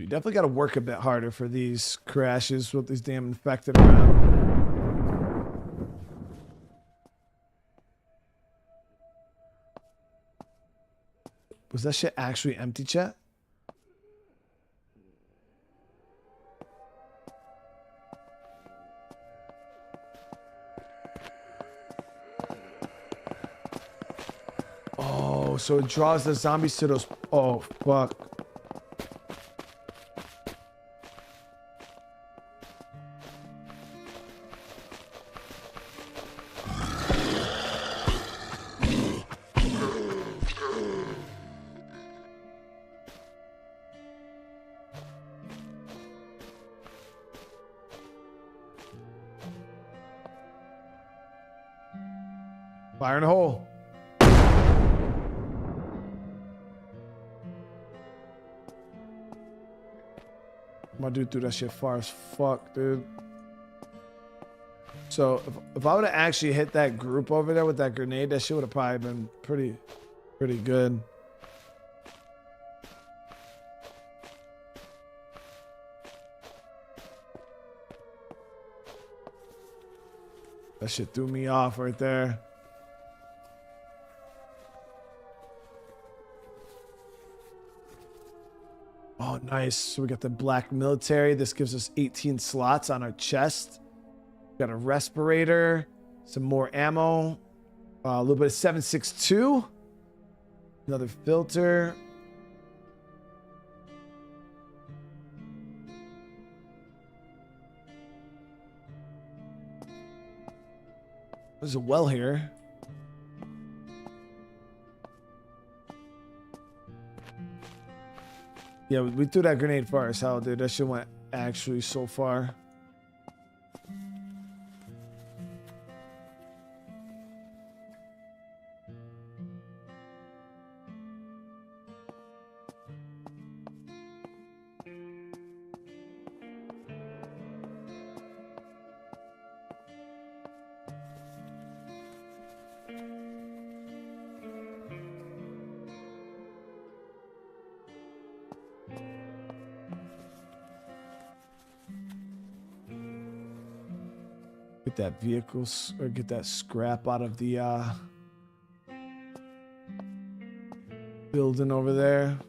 definitely got to work a bit harder for these crashes with these damn infected around. Was that shit actually empty, chat? Oh, so it draws the zombies to those. Oh, fuck. Fire in the hole. My dude threw that shit far as fuck, dude. So if I would have actually hit that group over there with that grenade, that shit would have probably been pretty good. That shit threw me off right there. Oh, nice. So we got the black military. This gives us 18 slots on our chest. Got a respirator, some more ammo, a little bit of 7.62, another filter. There's a well here. Yeah, we threw that grenade far as hell, dude. That shit went actually so far. Get that vehicle or get that scrap out of the building over there.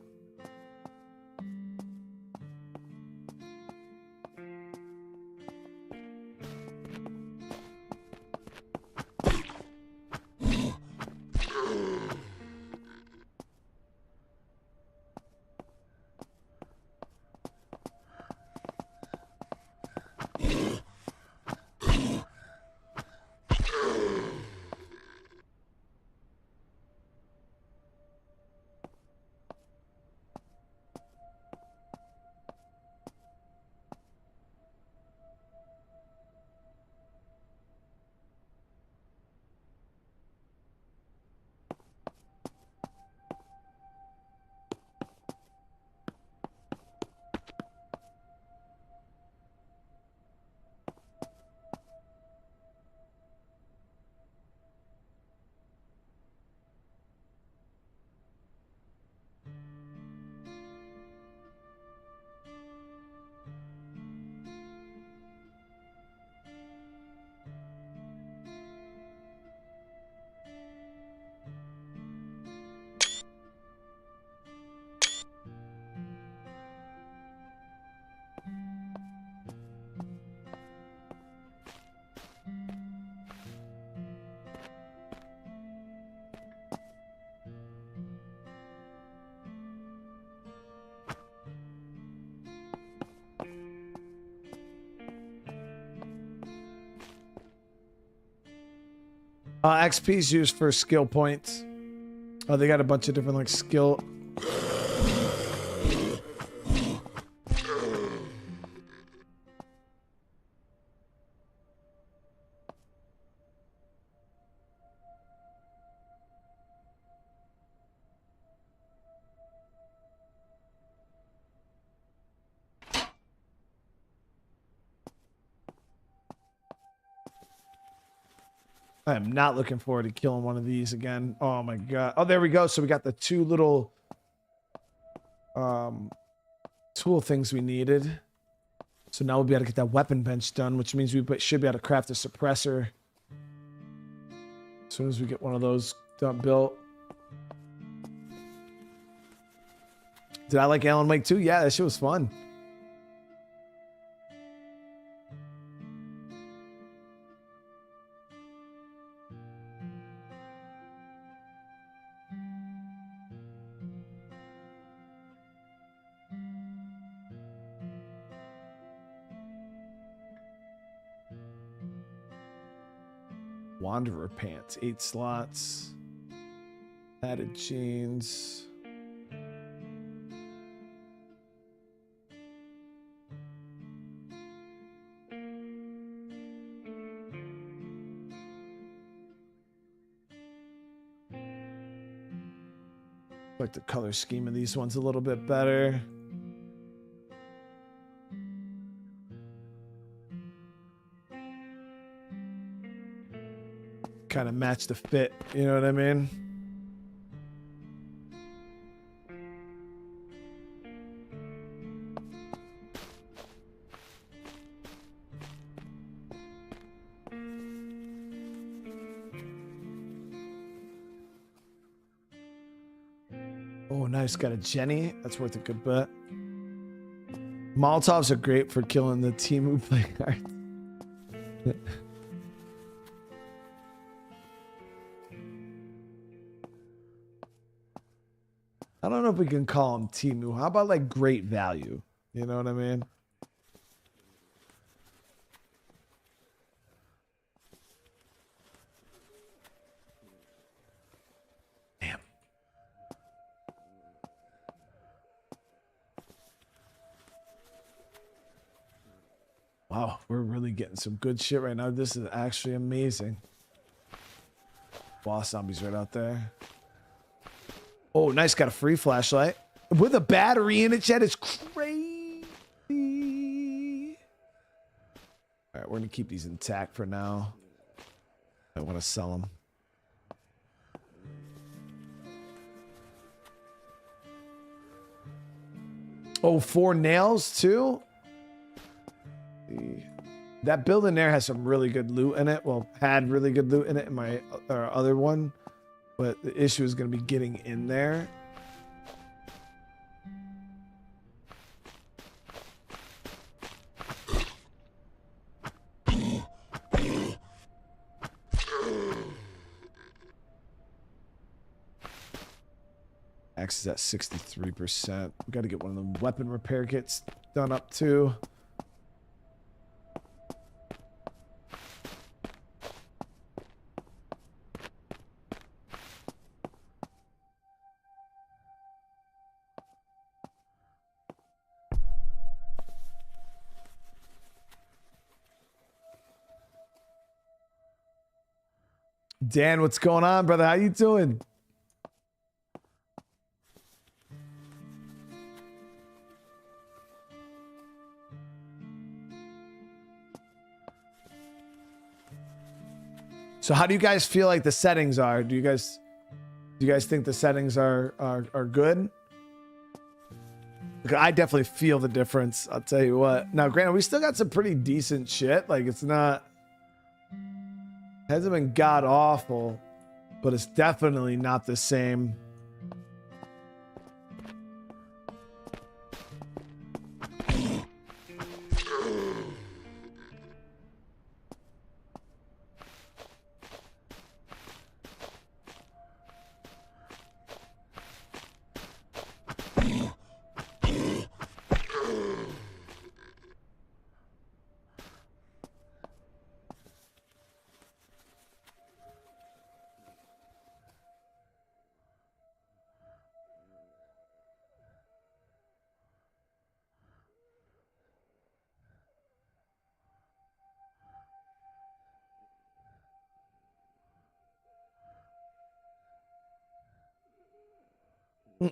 XP is used for skill points. Oh, they got a bunch of different like skill. I am not looking forward to killing one of these again. Oh my god. Oh, there we go. So we got the two little tool things we needed. So now we'll be able to get that weapon bench done, which means we should be able to craft a suppressor as soon as we get one of those built. Did I like Alan Wake 2? Yeah, that shit was fun. Wanderer pants, 8 slots. Padded jeans. I like the color scheme of these ones a little bit better. kind of match the fit. You know what I mean? Oh, nice. Got a Jenny. That's worth a good bet. Molotovs are great for killing the Temu play cards. I don't know if we can call them Temu. How about like great value? You know what I mean? Damn. Wow, we're really getting some good shit right now. This is actually amazing. Boss zombies right out there. Oh, nice. Got a free flashlight. With a battery in it, chat. It's crazy. All right, we're going to keep these intact for now. I want to sell them. Oh, 4 nails too? That building there has some really good loot in it. Well, had really good loot in it in my other one. But the issue is going to be getting in there. Axe is at 63%. We got to get one of them weapon repair kits done up too. Dan, what's going on, brother? How you doing? So how do you guys feel like the settings are? Do you guys think the settings are good? I definitely feel the difference. I'll tell you what. Now, granted, we still got some pretty decent shit. Like, it's not... hasn't been god awful, but it's definitely not the same.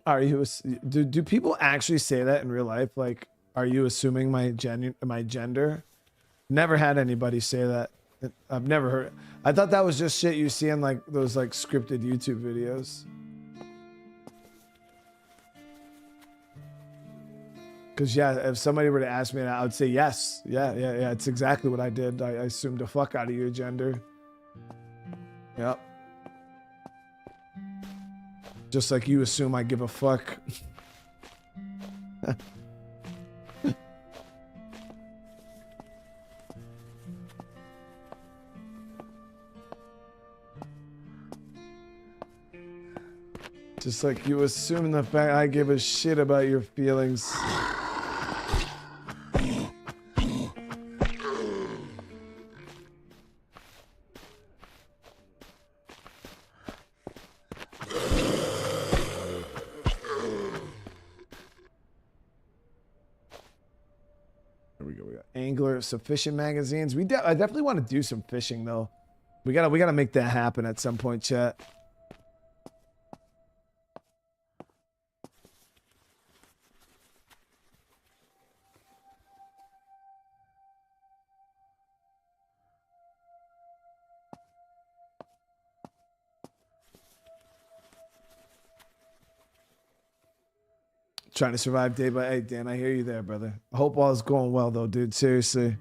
Are you? Do people actually say that in real life? Like, are you assuming my gender? Never had anybody say that. I've never heard. I thought that was just shit you see in like those like scripted YouTube videos. Cause yeah, if somebody were to ask me that, I would say yes. Yeah. It's exactly what I did. I assumed the fuck out of your gender. Yep. Just like you assume I give a fuck. Just like you assume the fact I give a shit about your feelings. Angler sufficient magazines. I definitely want to do some fishing though. We gotta make that happen at some point, chat. Trying to survive day by day. Dan, I hear you there, brother. I hope all is going well, though, dude. Seriously.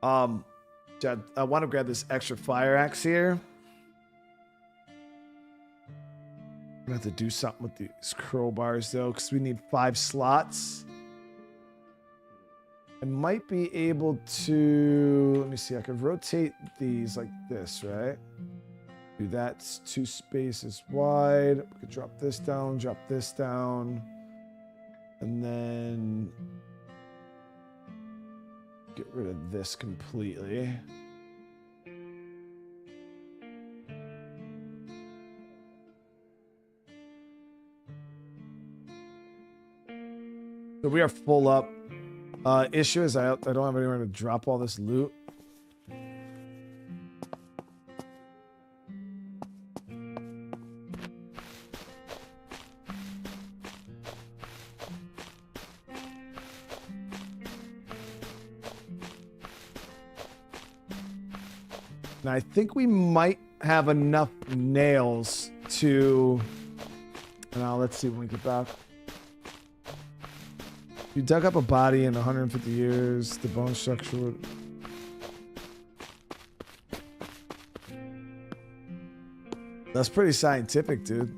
Chad, I want to grab this extra fire axe here. I'm gonna have to do something with these crowbars, though, because we need 5 slots. I might be able to... Let me see. I could rotate these like this, right? Do that. It's 2 spaces wide. We could drop this down, and then get rid of this completely. So we are full up. Issue is I don't have anywhere to drop all this loot. And I think we might have enough nails to... Now let's see when we get back. You dug up a body in 150 years. The bone structure would... That's pretty scientific, dude.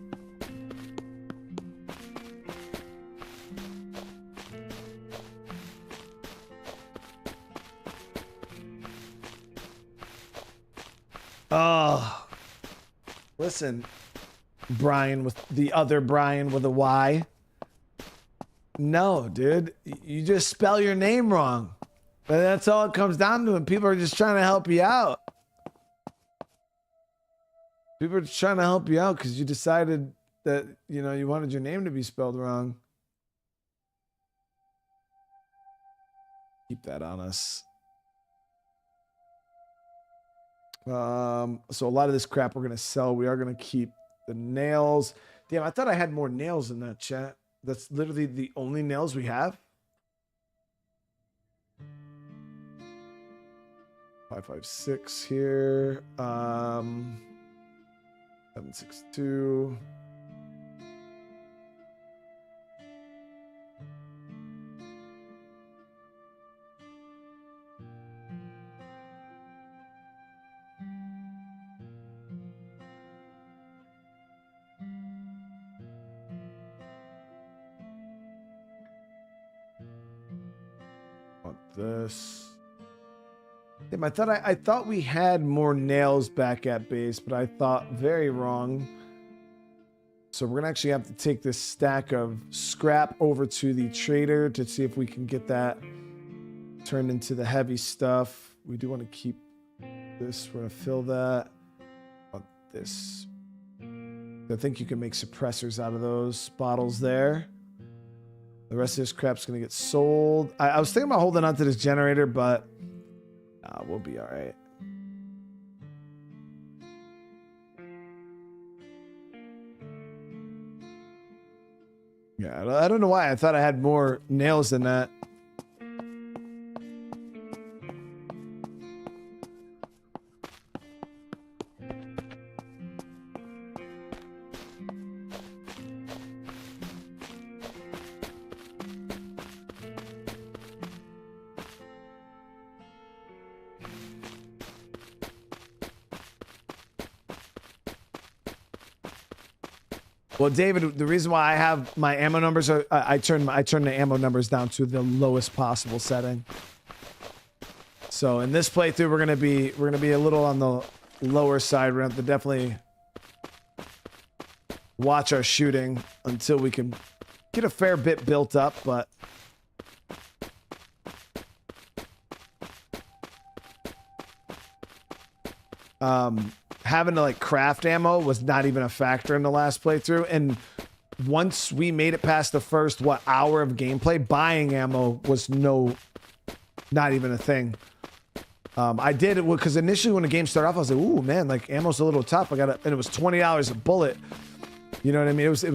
Oh, listen, Brian with the other Brian with a Y. No, dude, you just spell your name wrong. But that's all it comes down to, and people are just trying to help you out. People are just trying to help you out because you decided that, you know, you wanted your name to be spelled wrong. Keep that on us. So a lot of this crap we're going to sell. We are going to keep the nails. Damn, I thought I had more nails in that chat. That's literally the only nails we have. 556 here. 762. This. Damn, I thought we had more nails back at base, but I thought very wrong. So we're gonna actually have to take this stack of scrap over to the trader to see if we can get that turned into the heavy stuff. We do want to keep this. We're gonna fill that. Want this. I think you can make suppressors out of those bottles there. The rest of this crap's going to get sold. I was thinking about holding on to this generator, but we'll be all right. Yeah, I don't know why. I thought I had more nails than that. Well, David, the reason why I have my ammo numbers are I turn the ammo numbers down to the lowest possible setting. So in this playthrough, we're gonna be a little on the lower side. We're gonna have to definitely watch our shooting until we can get a fair bit built up, but having to like craft ammo was not even a factor in the last playthrough. And once we made it past the first, hour of gameplay, buying ammo was not even a thing. I did it because initially when the game started off, I was like, ooh, man, like ammo's a little tough. And it was $20 a bullet. You know what I mean? It was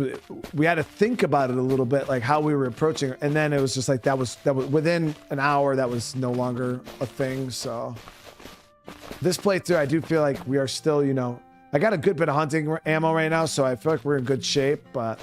we had to think about it a little bit, like how we were approaching it. And then it was just like, that was within an hour, that was no longer a thing. So this playthrough, I do feel like we are still, you know, I got a good bit of hunting ammo right now, so I feel like we're in good shape, but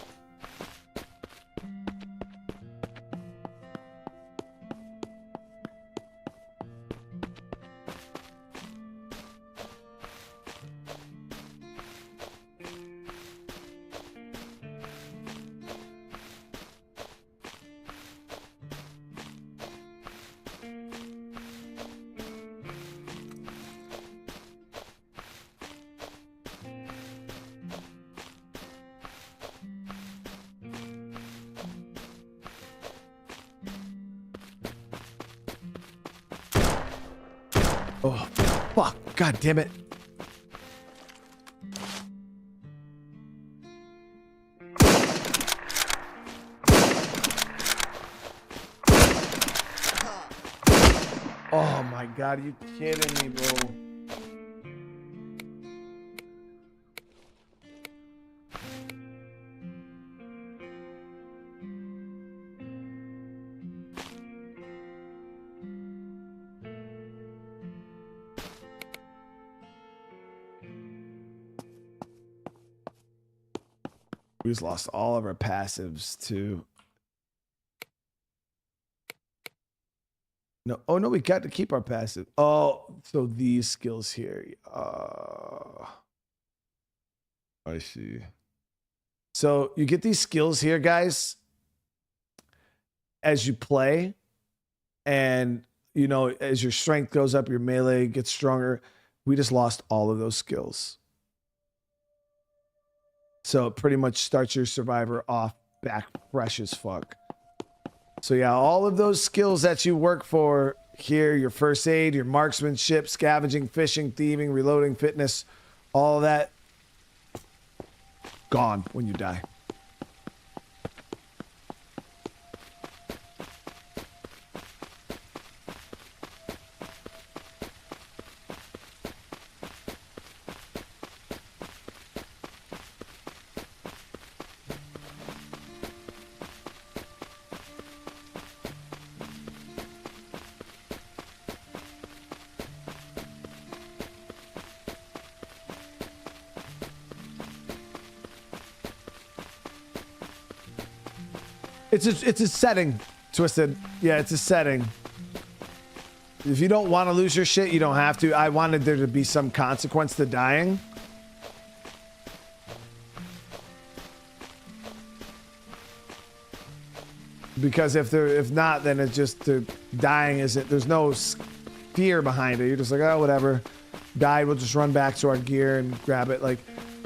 Oh, fuck. God damn it. Oh my God, are you kidding me, bro? We just lost all of our passives too. No, oh no, we got to keep our passive. Oh, so these skills here. I see. So you get these skills here, guys, as you play, and you know, as your strength goes up, your melee gets stronger. We just lost all of those skills. So it pretty much starts your survivor off back fresh as fuck. So yeah, all of those skills that you work for here, your first aid, your marksmanship, scavenging, fishing, thieving, reloading, fitness, all of that, gone when you die. It's a setting, Twisted. Yeah, it's a setting. If you don't want to lose your shit, you don't have to. I wanted there to be some consequence to dying. Because if not, then it's just dying isn't. There's no fear behind it. You're just like, oh, whatever. Died. We'll just run back to our gear and grab it. Like,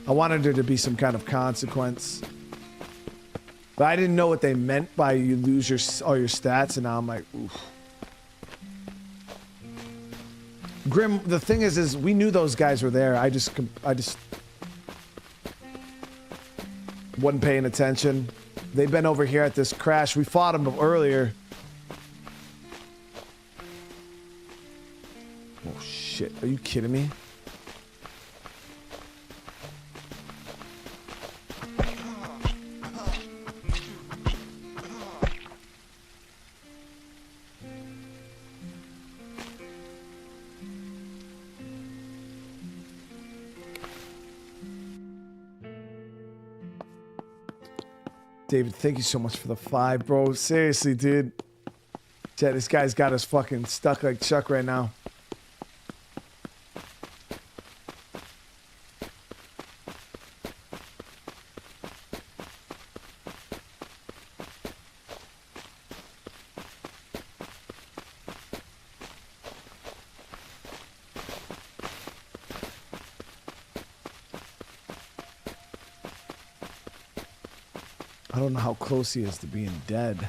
I wanted there to be some kind of consequence. But I didn't know what they meant by you lose all your stats, and now I'm like, oof. Grim, the thing is we knew those guys were there. I just wasn't paying attention. They've been over here at this crash. We fought them earlier. Oh shit! Are you kidding me? David, thank you so much for the 5, bro. Seriously, dude. Chat, this guy's got us fucking stuck like Chuck right now. I don't know how close he is to being dead.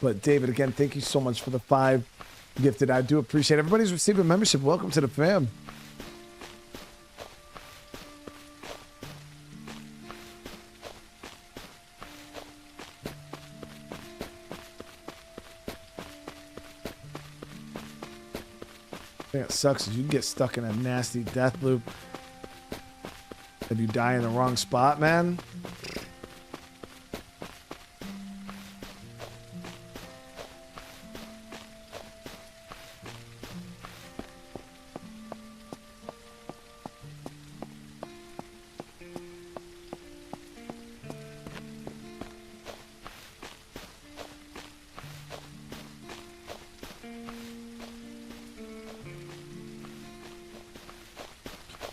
But David, again, thank you so much for the 5 gifted. I do appreciate it. Everybody's received a membership. Welcome to the fam. thing that sucks is you get stuck in a nasty death loop and you die in the wrong spot, man.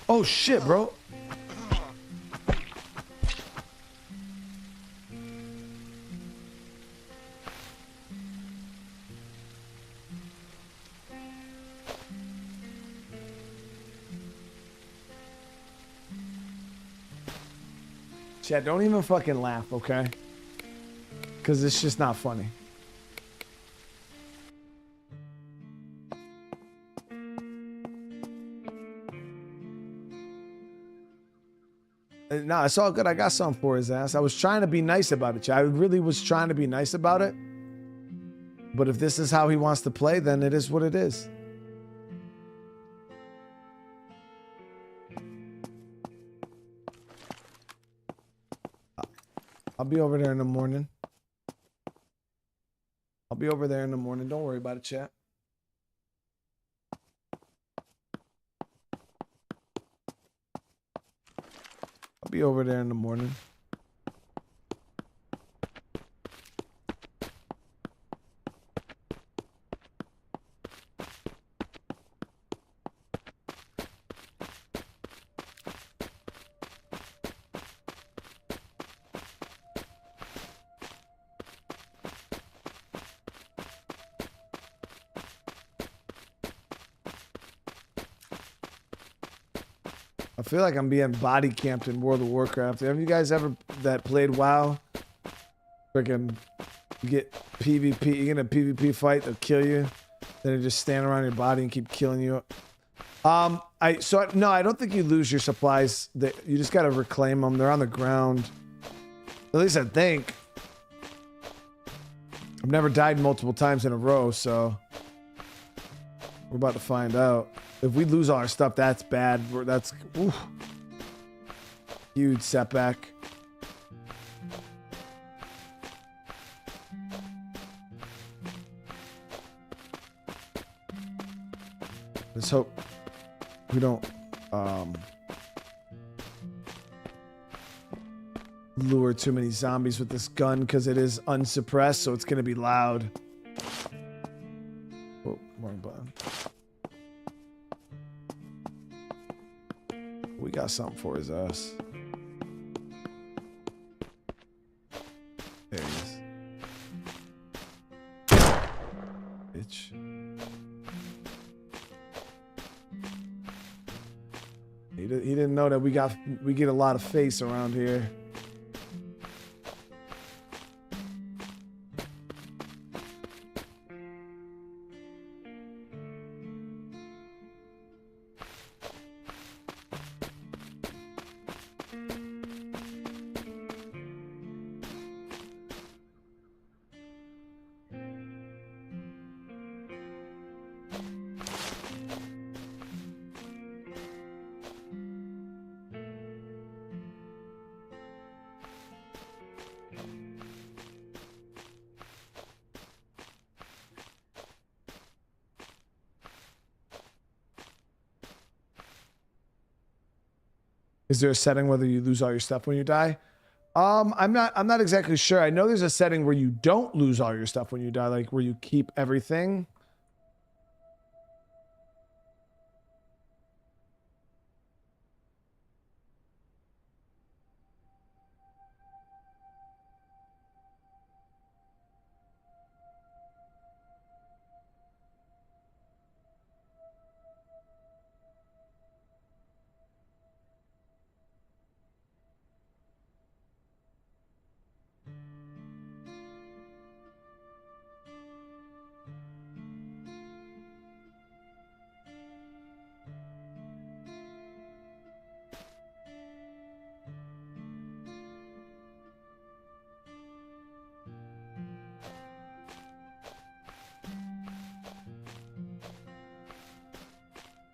Oh shit, bro. Chad, don't even fucking laugh, okay? Because it's just not funny. No, it's all good. I got something for his ass. I was trying to be nice about it, Chad. I really was trying to be nice about it. But if this is how he wants to play, then it is what it is. I'll be over there in the morning. I'll be over there in the morning. Don't worry about it, chat. I'll be over there in the morning. I feel like I'm being body camped in World of Warcraft. Have you guys ever that played WoW? Freaking get PvP, you get in a PvP fight, they'll kill you. Then they just stand around your body and keep killing you. No, I don't think you lose your supplies. You just gotta reclaim them. They're on the ground. At least I think. I've never died multiple times in a row, so we're about to find out. If we lose all our stuff, that's bad. That's oof, huge setback. Let's hope we don't lure too many zombies with this gun because it is unsuppressed, so it's going to be loud. Oh, wrong button. We got something for his ass. There he is. Bitch. He didn't know that we get a lot of face around here. Is there a setting whether you lose all your stuff when you die? I'm not exactly sure. I know there's a setting where you don't lose all your stuff when you die, like where you keep everything.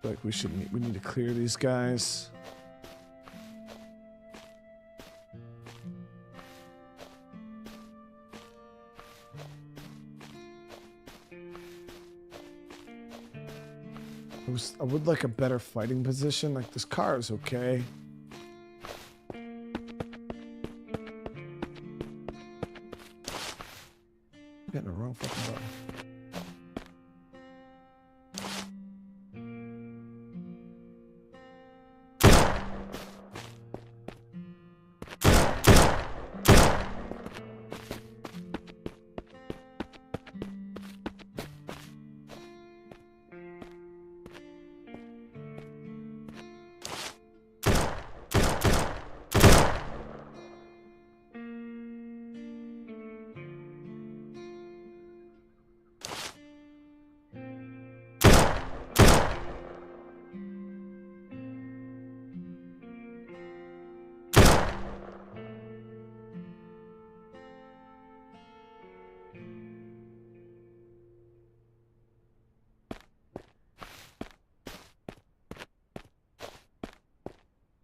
Like we need to clear these guys. I would like a better fighting position. Like this car is okay. I'm getting the wrong fucking button.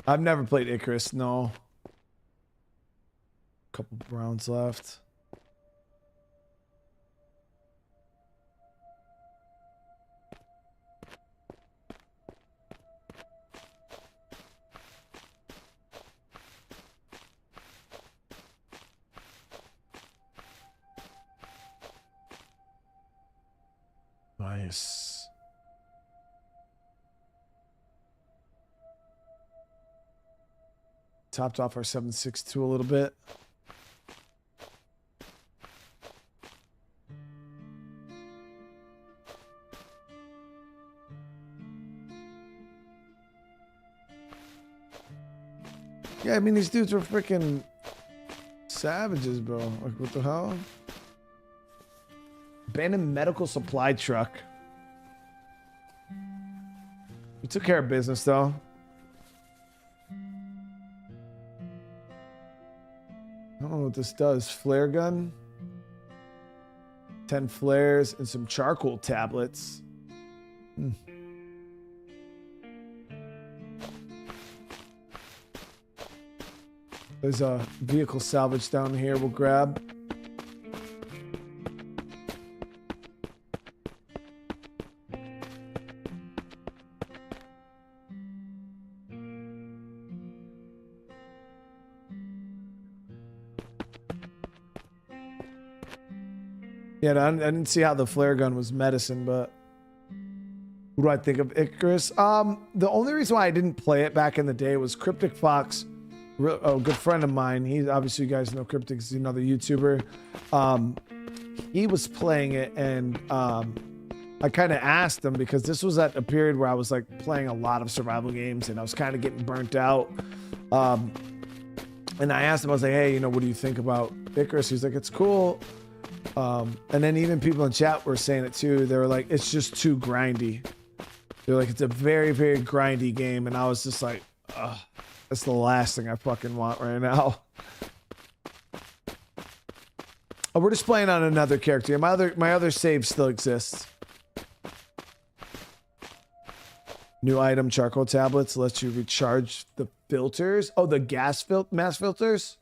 I've never played Icarus, no. Couple rounds left. Nice. Topped off our 7.62 a little bit. Yeah, I mean, these dudes are freaking savages, bro. Like, what the hell? Abandoned medical supply truck. We took care of business, though. I don't know what this does. Flare gun. 10 flares and some charcoal tablets. There's a vehicle salvage down here we'll grab. Yeah, I didn't see how the flare gun was medicine, but what do I think of Icarus? The only reason why I didn't play it back in the day was Cryptic Fox, a good friend of mine. He's obviously, you guys know Cryptic is another YouTuber. He was playing it, and I kind of asked him because this was at a period where I was like playing a lot of survival games and I was kind of getting burnt out. And I asked him, I was like, hey, you know, what do you think about Icarus? He's like, it's cool. And then even people in chat were saying it too. They were like, it's just too grindy. They're like, it's a very, very grindy game. And I was just like, ugh, that's the last thing I fucking want right now. Oh, we're just playing on another character. My other save still exists. New item, charcoal tablets, lets you recharge the filters. Oh, the mass filters?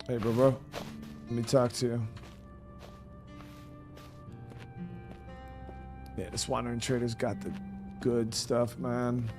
Hey, bro. Let me talk to you. Yeah, this Wandering Trader's got the good stuff, man.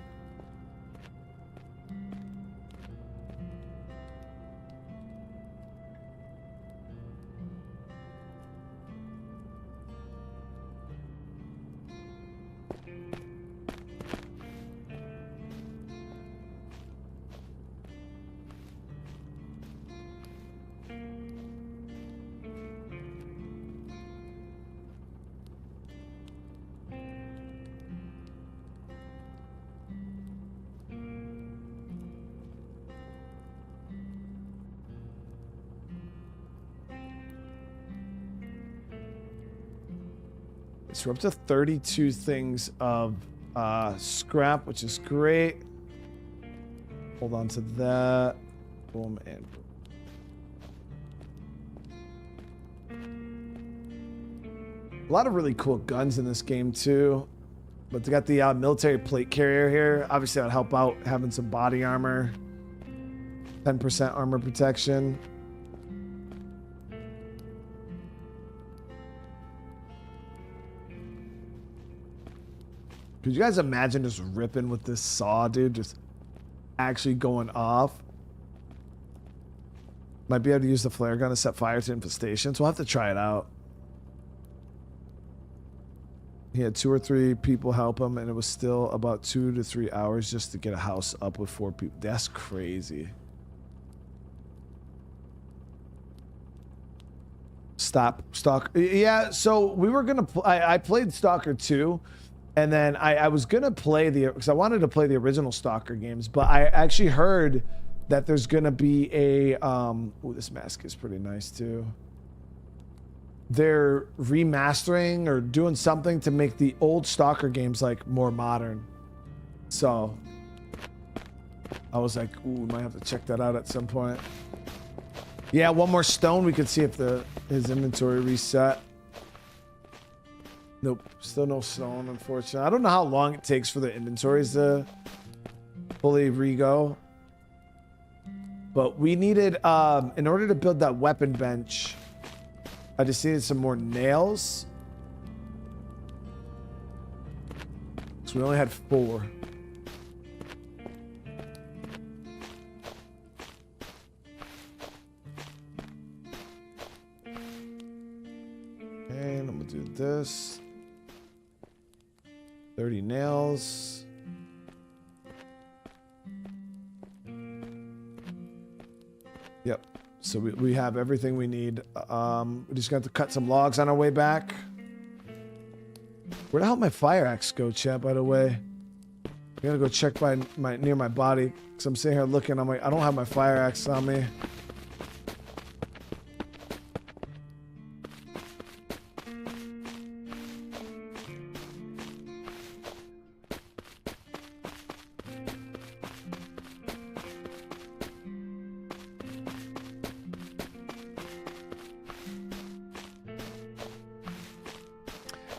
So we're up to 32 things of scrap, which is great. Hold on to that. Boom and boom. A lot of really cool guns in this game too. But they got the military plate carrier here. Obviously, that'd help out having some body armor. 10% armor protection. Could you guys imagine just ripping with this saw, dude? Just actually going off. Might be able to use the flare gun to set fire to infestations. We'll have to try it out. He had 2 or 3 people help him, and it was still about 2 to 3 hours just to get a house up with 4 people. That's crazy. Stop. Stalker. Yeah, so we were going to... I played Stalker 2. And then I was gonna play because I wanted to play the original Stalker games, but I actually heard that there's gonna be a oh, this mask is pretty nice too. They're remastering or doing something to make the old Stalker games like more modern. So I was like, ooh, we might have to check that out at some point. Yeah, one more stone. We could see if his inventory reset. Nope, still no stone, unfortunately. I don't know how long it takes for the inventories to fully re-go. But we needed, in order to build that weapon bench, I just needed some more nails. So we only had 4. And I'm gonna do this. 30 nails. Yep. So we have everything we need. We just got to cut some logs on our way back. Where the hell did my fire axe go, chat, by the way? I gotta go check near my body. Because I'm sitting here looking, I'm like, I don't have my fire axe on me.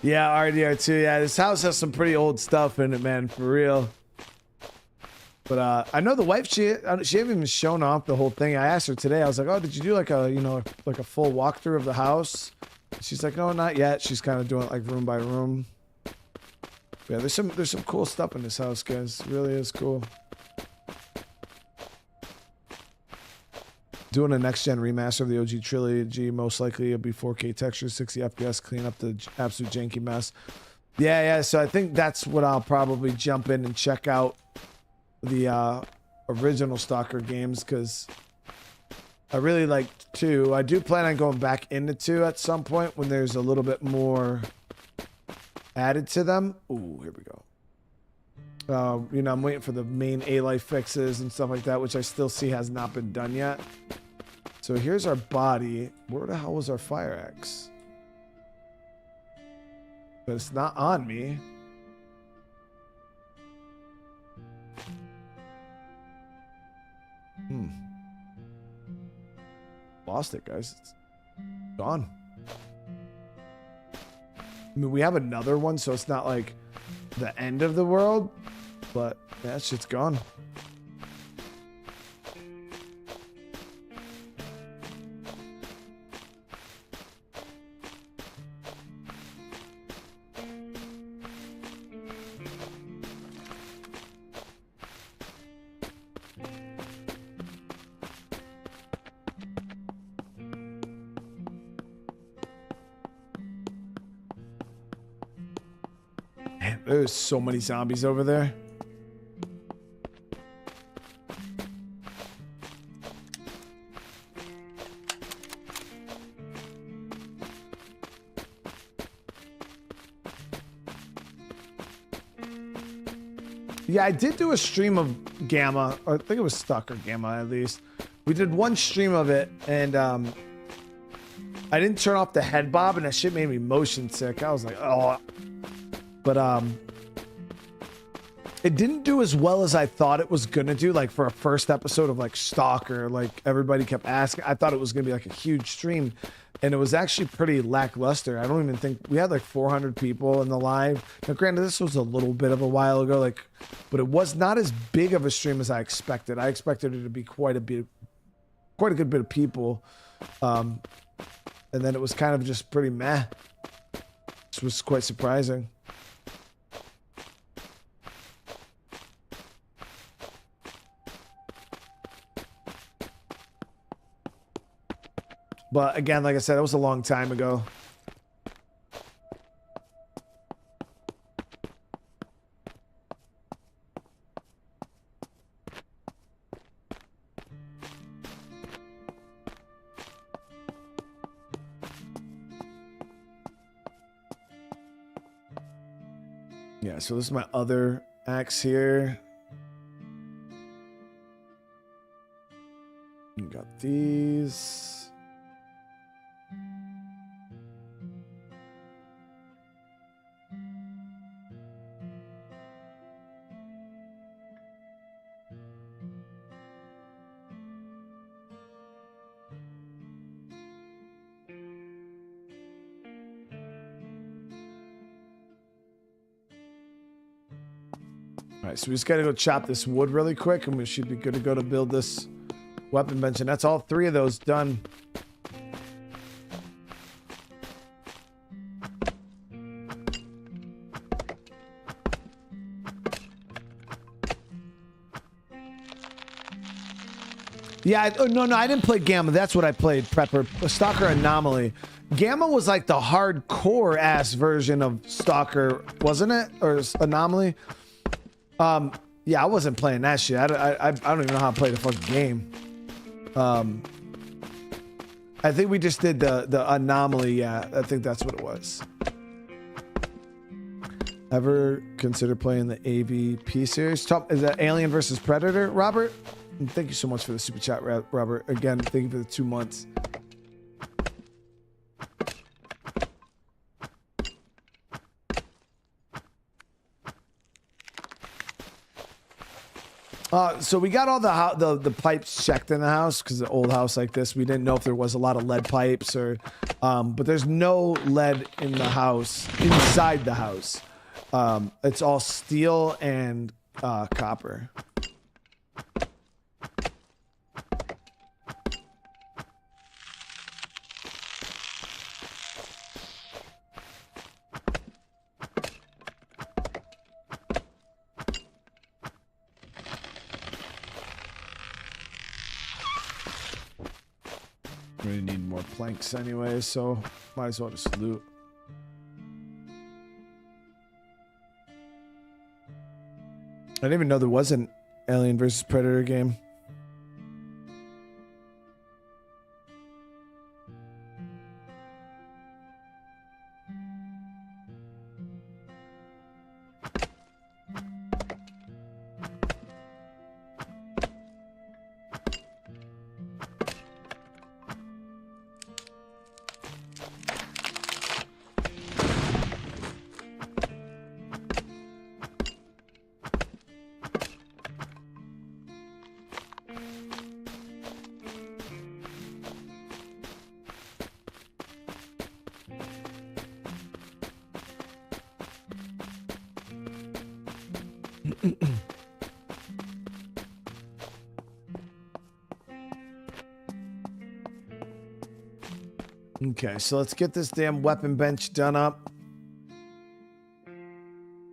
Yeah, RDR2. Yeah, this house has some pretty old stuff in it, man, for real. But I know the wife, she haven't even shown off the whole thing. I asked her today. I was like, "Oh, did you do like a, like a full walkthrough of the house?" She's like, "No, not yet." She's kind of doing it like room by room. Yeah, there's some cool stuff in this house, guys. It really is cool. Doing a next-gen remaster of the OG trilogy, most likely it'll be 4K textures, 60 FPS, clean up the absolute janky mess. Yeah, so I think that's what I'll probably jump in and check out the original Stalker games, because I really like 2. I do plan on going back into 2 at some point when there's a little bit more added to them. Ooh, here we go. I'm waiting for the main A-Life fixes and stuff like that, which I still see has not been done yet. So here's our body. Where the hell was our fire axe? But it's not on me. Lost it, guys. It's gone. I mean, we have another one, so it's not like the end of the world, but that shit's gone. Man, there's so many zombies over there. Yeah, I did do a stream of Gamma, or I think it was Stalker Gamma at least. We did one stream of it, and I didn't turn off the head bob, and that shit made me motion sick. I was like, oh. But it didn't do as well as I thought it was gonna do. Like for a first episode of like Stalker, like everybody kept asking. I thought it was gonna be like a huge stream, and it was actually pretty lackluster. I don't even think we had like 400 people in the live. Now, granted, this was a little bit of a while ago, like, but it was not as big of a stream as I expected. I expected it to be quite a good bit of people, and then it was kind of just pretty meh. This was quite surprising. But again, like I said, it was a long time ago. Yeah, so this is my other axe here. You got these. All right, so we just gotta go chop this wood really quick and we should be good to go to build this weapon bench. And that's all 3 of those done. Yeah, no, I didn't play Gamma. That's what I played, Prepper. Stalker Anomaly. Gamma was like the hardcore ass version of Stalker, wasn't it? Or Anomaly? Yeah, I wasn't playing that shit. I don't even know how to play the fucking game. I think we just did the Anomaly. Yeah, I think that's what it was. Ever consider playing the AVP series? Is that Alien versus Predator, Robert? And thank you so much for the super chat, Robert. Again, thank you for the 2 months. So we got all the pipes checked in the house because the old house like this, we didn't know if there was a lot of lead pipes or, but there's no lead in the house, inside the house. It's all steel and copper. We need more planks anyway, so might as well just loot. I didn't even know there was an Alien versus Predator game. Okay, so let's get this damn weapon bench done up.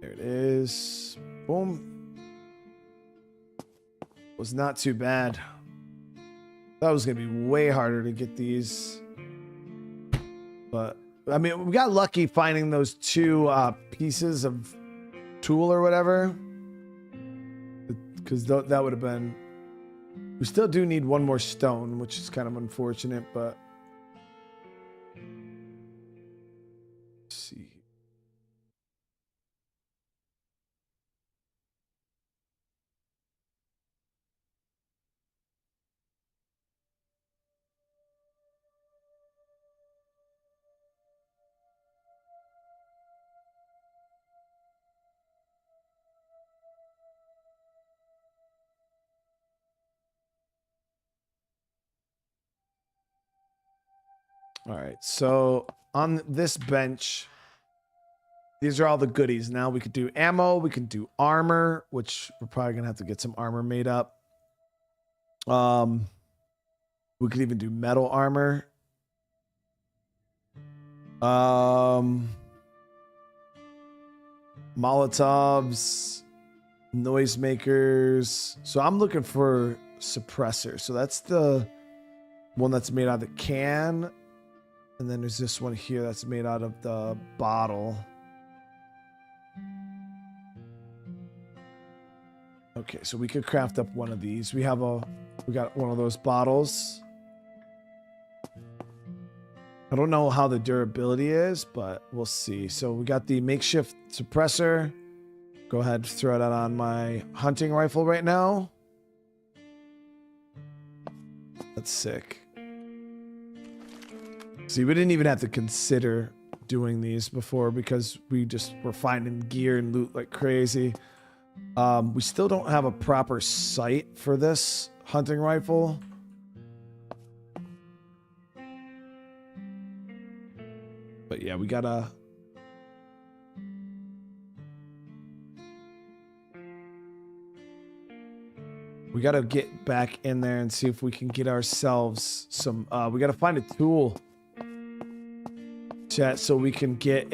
There it is. Boom. Was not too bad. That was gonna be way harder to get these. But I mean, we got lucky finding those 2 pieces of tool or whatever. Because that would have been... We still do need 1 more stone, which is kind of unfortunate, but... Let's see. All right, so on this bench, these are all the goodies. Now we could do ammo, we can do armor, which we're probably gonna have to get some armor made up. We could even do metal armor. Molotovs, noisemakers. So I'm looking for suppressor. So that's the one that's made out of the can. And then there's this one here that's made out of the bottle. Okay, so we could craft up one of these. We got one of those bottles. I don't know how the durability is, but we'll see. So we got the makeshift suppressor. Go ahead, throw that on my hunting rifle right now. That's sick. See, we didn't even have to consider doing these before because we just were finding gear and loot like crazy. We still don't have a proper sight for this hunting rifle. But yeah, we gotta... We gotta get back in there and see if we can get ourselves some... we gotta find a tool, chat, so we can get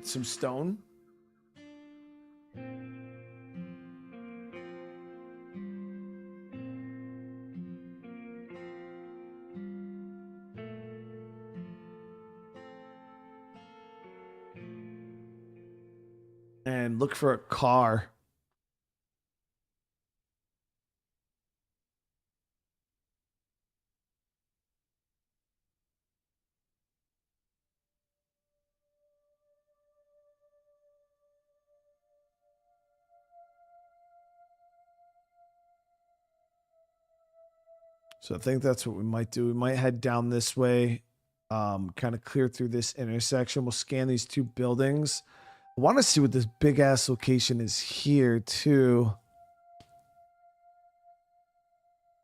some stone. And look for a car. So I think that's what we might do. We might head down this way, kind of clear through this intersection. We'll scan these two buildings. I want to see what this big ass location is here too.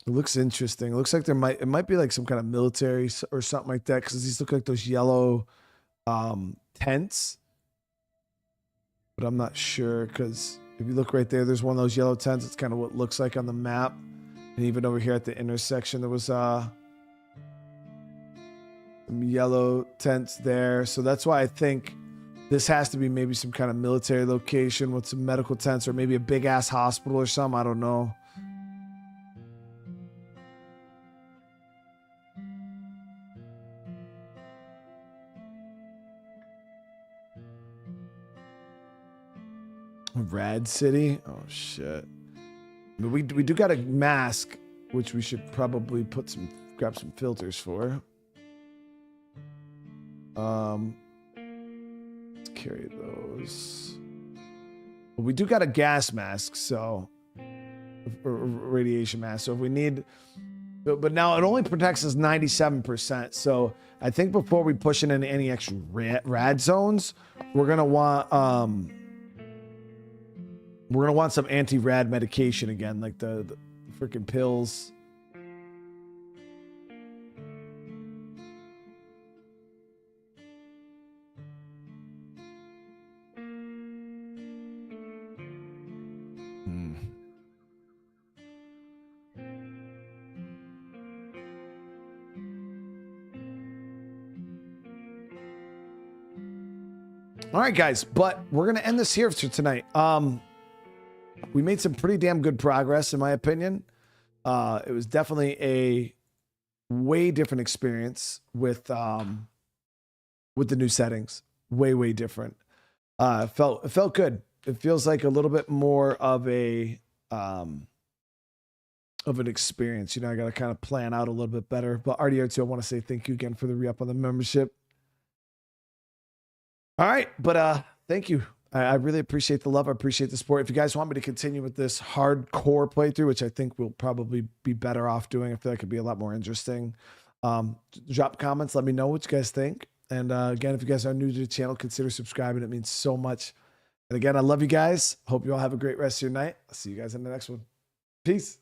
It looks interesting. It looks like it might be like some kind of military or something like that, because these look like those yellow tents. But I'm not sure, because if you look right there, there's one of those yellow tents. It's kind of what it looks like on the map. And even over here at the intersection, there was some yellow tents there. So that's why I think this has to be maybe some kind of military location with some medical tents, or maybe a big ass hospital or something. I don't know. Rad City? Oh shit. But we do got a mask, which we should probably grab some filters for. Let's carry those. But we do got a gas mask, so or radiation mask. So if we need, but now it only protects us 97%. So I think before we push in any extra rad zones, we're gonna want some anti-rad medication again, like the freaking pills. All right, guys, but we're gonna end this here for tonight. We made some pretty damn good progress, in my opinion. It was definitely a way different experience with the new settings. Way different. It felt good. It feels like a little bit more of an experience. You know, I got to kind of plan out a little bit better. But RDR2, I want to say thank you again for the re-up on the membership. All right, but thank you. I really appreciate the love. I appreciate the support. If you guys want me to continue with this hardcore playthrough, which I think we'll probably be better off doing, I feel like it'd be a lot more interesting. Drop comments. Let me know what you guys think. And again, if you guys are new to the channel, consider subscribing. It means so much. And again, I love you guys. Hope you all have a great rest of your night. I'll see you guys in the next one. Peace.